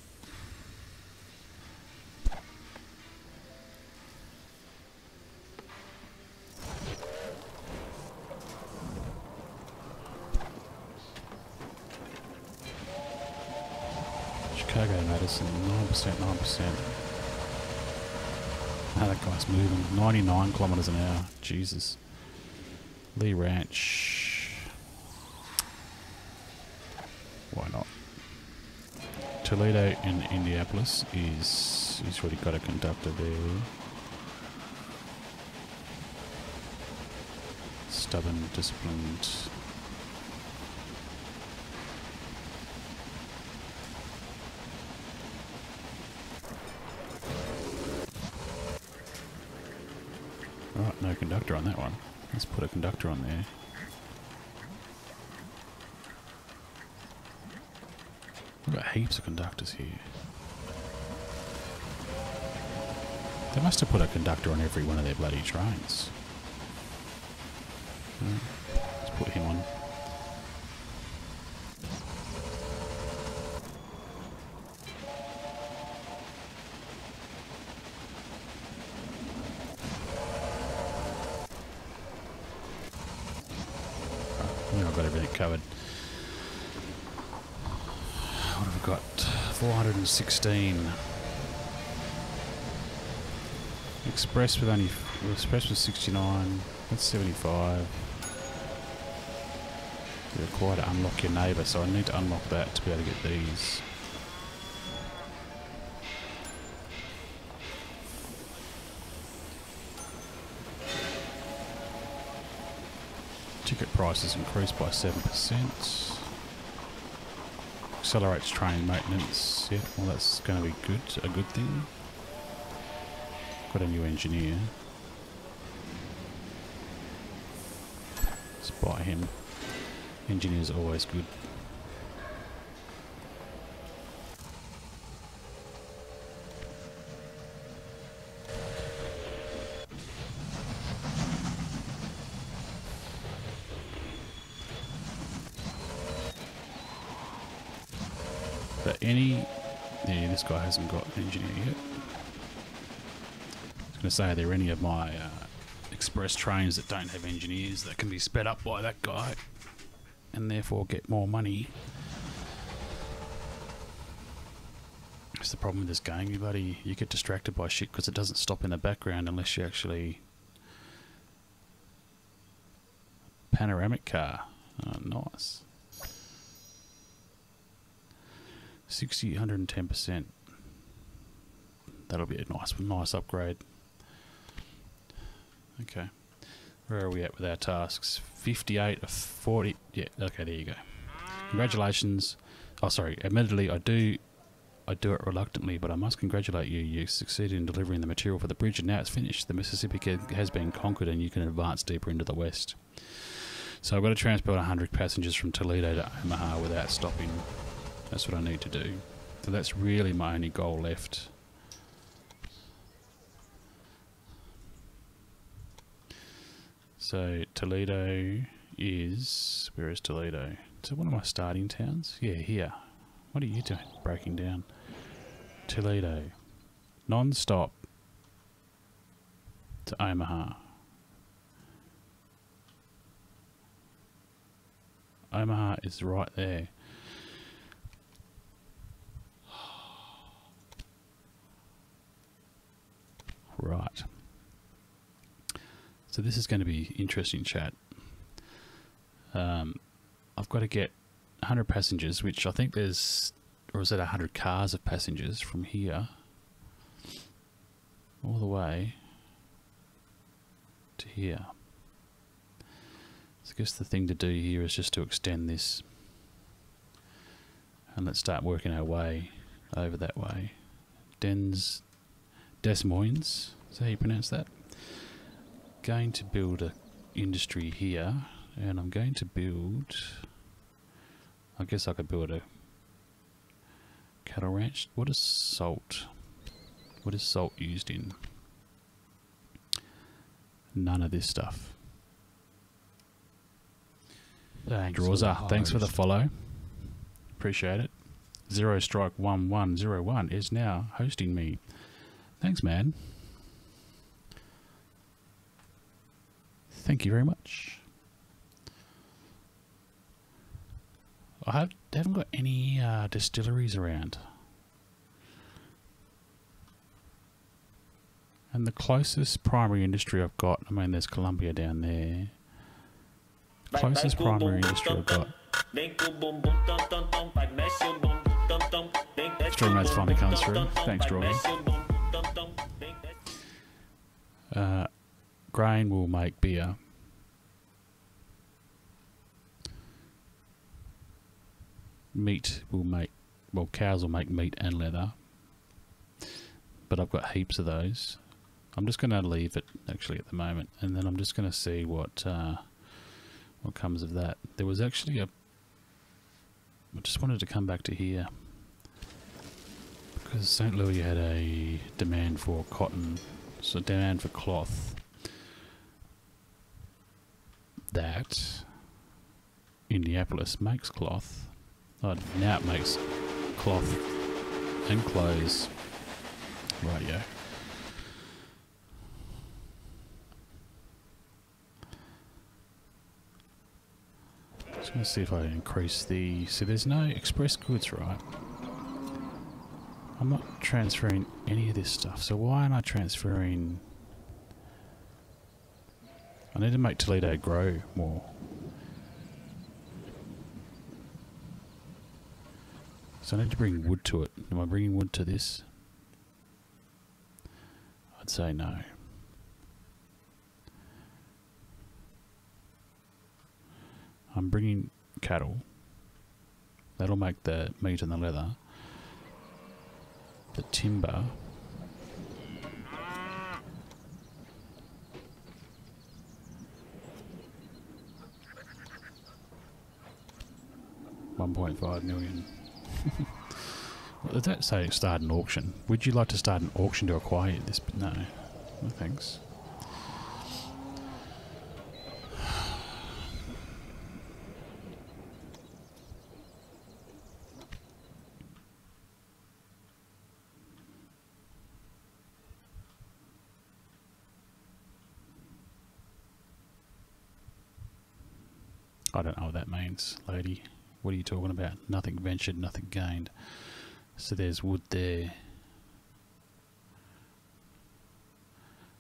Chicago to Madison, 9%, 9%. Now that guy's moving. 99 kilometers an hour. Jesus. Lee Ranch. Why not? Toledo and Indianapolis is... He's already got a conductor there. Stubborn, disciplined. Right, no conductor on that one. Let's put a conductor on there. We've got heaps of conductors here. They must have put a conductor on every one of their bloody trains. Let's put him on. I think I've got everything covered. What have we got? 416. Express with only... Express with 69. That's 75. You require to unlock your neighbour, so I need to unlock that to be able to get these. Ticket prices increased by 7%. Accelerates train maintenance. Yeah, well that's going to be good. A good thing. Got a new engineer. Let's buy him. Engineers are always good. But yeah, this guy hasn't got an engineer yet. I was going to say, are there any of my express trains that don't have engineers that can be sped up by that guy and therefore get more money? That's the problem with this game, you get distracted by shit because it doesn't stop in the background unless you actually... Panoramic car. Oh, nice. 110%. That'll be a nice upgrade. Okay. Where are we at with our tasks? 58 of 40. Yeah, okay, there you go. Congratulations. Oh, sorry. Admittedly, I do it reluctantly, but I must congratulate you. You succeeded in delivering the material for the bridge, and now it's finished. The Mississippi has been conquered, and you can advance deeper into the west. So I've got to transport 100 passengers from Toledo to Omaha without stopping. That's what I need to do. So that's really my only goal left. So Toledo is... Where is Toledo? So one of my starting towns? Yeah, here. What are you doing? Breaking down. Toledo. Non-stop to Omaha. Omaha is right there. Right. So this is going to be interesting, chat. I've got to get 100 passengers, which I think there's, or is it 100 cars of passengers from here all the way to here. So I guess the thing to do here is just to extend this, and let's start working our way over that way. Des Moines, is that how you pronounce that? Going to build a industry here, and I'm going to build, I guess I could build a cattle ranch. What is salt? What is salt used in? None of this stuff. Drawza, thanks for the follow. Appreciate it. Zero Strike 1101 is now hosting me. Thanks, man. Thank you very much. I haven't got any distilleries around. And the closest primary industry I've got, I mean, there's Columbia down there. Closest primary industry I've got. Stream rates finally comes through. Thanks, Droy. Grain will make beer. Meat will make, well, cows will make meat and leather. But I've got heaps of those. I'm just going to leave it actually at the moment, and then I'm just going to see what comes of that. There was actually I just wanted to come back to here because St. Louis had a demand for cotton So demand for cloth. That Indianapolis makes cloth. Oh, now it makes cloth and clothes. Rightio. Just going to see if I can increase the... So there's no express goods, right? I'm not transferring any of this stuff. So why am I transferring... I need to make Toledo grow more. So I need to bring wood to it. Am I bringing wood to this? I'd say no. I'm bringing cattle. That'll make the meat and the leather. The timber. $1.5 million. Does that say start an auction? Would you like to start an auction to acquire this? But no. No thanks. I don't know what that means, lady. What are you talking about? Nothing ventured, nothing gained. So there's wood there.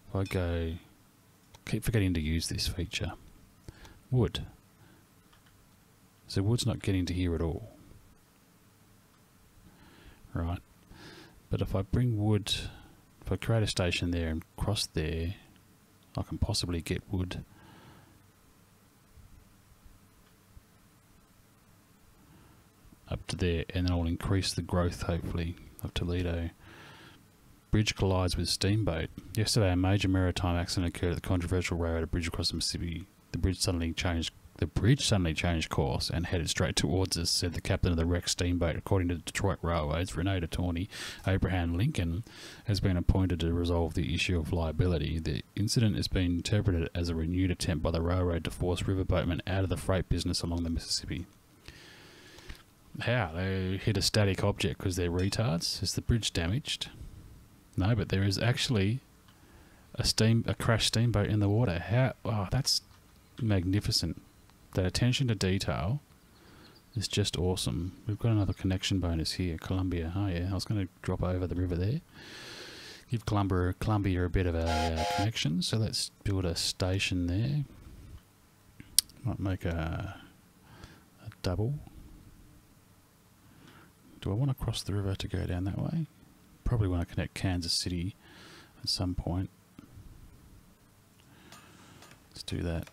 If I go... Keep forgetting to use this feature. Wood. So wood's not getting to here at all. Right. But if I bring wood... If I create a station there and cross there, I can possibly get wood... up to there, and then I'll increase the growth, hopefully, of Toledo. Bridge collides with steamboat. Yesterday, a major maritime accident occurred at the controversial railroad, a bridge across the Mississippi. The bridge suddenly changed course and headed straight towards us, said the captain of the wrecked steamboat. According to Detroit Railways, Renae Attorney Abraham Lincoln has been appointed to resolve the issue of liability. The incident has been interpreted as a renewed attempt by the railroad to force riverboatmen out of the freight business along the Mississippi. How? They hit a static object because they're retards? Is the bridge damaged? No, but there is actually a crashed steamboat in the water. How? Oh, that's magnificent. That attention to detail is just awesome. We've got another connection bonus here, Columbia. Oh yeah, I was going to drop over the river there. Give Columbia a bit of a connection. So let's build a station there. Might make a double. Do I want to cross the river to go down that way? Probably want to connect Kansas City at some point. Let's do that.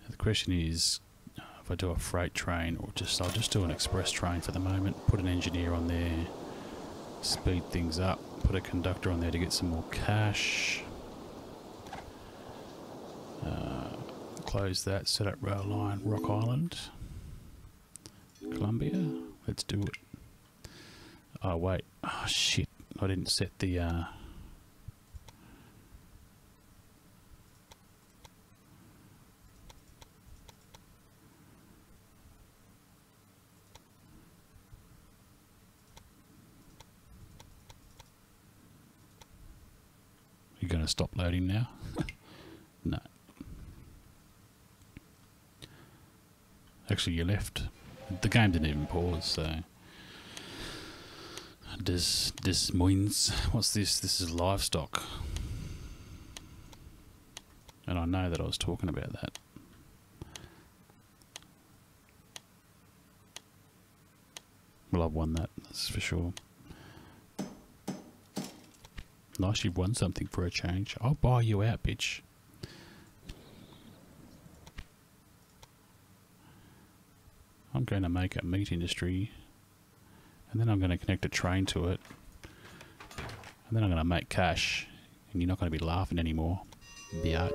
The question is, if I do a freight train, or I'll just do an express train for the moment, put an engineer on there, speed things up, put a conductor on there to get some more cash, close that, set up rail line, Rock Island, Columbia, let's do it. Oh wait, oh shit, I didn't set the You're going to stop loading now? No. Actually, you left. The game didn't even pause, so... Des Moines. What's this? This is livestock. And I know that I was talking about that. Well, I've won that, that's for sure. Nice, you've won something for a change. I'll buy you out, bitch. I'm going to make a meat industry, and then I'm going to connect a train to it, and then I'm going to make cash, and you're not going to be laughing anymore, biatch.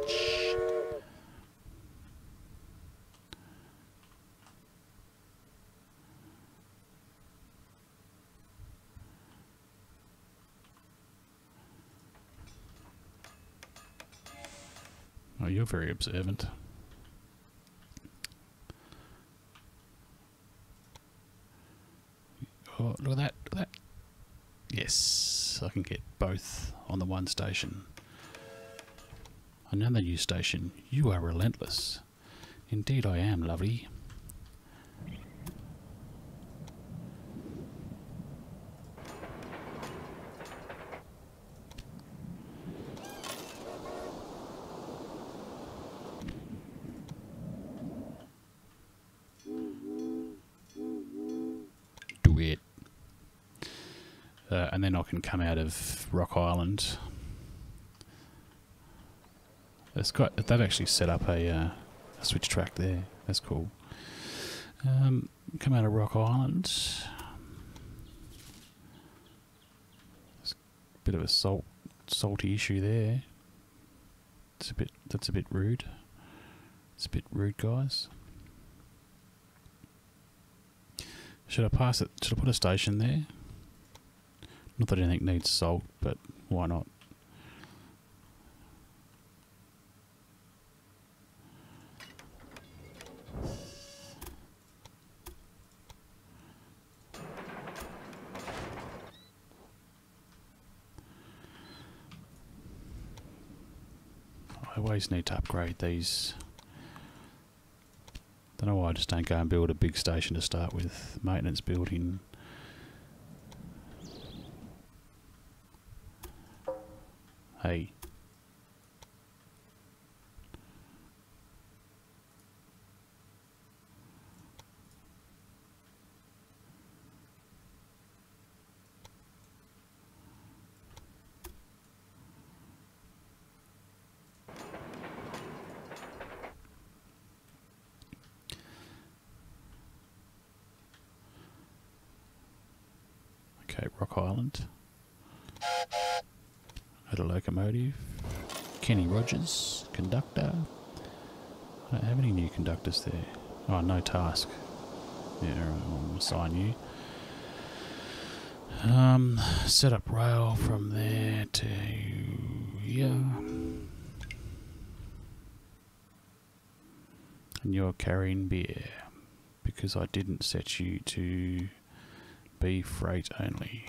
Oh, you're very observant. Oh, look at that, look at that. Yes, I can get both on the one station. Another new station. You are relentless. Indeed I am, lovely. Do it. And then I can come out of Rock Island. They've actually set up a switch track there. That's cool. Come out of Rock Island. It's a bit of a salty issue there. That's a bit rude. It's a bit rude, guys. Should I pass it? Should I put a station there? Not that anything needs salt, but why not? I always need to upgrade these. Don't know why I just don't go and build a big station to start with. Maintenance building. Hey. Okay, Rock Island. At a locomotive. Kenny Rogers, conductor. I don't have any new conductors there. Oh, no task. Yeah, I'll assign you. Set up rail from there to here. And you're carrying beer. Because I didn't set you to be freight only.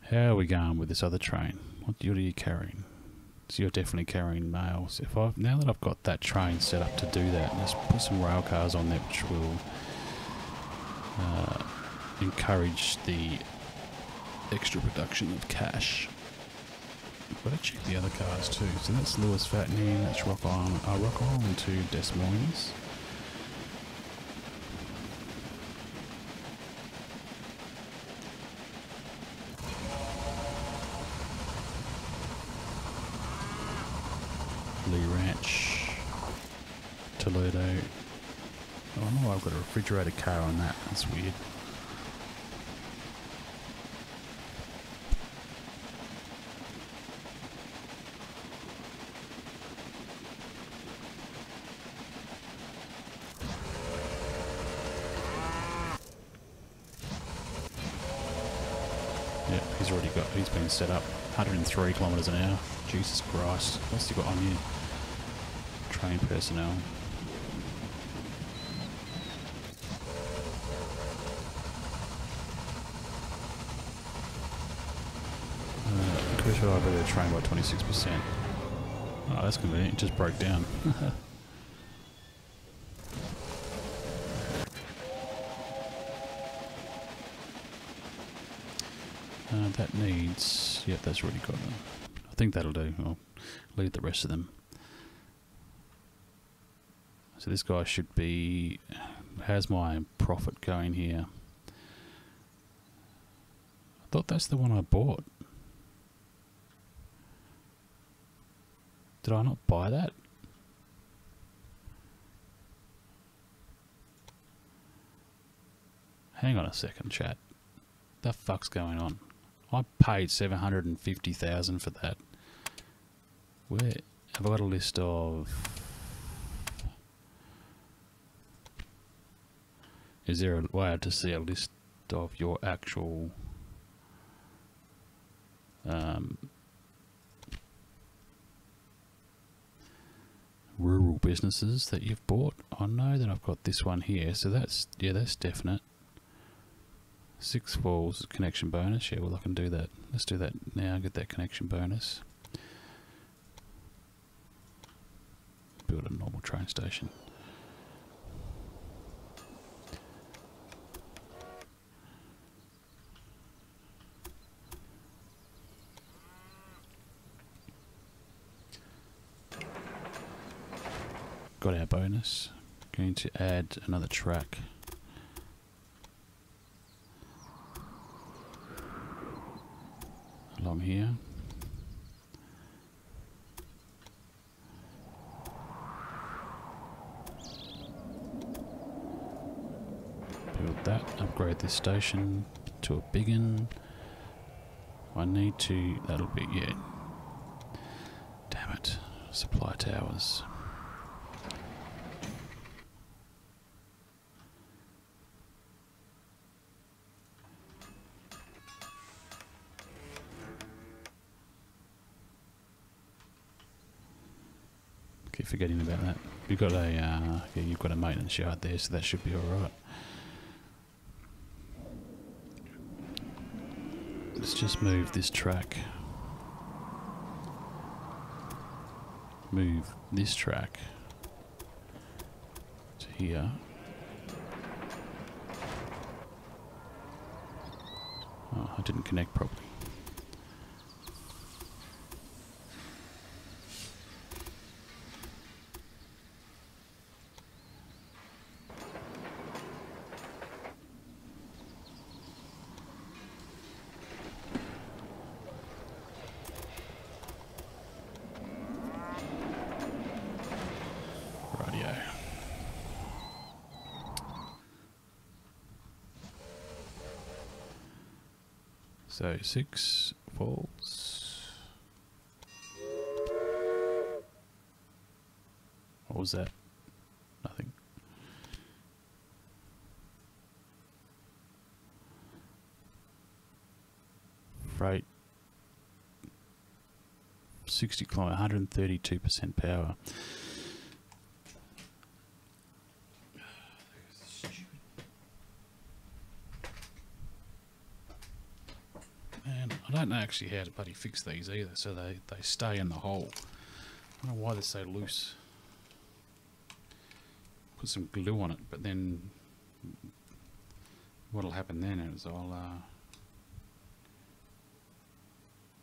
How are we going with this other train? What are you carrying? So you're definitely carrying mails. Now that I've got that train set up to do that, let's put some rail cars on there, which will encourage the extra production of cash. But I check the other cars too. So that's Lewis Fattening, that's Rock Island. Rock Island to Des Moines. Lee Ranch, Toledo. Oh no, I've got a refrigerated car on that. That's weird. Yeah, he's been set up. 103 kilometres an hour. Jesus Christ. What's he got on here? Train personnel. Increase reliability of the train by 26%. Oh, that's convenient. It just broke down. That needs... Yep, that's already got them. I think that'll do. I'll leave the rest of them. So this guy should be... How's my profit going here? I Thought that's the one I bought. Did I not buy that? Hang on a second, chat. The fuck's going on? I paid $750,000 for that. Where have I got a list of? Is there a way to see a list of your actual rural businesses that you've bought? I know that I've got this one here, so that's, yeah, that's definite. 6 Falls connection bonus. Yeah, well, I can do that. Let's do that now. Get that connection bonus. Build a normal train station. Got our bonus. Going to add another track. Along here. Build that, upgrade this station to a big one. I need to, that'll be, yeah. Damn it, supply towers. Keep forgetting about that. You've got a yeah, you've got a maintenance yard there, so that should be all right. Let's just move this track. Move this track to here. Oh, I didn't connect properly. So 6 Falls. What was that? Nothing. Freight. 60 kilometer, 132% power. And I don't know actually how to bloody fix these either, so they stay in the hole. I don't know why they're so loose. Put some glue on it, but then what'll happen then is I'll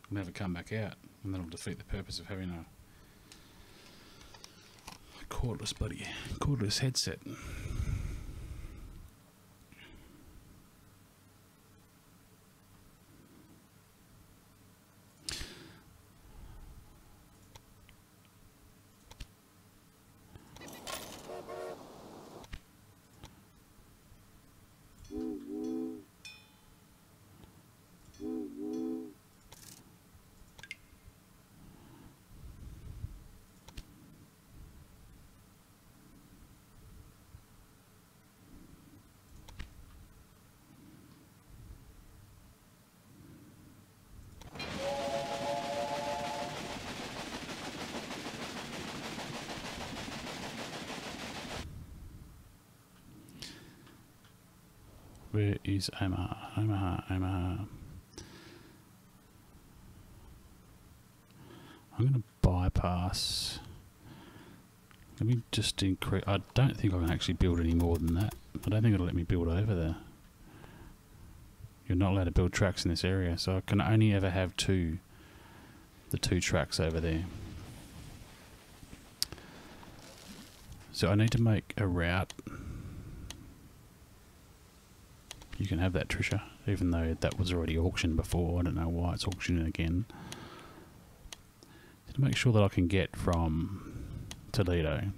never come back out, and that'll defeat the purpose of having a cordless headset. Where is Omaha? Omaha. I'm going to bypass. Let me just increase. I don't think I can actually build any more than that. I don't think it'll let me build over there. You're not allowed to build tracks in this area, so I can only ever have the two tracks over there. So I need to make a route. You can have that, Trisha. even though that was already auctioned before. I don't know why it's auctioning again. To make sure that I can get from Toledo.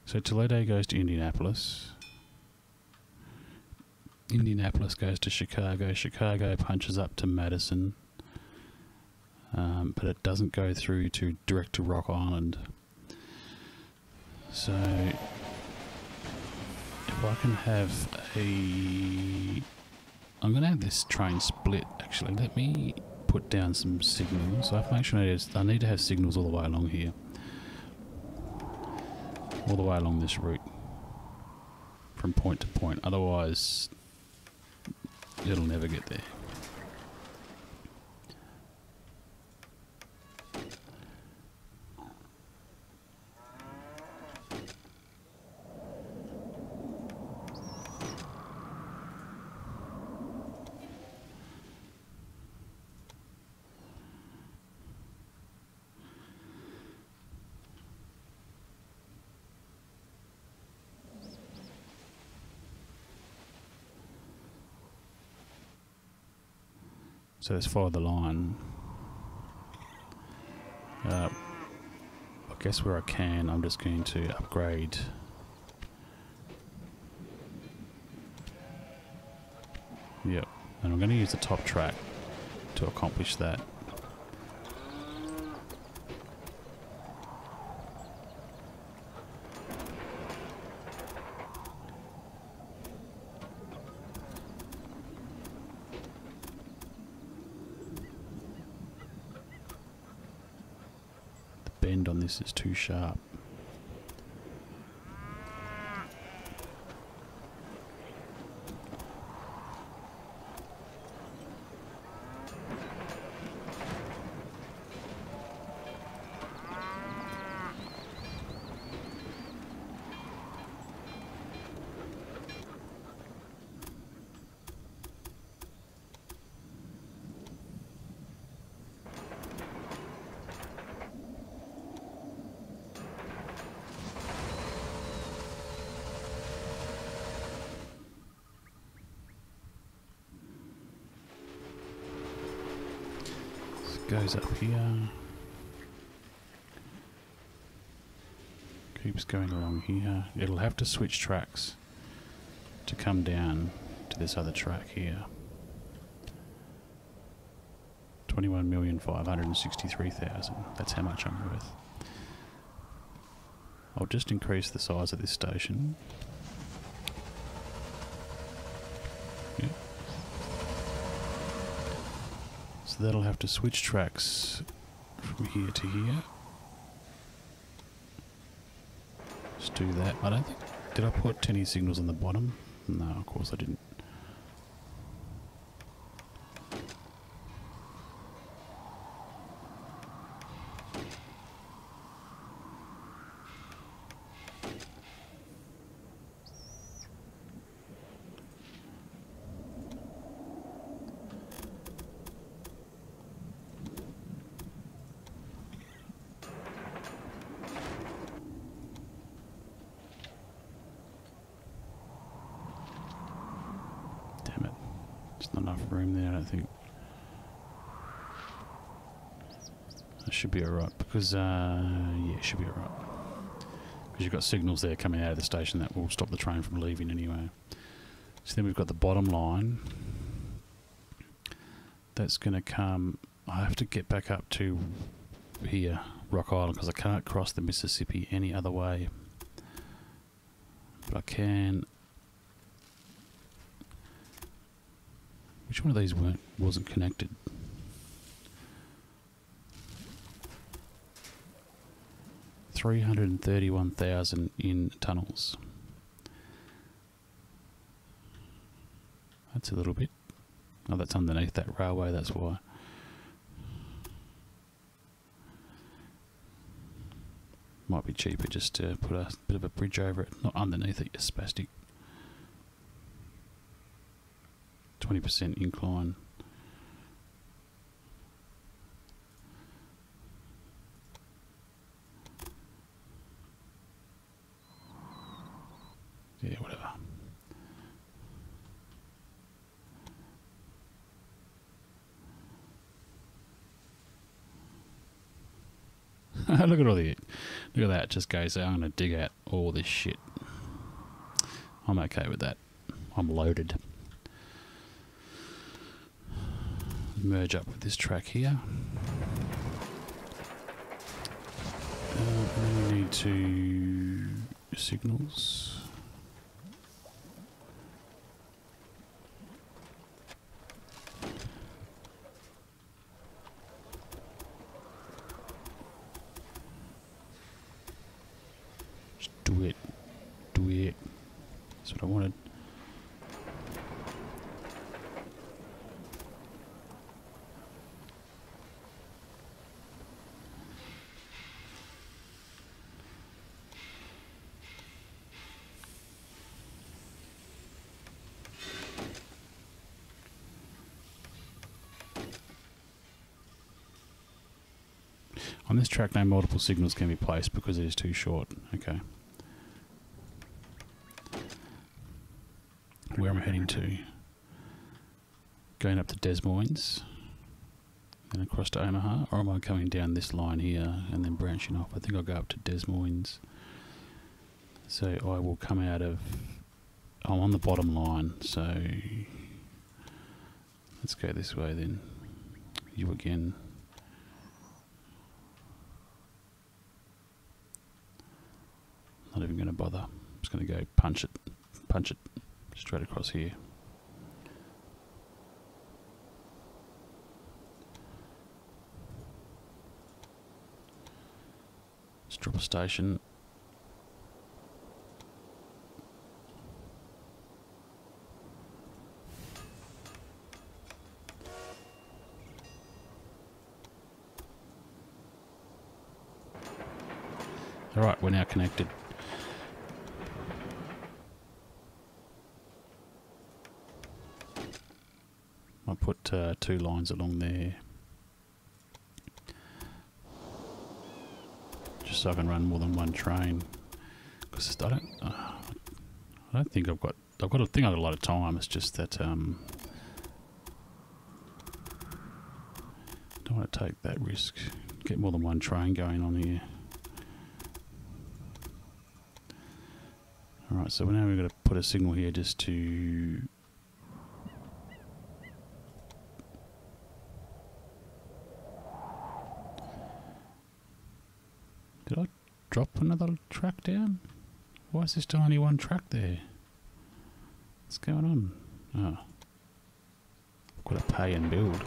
So Toledo goes to Indianapolis. Indianapolis goes to Chicago. Chicago punches up to Madison. But it doesn't go through to direct to Rock Island. So if I can have a... I'm going to have this train split actually. Let me put down some signals. I have to make sure I need to have signals all the way along here. All the way along this route. From point to point. Otherwise, it'll never get there. So let's follow the line. I guess where I can, I'm just going to upgrade. Yep, and I'm going to use the top track to accomplish that. Bend on this is too sharp. Goes up here, keeps going along here. It'll have to switch tracks to come down to this other track here. 21,563,000. That's how much I'm worth. I'll just increase the size of this station. Yep. So that'll have to switch tracks from here to here. Just do that. I don't think... Did I put any signals on the bottom? No, of course I didn't. Not enough room there, I don't think. That should be alright because, yeah, it should be alright. Because you've got signals there coming out of the station that will stop the train from leaving anyway. So then we've got the bottom line. That's going to come... I have to get back up to here, Rock Island, because I can't cross the Mississippi any other way. But I can... Which one of these wasn't connected? $331,000 in tunnels. That's a little bit. Oh, that's underneath that railway, that's why. Might be cheaper just to put a bit of a bridge over it. Not underneath it, you spastic. 20% incline. Yeah, whatever. Look at that. Just goes, I'm going to dig out all this shit. I'm okay with that. I'm loaded. Merge up with this track here. And then we need to signals. Just do it. That's what I wanted. On this track, no multiple signals can be placed because it is too short. Okay. Where am I heading to? Going up to Des Moines and across to Omaha, or am I coming down this line here and then branching off? I think I'll go up to Des Moines. So I will come out of... I'm on the bottom line, so let's go this way then. You again. Not even going to bother. I'm just going to go punch it straight across here. Just drop a station. Alright, we're now connected. I put 2 lines along there just so I can run more than one train. Because I don't think I've got a lot of time. It's just that don't want to take that risk. Get more than one train going on here. Alright, so now we've got to put a signal here just to... Did I drop another track down? Why is there still only one track there? What's going on? Oh. I've got to pay and build.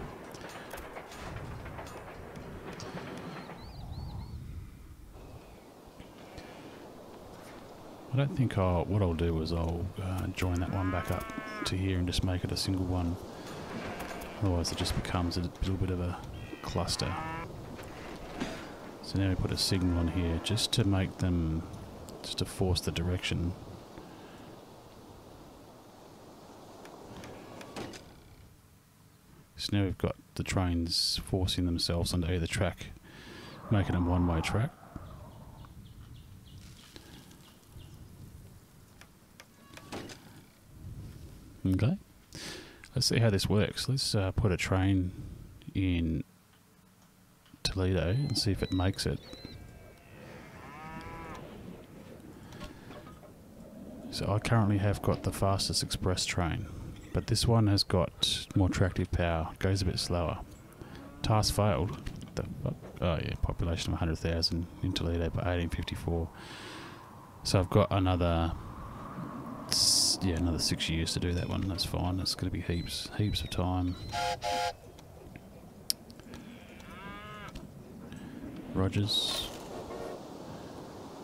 I don't think what I'll do is I'll join that one back up to here and just make it a single one. Otherwise it just becomes a little bit of a cluster. So now we put a signal on here just to make them, just to force the direction. So now we've got the trains forcing themselves onto either track, making them one-way track. Okay, let's see how this works. Let's put a train in Toledo and see if it makes it. So I currently have got the fastest express train, but this one has got more tractive power, goes a bit slower. Task failed. The fuck? Oh yeah, population of 100,000 in Toledo by 1854. So I've got another 6 years to do that one. That's fine. That's going to be heaps of time. Rogers.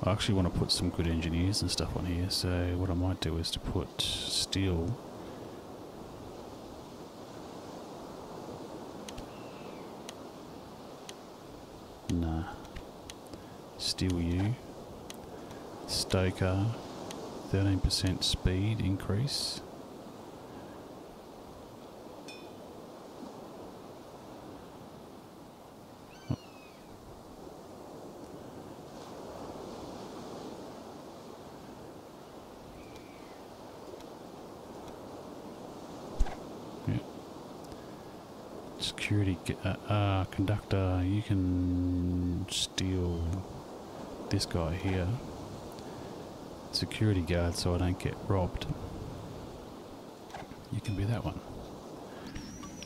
I actually want to put some good engineers and stuff on here, so what I might do is to put steel. Nah. Steel U. Stoker. 13% speed increase. Oh. Yeah. Security conductor, you can steal this guy here. Security guard, so I don't get robbed. You can be that one.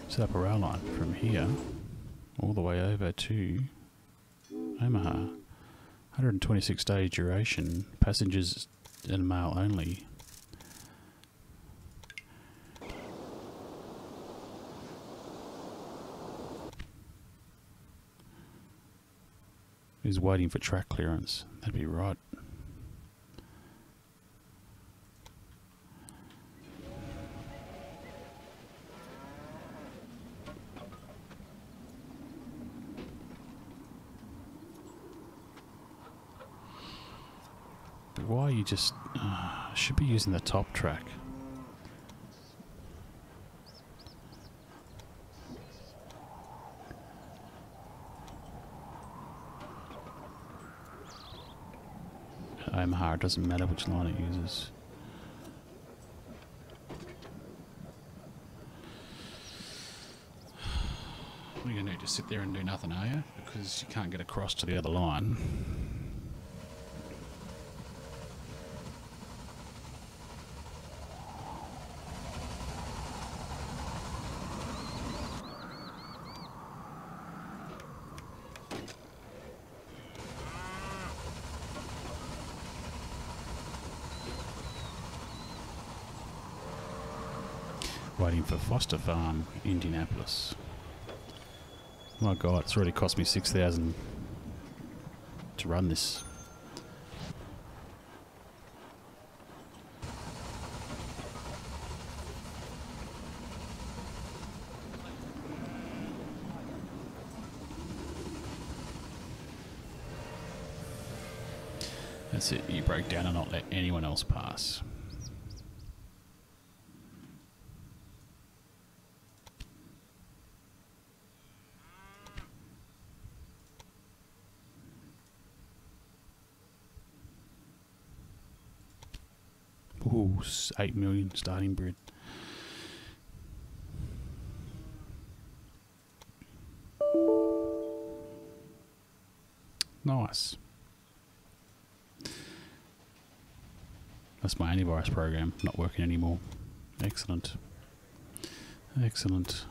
Set up a rail line from here all the way over to Omaha. 126 day duration, passengers and mail only. He's waiting for track clearance. That'd be right. But why are you just... should be using the top track. Omaha, it doesn't matter which line it uses. You're going to need to sit there and do nothing, are you? Because you can't get across to the other line. Waiting for Foster Farm, Indianapolis. My God, it's already cost me $6,000 to run this. That's it, you break down and not let anyone else pass. Ooh, 8 million starting bid. Nice. That's my antivirus program, not working anymore. Excellent. Excellent.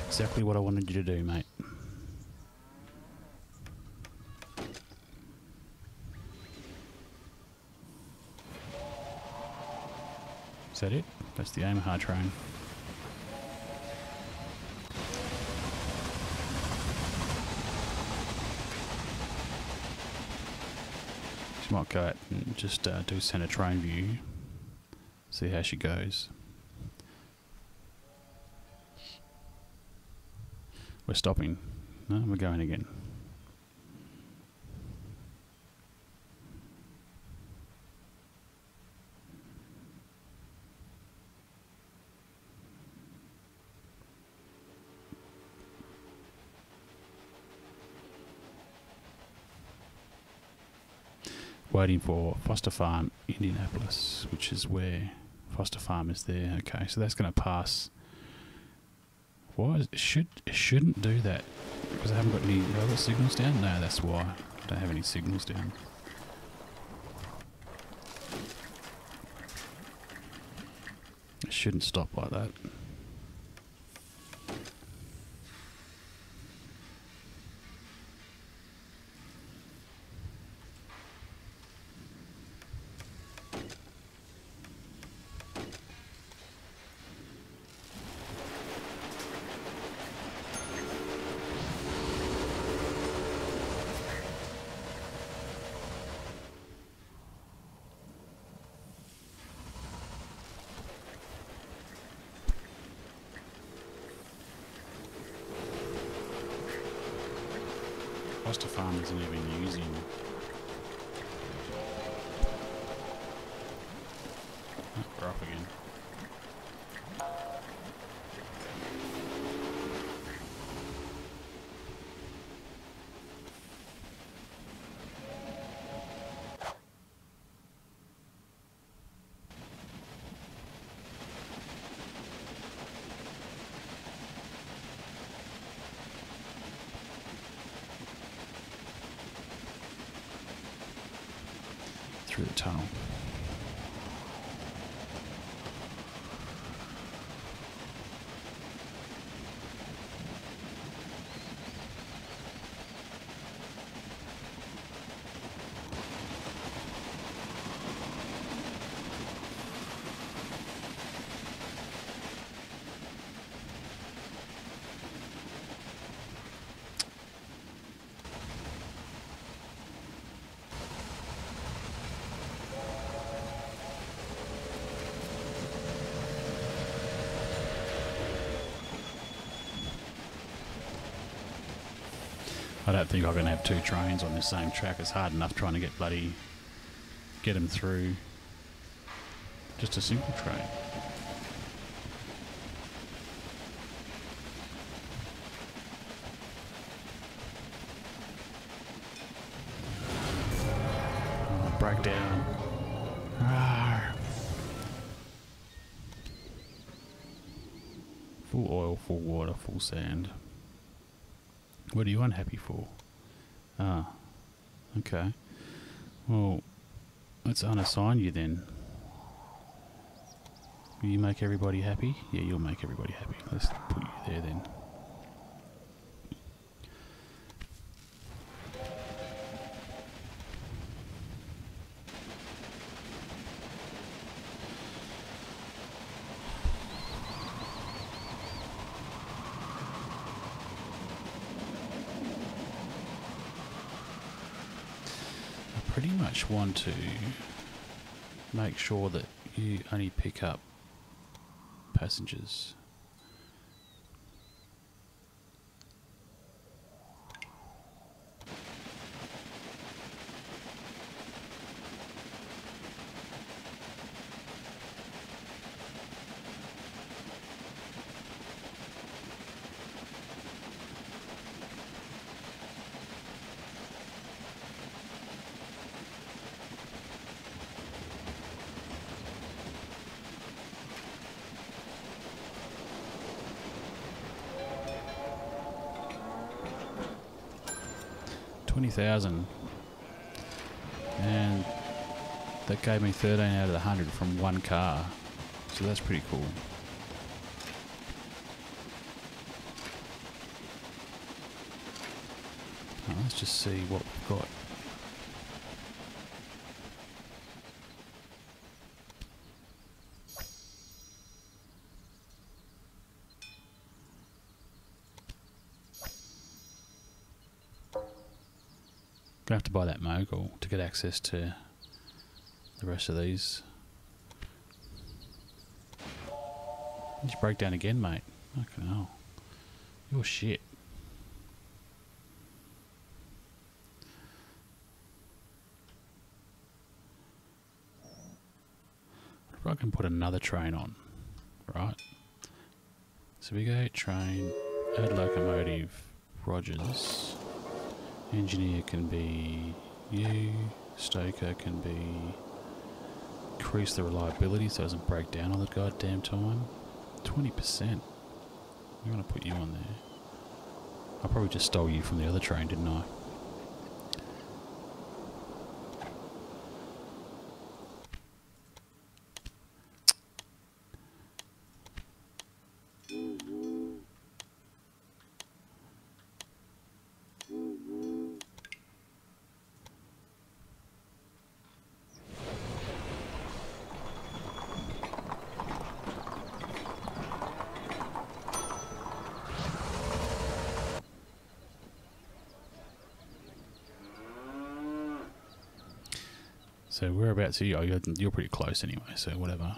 Exactly what I wanted you to do, mate. Is that it? That's the Omaha train. She might go out and just do center train view. See how she goes. We're stopping. No, we're going again. Waiting for Foster Farm, Indianapolis, which is where Foster Farm is there. Okay, so that's going to pass. Why it shouldn't do that? Because I haven't got any other signals down? No, that's why. I don't have any signals down. It shouldn't stop like that. Foster farm isn't even using. Oh, we're off again. Through the tunnel. I don't think I'm going to have two trains on the same track. It's hard enough trying to get them through just a single train. Oh, breakdown. Rawr. Full oil, full water, full sand. What are you unhappy for? Ah, okay. Well, let's unassign you then. Will you make everybody happy? Yeah, you'll make everybody happy. Let's put you there then. Pretty much want to make sure that you only pick up passengers. $20,000, and that gave me 13 out of the 100 from one car, so that's pretty cool. Now, let's just see what we've got. Gonna have to buy that mogul to get access to the rest of these. Just break down again, mate. Fucking hell. You're shit. If I can put another train on, right? So we go train, add locomotive, Rogers. Engineer can be you, stoker can be increase the reliability so it doesn't break down all the goddamn time. 20%. I'm gonna put you on there. I probably just stole you from the other train, didn't I? So whereabouts are you? Oh, you're pretty close anyway, so whatever.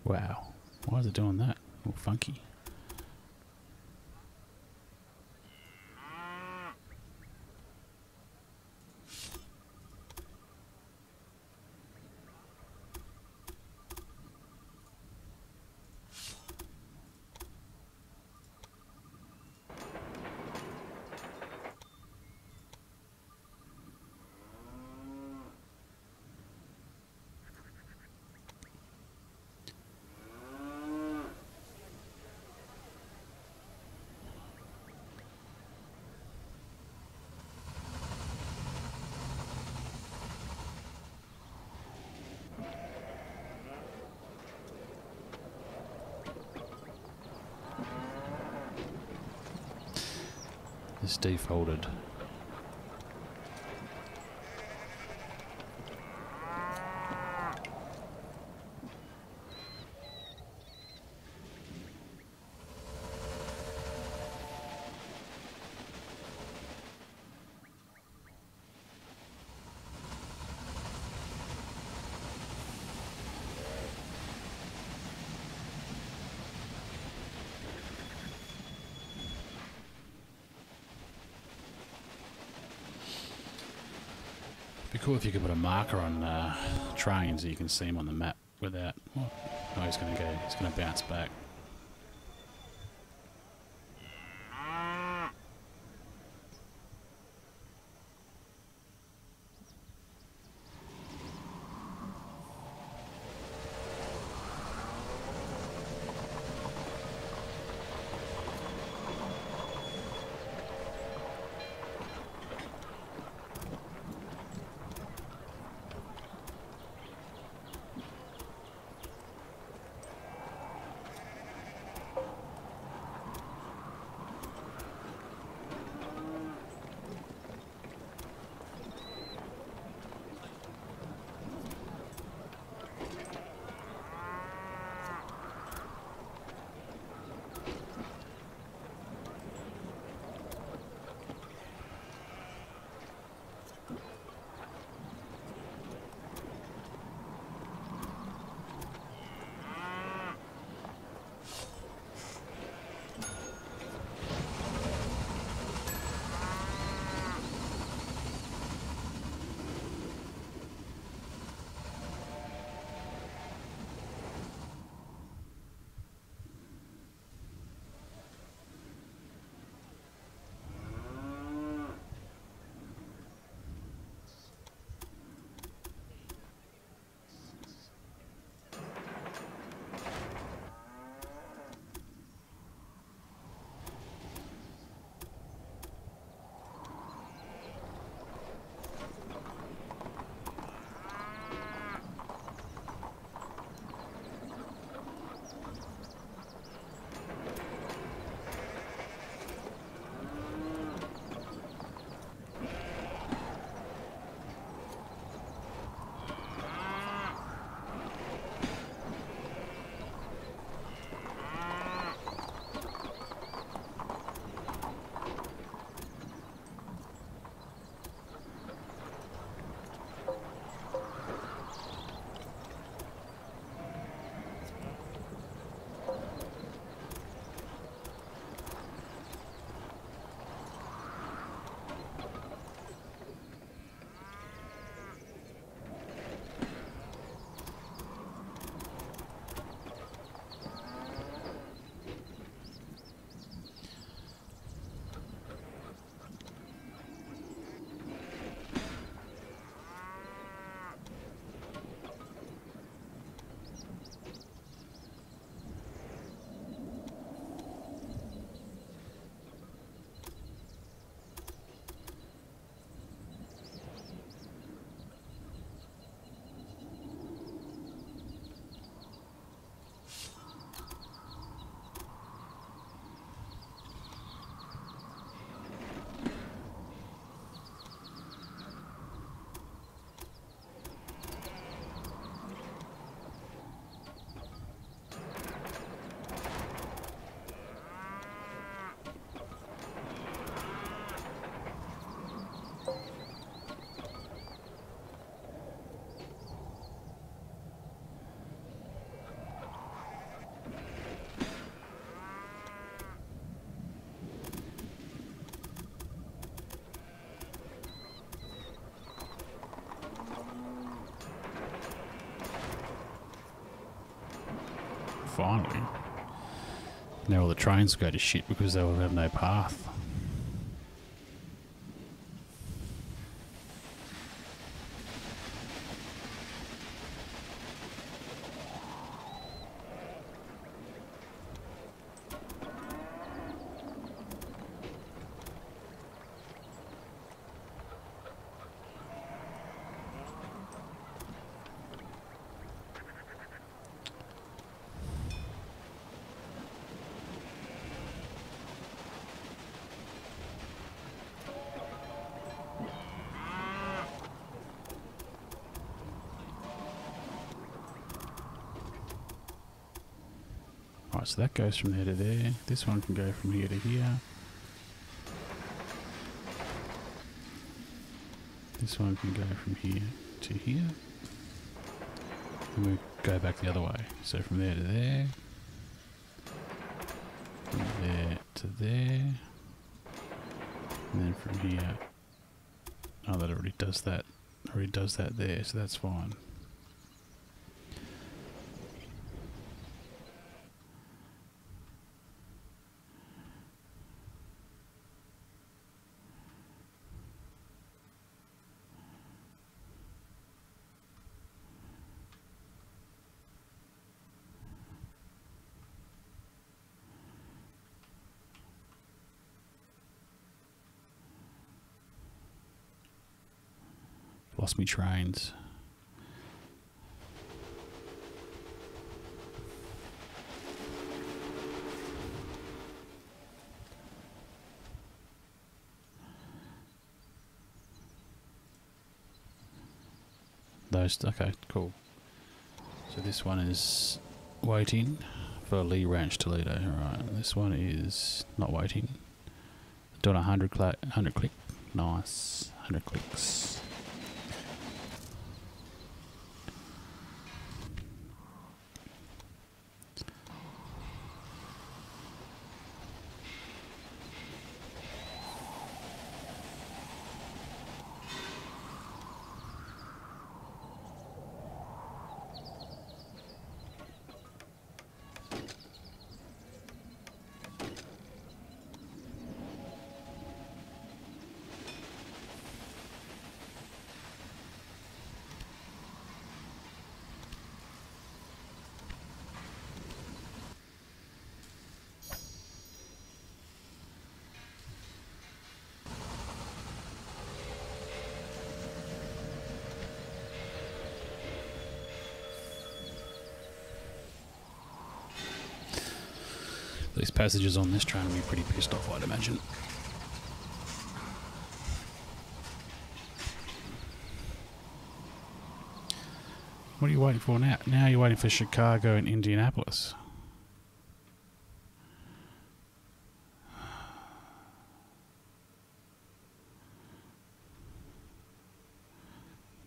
Wow. Why is it doing that? All funky. It's defolded. Be cool if you could put a marker on trains so you can see them on the map without. What? Oh, he's gonna go. He's gonna bounce back. finally. Now all the trains go to shit because they will have no path. Right, so that goes from there to there. This one can go from here to here. This one can go from here to here. And we go back the other way. So from there to there. From there to there. And then from here. Oh, that already does that. Already does that there, so that's fine. Lost me trains. Those, okay, cool. So this one is waiting for Lee Ranch, Toledo. Alright, this one is not waiting. Doing 100 click. Nice. 100 clicks. These passengers on this train will be pretty pissed off, I'd imagine. What are you waiting for now? Now you're waiting for Chicago and Indianapolis.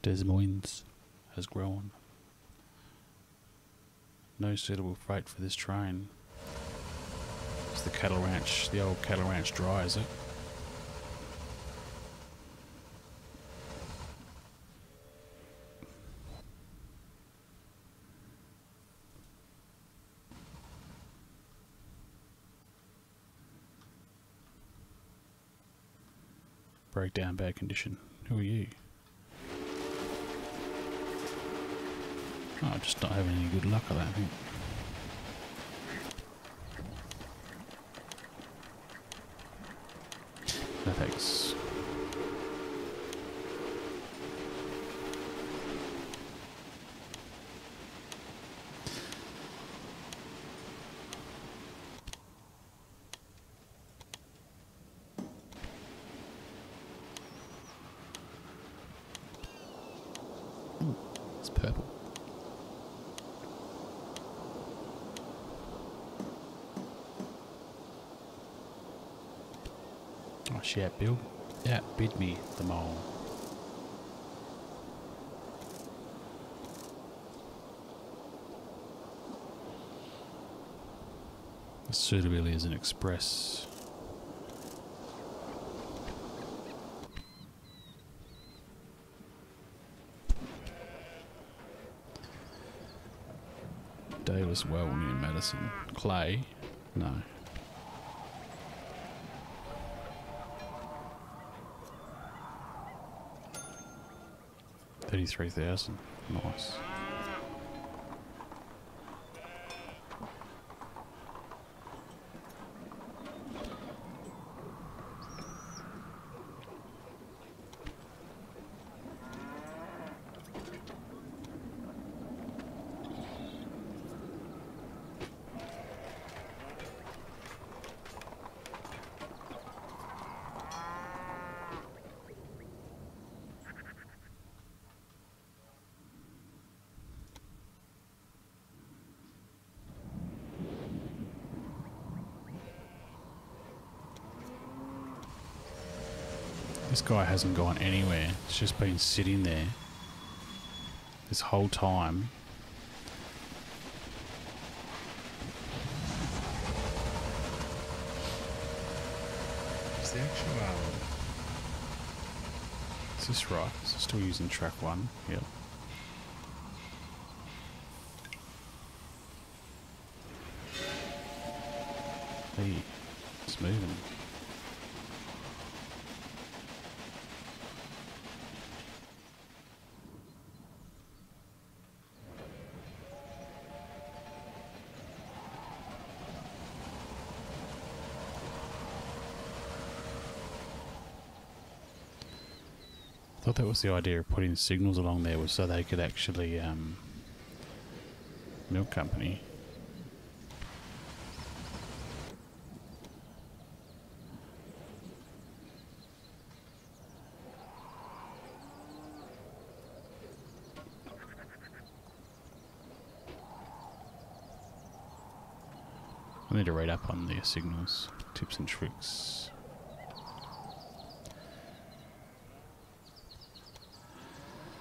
Des Moines has grown. No suitable freight for this train. It's the cattle ranch, the old cattle ranch dry, is it? Breakdown, bad condition. Who are you? Oh, just not having any good luck, I don't think. No thanks. Ooh, it's purple. Oh shit, Bill. Outbid me, the mole. The suitability is an express. Davis well near Madison. Clay? No. $33,000. Nice. This guy hasn't gone anywhere. It's just been sitting there this whole time. Is the actual is this right? Is it still using track 1? Yep. Hey, it's moving. I thought that was the idea of putting signals along there, was so they could actually milk company. I need to read up on the signals, tips and tricks.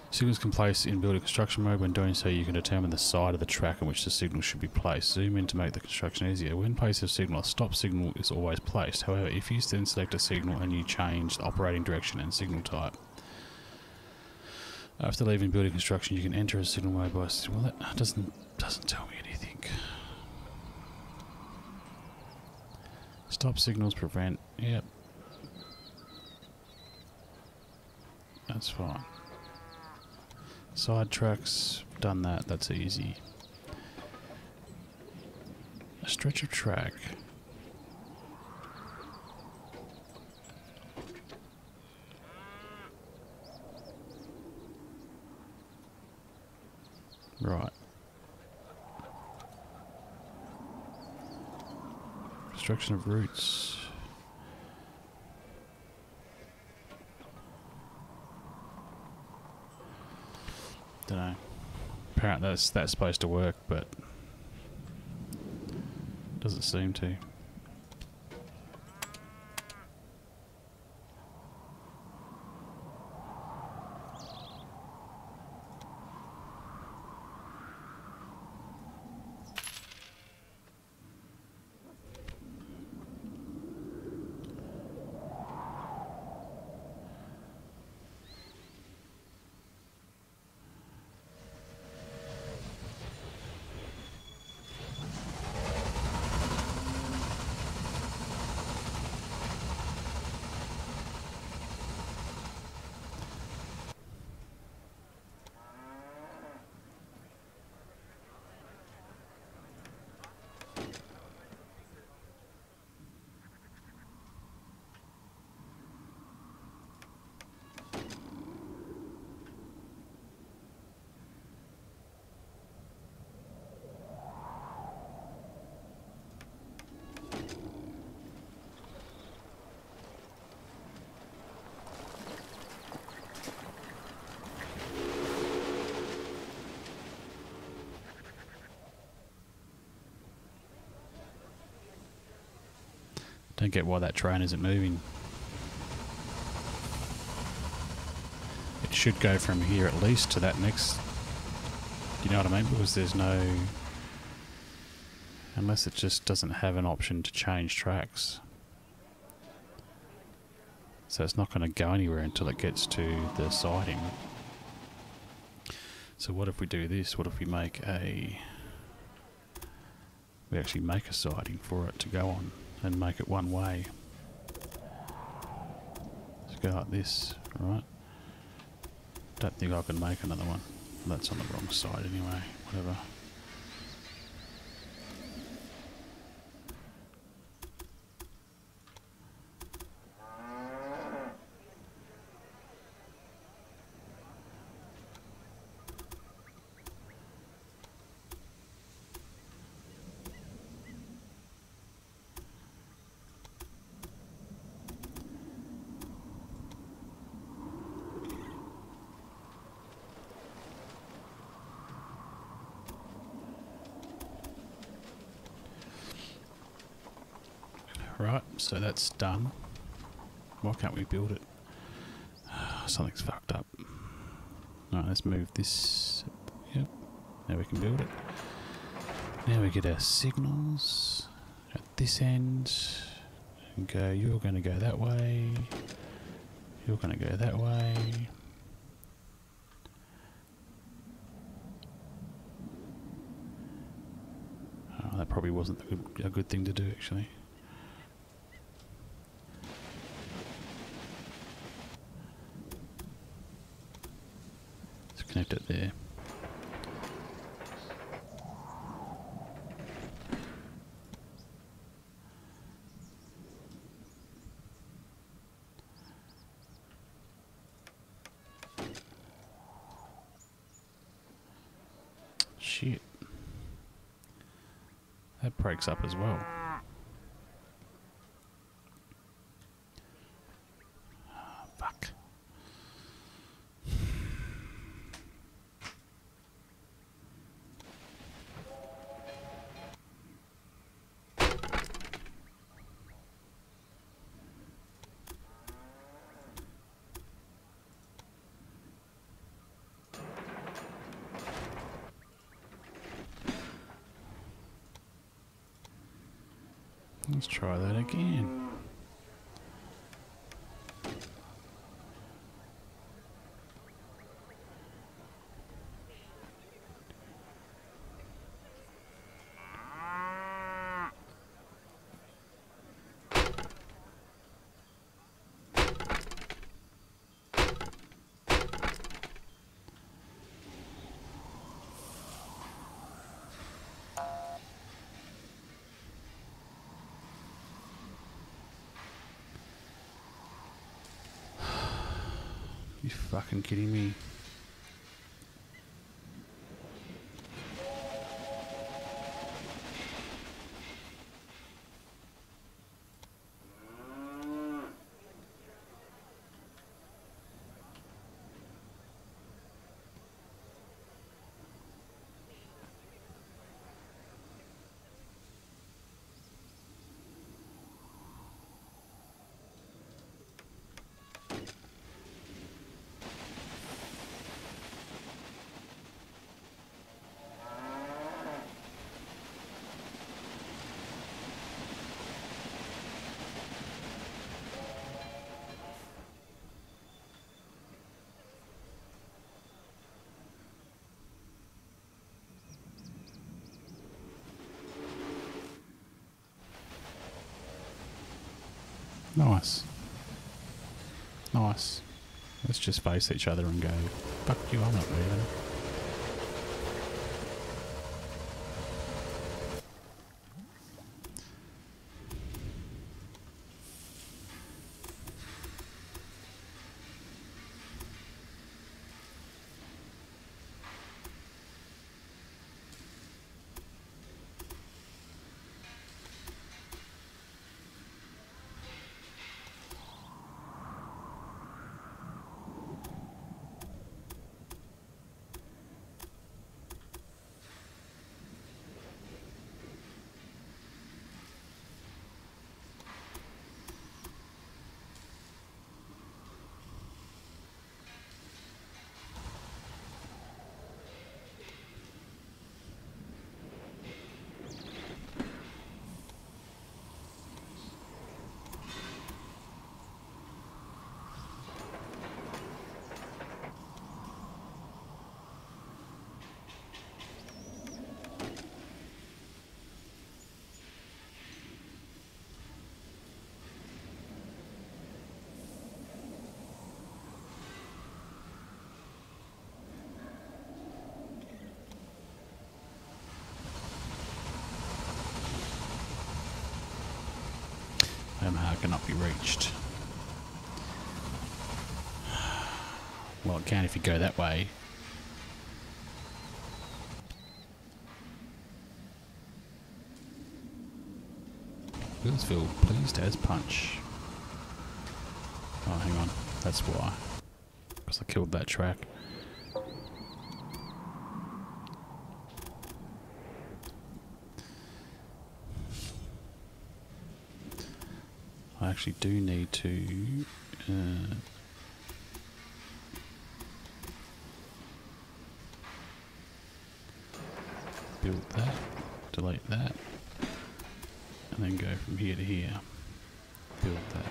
Signals can place in building construction mode. When doing so, you can determine the side of the track on which the signal should be placed. Zoom in to make the construction easier. When placing a signal, a stop signal is always placed. However, if you then select a signal and you change the operating direction and signal type, after leaving building construction, you can enter a signal mode by... Well, that doesn't tell me anything. Stop signals prevent... Yep. That's fine. Side tracks, done that, that's easy. A stretch of track. Right. Construction of routes. Don't know. Apparently that's supposed to work, but doesn't seem to. Don't get why that train isn't moving. It should go from here at least to that next... You know what I mean? Because there's no... Unless it just doesn't have an option to change tracks. So it's not going to go anywhere until it gets to the siding. So what if we do this? What if we make a we actually make a siding for it to go on and make it one way. Let's go like this, right? Don't think I can make another one. That's on the wrong side anyway, whatever. Right, so that's done. Why can't we build it? Something's fucked up. Alright, let's move this. Yep, now we can build it. Now we get our signals at this end. And go, you're going to go that way. You're going to go that way. Oh, that probably wasn't a good thing to do, actually. Connect it there. Shit. That breaks up as well. Fuck. Let's try that again. You fucking kidding me? Nice. Nice. Let's just face each other and go, fuck you, I'm not leaving. Omaha cannot be reached. Well, it can if you go that way. Wheelsville, pleased as punch. Oh, hang on. That's why. Because I killed that track. I actually do need to build that, delete that, and then go from here to here. Build that.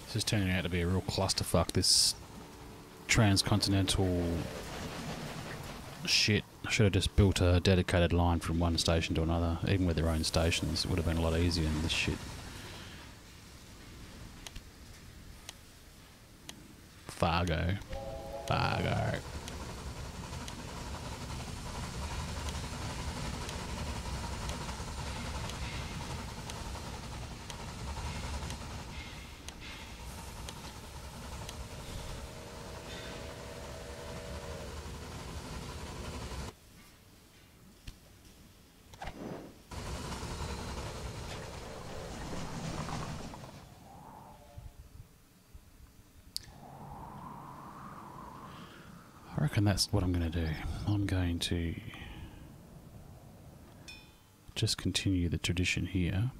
This is turning out to be a real clusterfuck, this transcontinental shit. I should have just built a dedicated line from one station to another, even with their own stations. It would have been a lot easier than this shit. Fargo. Fargo. I reckon that's what I'm going to do. I'm going to just continue the tradition here.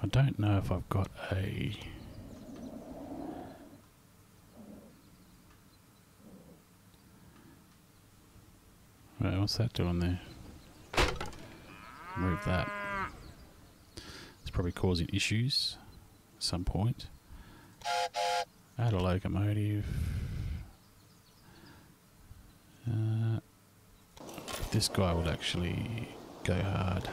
I don't know if I've got a... Right, what's that doing there? Remove that. It's probably causing issues at some point. Add a locomotive. This guy will actually go hard.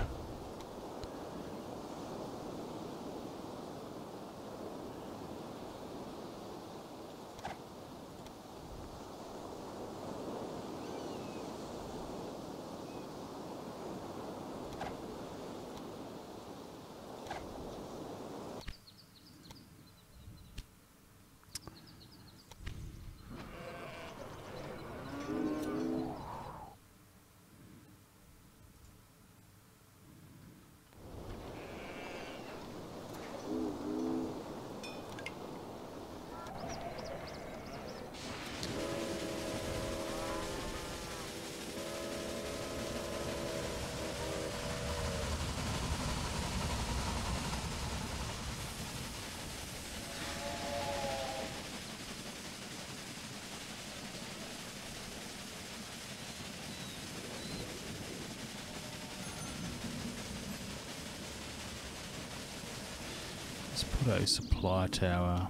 Let's put a supply tower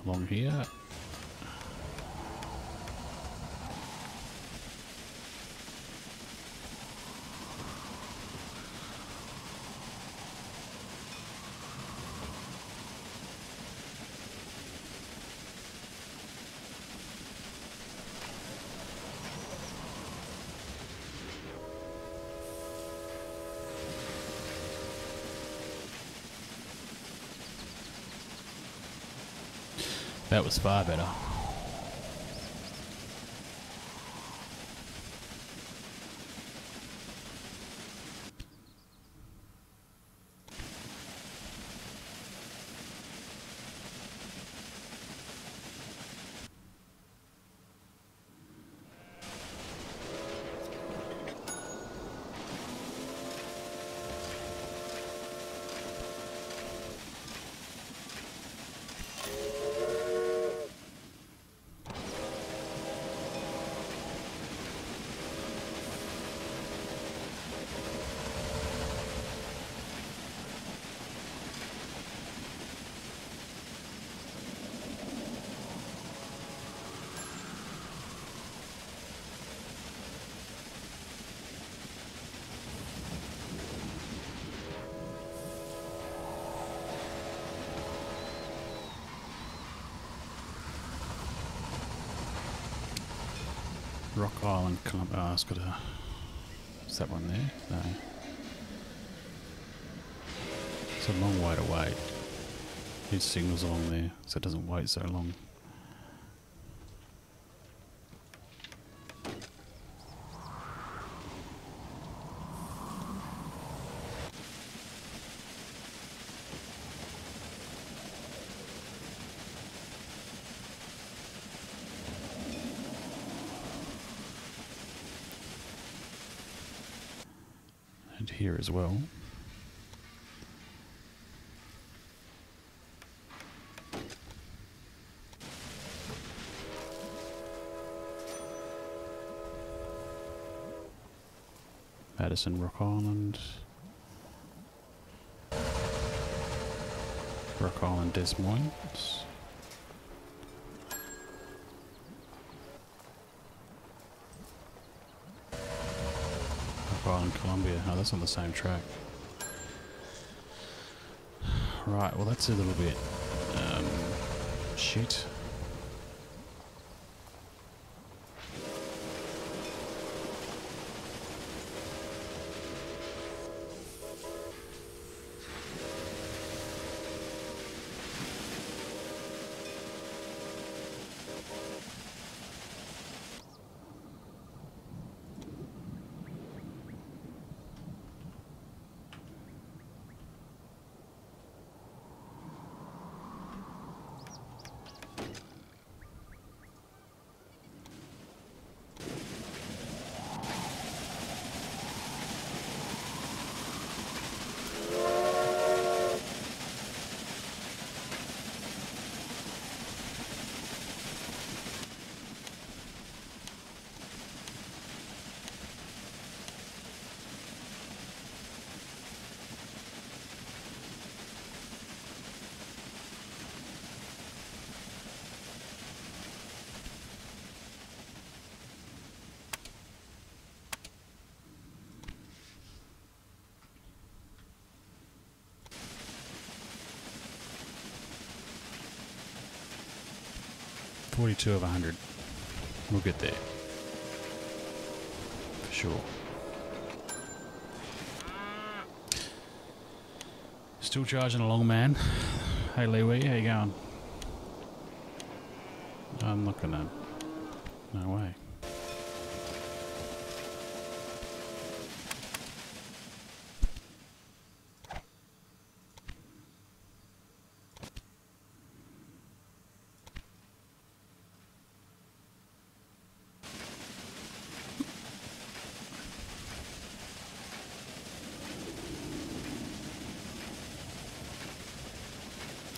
along here. That was far better. Rock Island, oh, it's got a... Is that one there? No. It's a long way to wait. Needs signals along there, so it doesn't wait so long. And here as well. Madison, Rock Island. Rock Island, Des Moines. Island, Columbia. Oh, that's on the same track. Right, well that's a little bit shit. $42 of 100. We'll get there. For sure. Still charging along, man. Hey, Leewee, how you going? I'm not gonna... No way.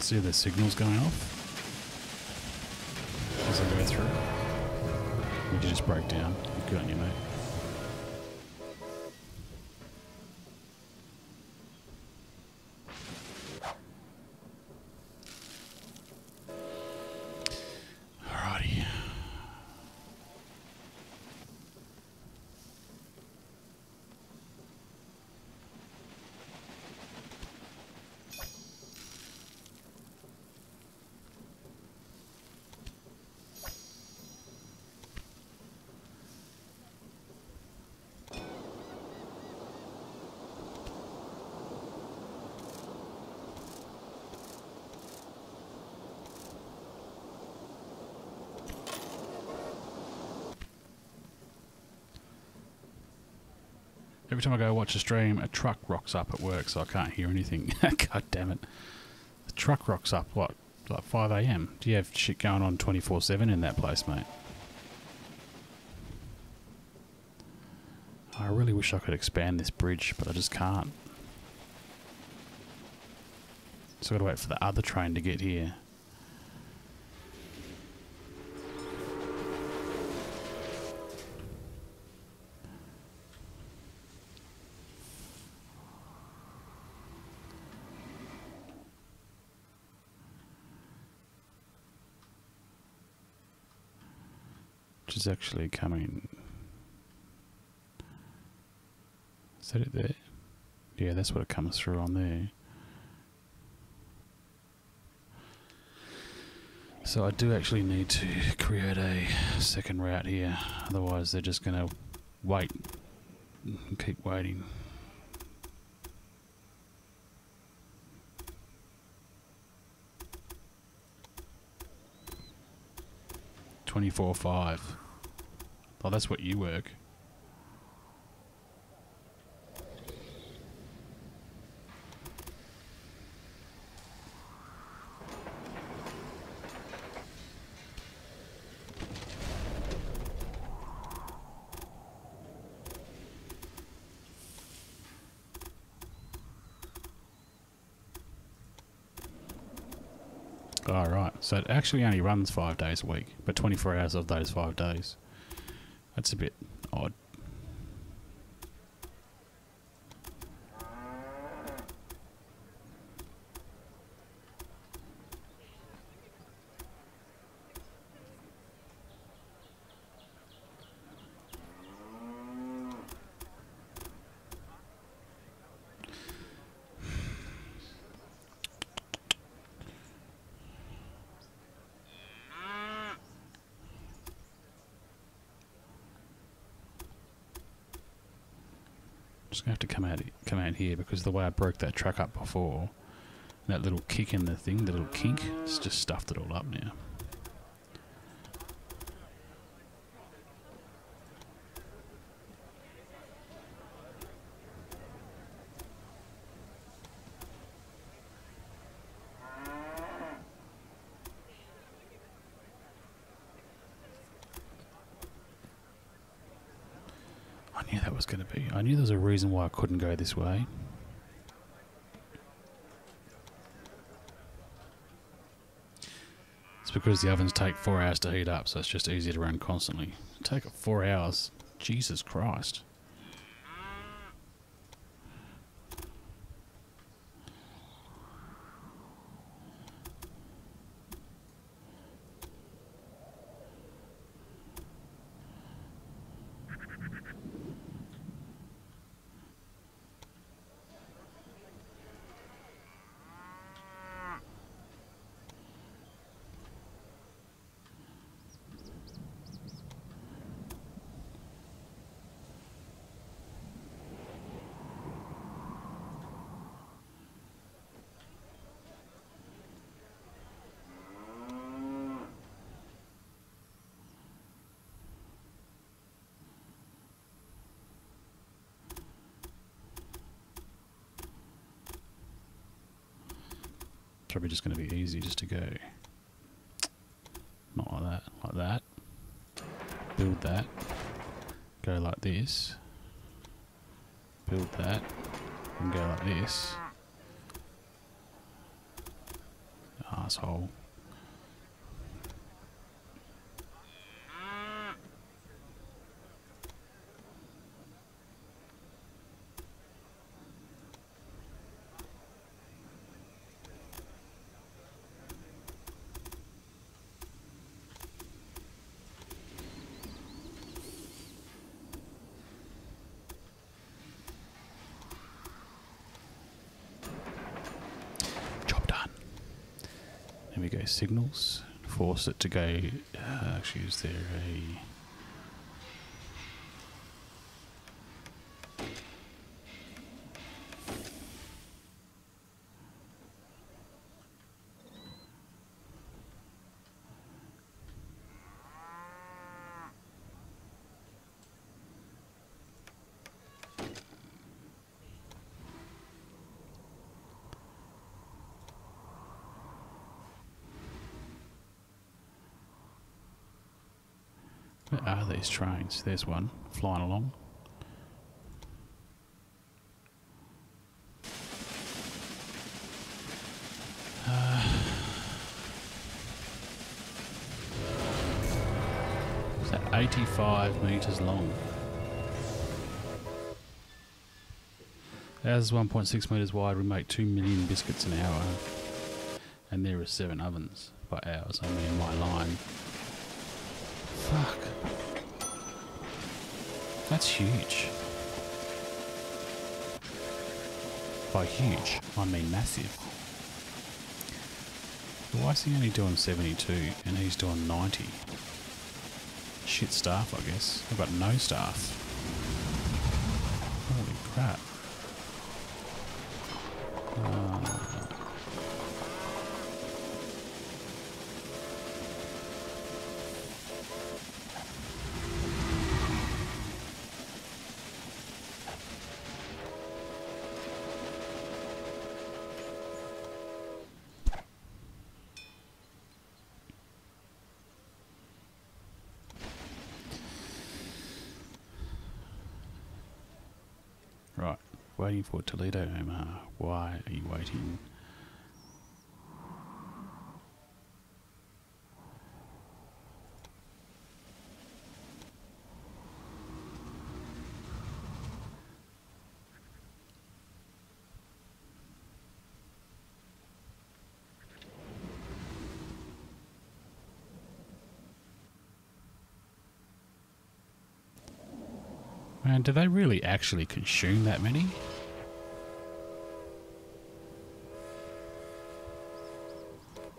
See the signals going off as I go through. Would you just break down? Good on you, mate. Every time I go watch a stream, a truck rocks up at work, so I can't hear anything. God damn it. The truck rocks up, what, like 5 AM? Do you have shit going on 24/7 in that place, mate? I really wish I could expand this bridge, but I just can't. So I've got to wait for the other train to get here. Which is actually coming... Is that it there? Yeah, that's what it comes through on there. So I do actually need to create a second route here, otherwise they're just going to wait and keep waiting. $24.5. Oh, that's what you work. Oh, right. So it actually only runs 5 days a week, but 24 hours of those 5 days. That's a bit odd. Just gonna have to come out here because the way I broke that truck up before, that little kick in the thing, the little kink, it's just stuffed it all up now. I knew that was going to be. I knew there was a reason why I couldn't go this way. It's because the ovens take 4 hours to heat up, so it's just easier to run constantly. Take 4 hours. Jesus Christ. Probably just going to be easy just to go not like that, like that, build that, go like this, build that, and go like this. Asshole. There we go, signals. Force it to go. Actually, is there a... Where are these trains? There's one flying along. Is that 85 metres long? Ours is 1.6 metres wide. We make 2 million biscuits an hour. And there are 7 ovens. By ours, I mean my line. Fuck. That's huge. By huge, I mean massive. Why is he only doing 72 and he's doing 90? Shit staff, I guess. I've got no staff. Holy crap. Right, waiting for Toledo, Omar. Why are you waiting? Man, do they really actually consume that many?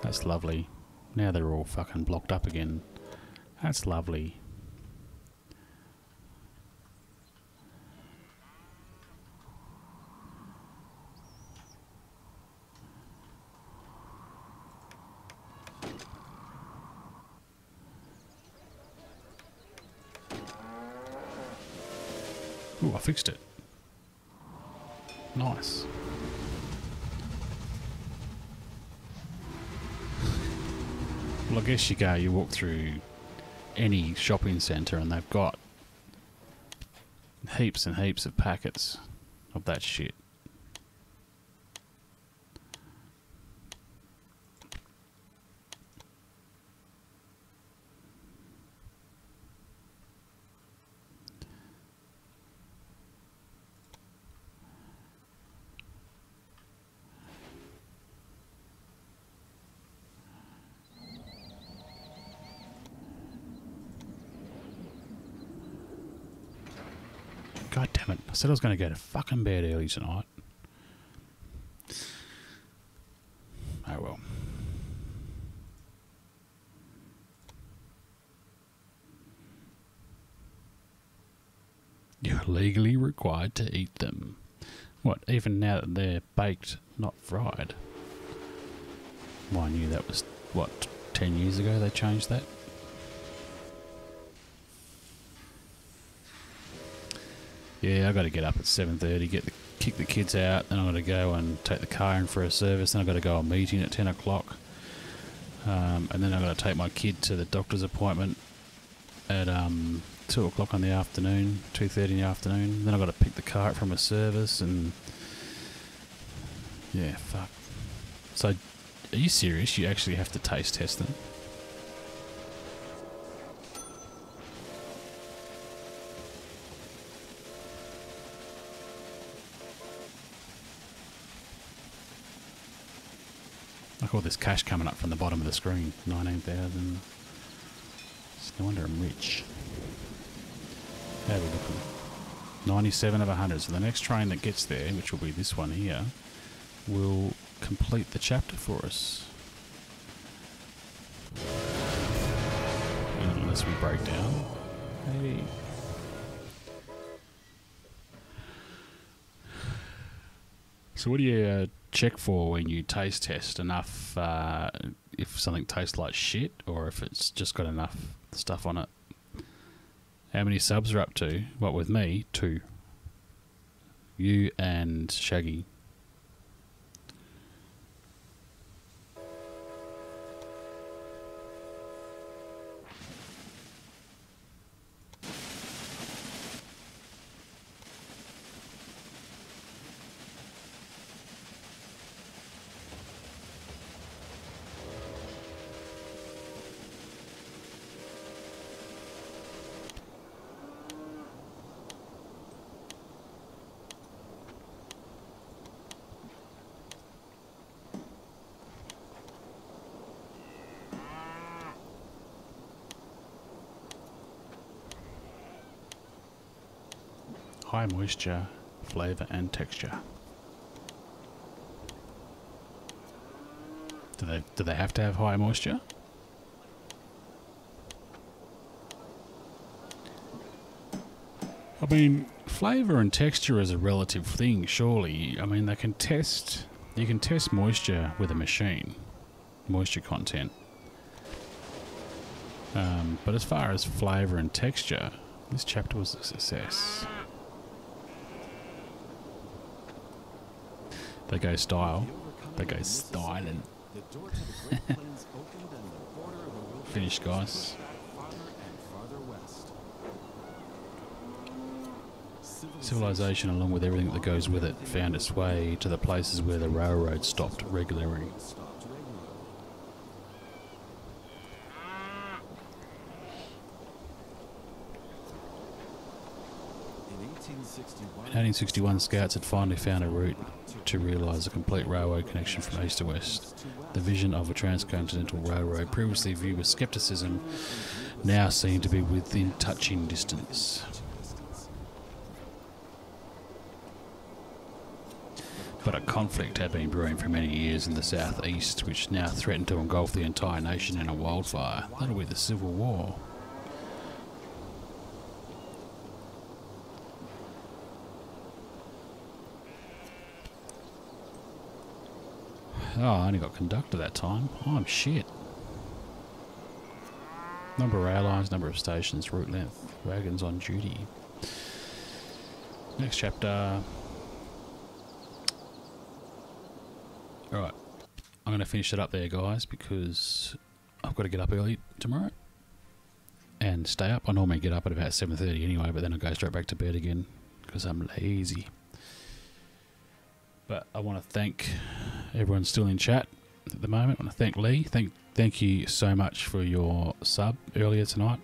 That's lovely. Now they're all fucking blocked up again. That's lovely. Ooh, I fixed it. Nice. Well, I guess you walk through any shopping centre and they've got heaps and heaps of packets of that shit. God damn it. I said I was going to go to fucking bed early tonight. Oh well. You're legally required to eat them. What, even now that they're baked, not fried? Well, I knew that was, what, 10 years ago they changed that? Yeah, I got to get up at 7:30, kick the kids out, then I got to go and take the car in for a service, then I got to go to a meeting at 10 o'clock, and then I got to take my kid to the doctor's appointment at 2 o'clock in the afternoon, 2:30 in the afternoon. Then I got to pick the car up from a service, and yeah, fuck. So, are you serious? You actually have to taste test them? Like all this cash coming up from the bottom of the screen. 19,000. It's no wonder I'm rich. How are we looking? 97 of 100. So the next train that gets there, which will be this one here, will complete the chapter for us. Unless we break down. Maybe. So what do you check for when you taste test? Enough, if something tastes like shit, or if it's just got enough stuff on it? How many subs are up to? What, with me? 2. You and Shaggy. high moisture, flavour and texture. Do they have to have high moisture? I mean, flavour and texture is a relative thing, surely. I mean, you can test moisture with a machine, moisture content. But as far as flavour and texture, this chapter was a success. They go style. They go styling. Finished, guys. Civilization, along with everything that goes with it, found its way to the places where the railroad stopped regularly. In 1861, scouts had finally found a route to realise a complete railroad connection from east to west. The vision of a transcontinental railroad, previously viewed with scepticism, now seemed to be within touching distance. But a conflict had been brewing for many years in the southeast, which now threatened to engulf the entire nation in a wildfire. That'll be the Civil War. Oh, I only got conductor that time. Oh, I'm shit. Number of rail lines, number of stations, route length, wagons on duty. Next chapter. Alright, I'm going to finish it up there, guys, because I've got to get up early tomorrow and stay up. I normally get up at about 7:30 anyway, but then I go straight back to bed again because I'm lazy. But I want to thank everyone still in chat at the moment. I want to thank Lee. Thank you so much for your sub earlier tonight.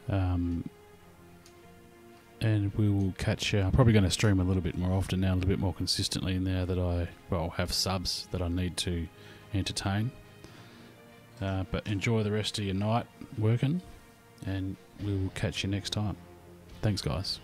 And we will catch you. I'm probably going to stream a little bit more often now, a little bit more consistently now that I have subs that I need to entertain. But enjoy the rest of your night working, and we will catch you next time. Thanks, guys.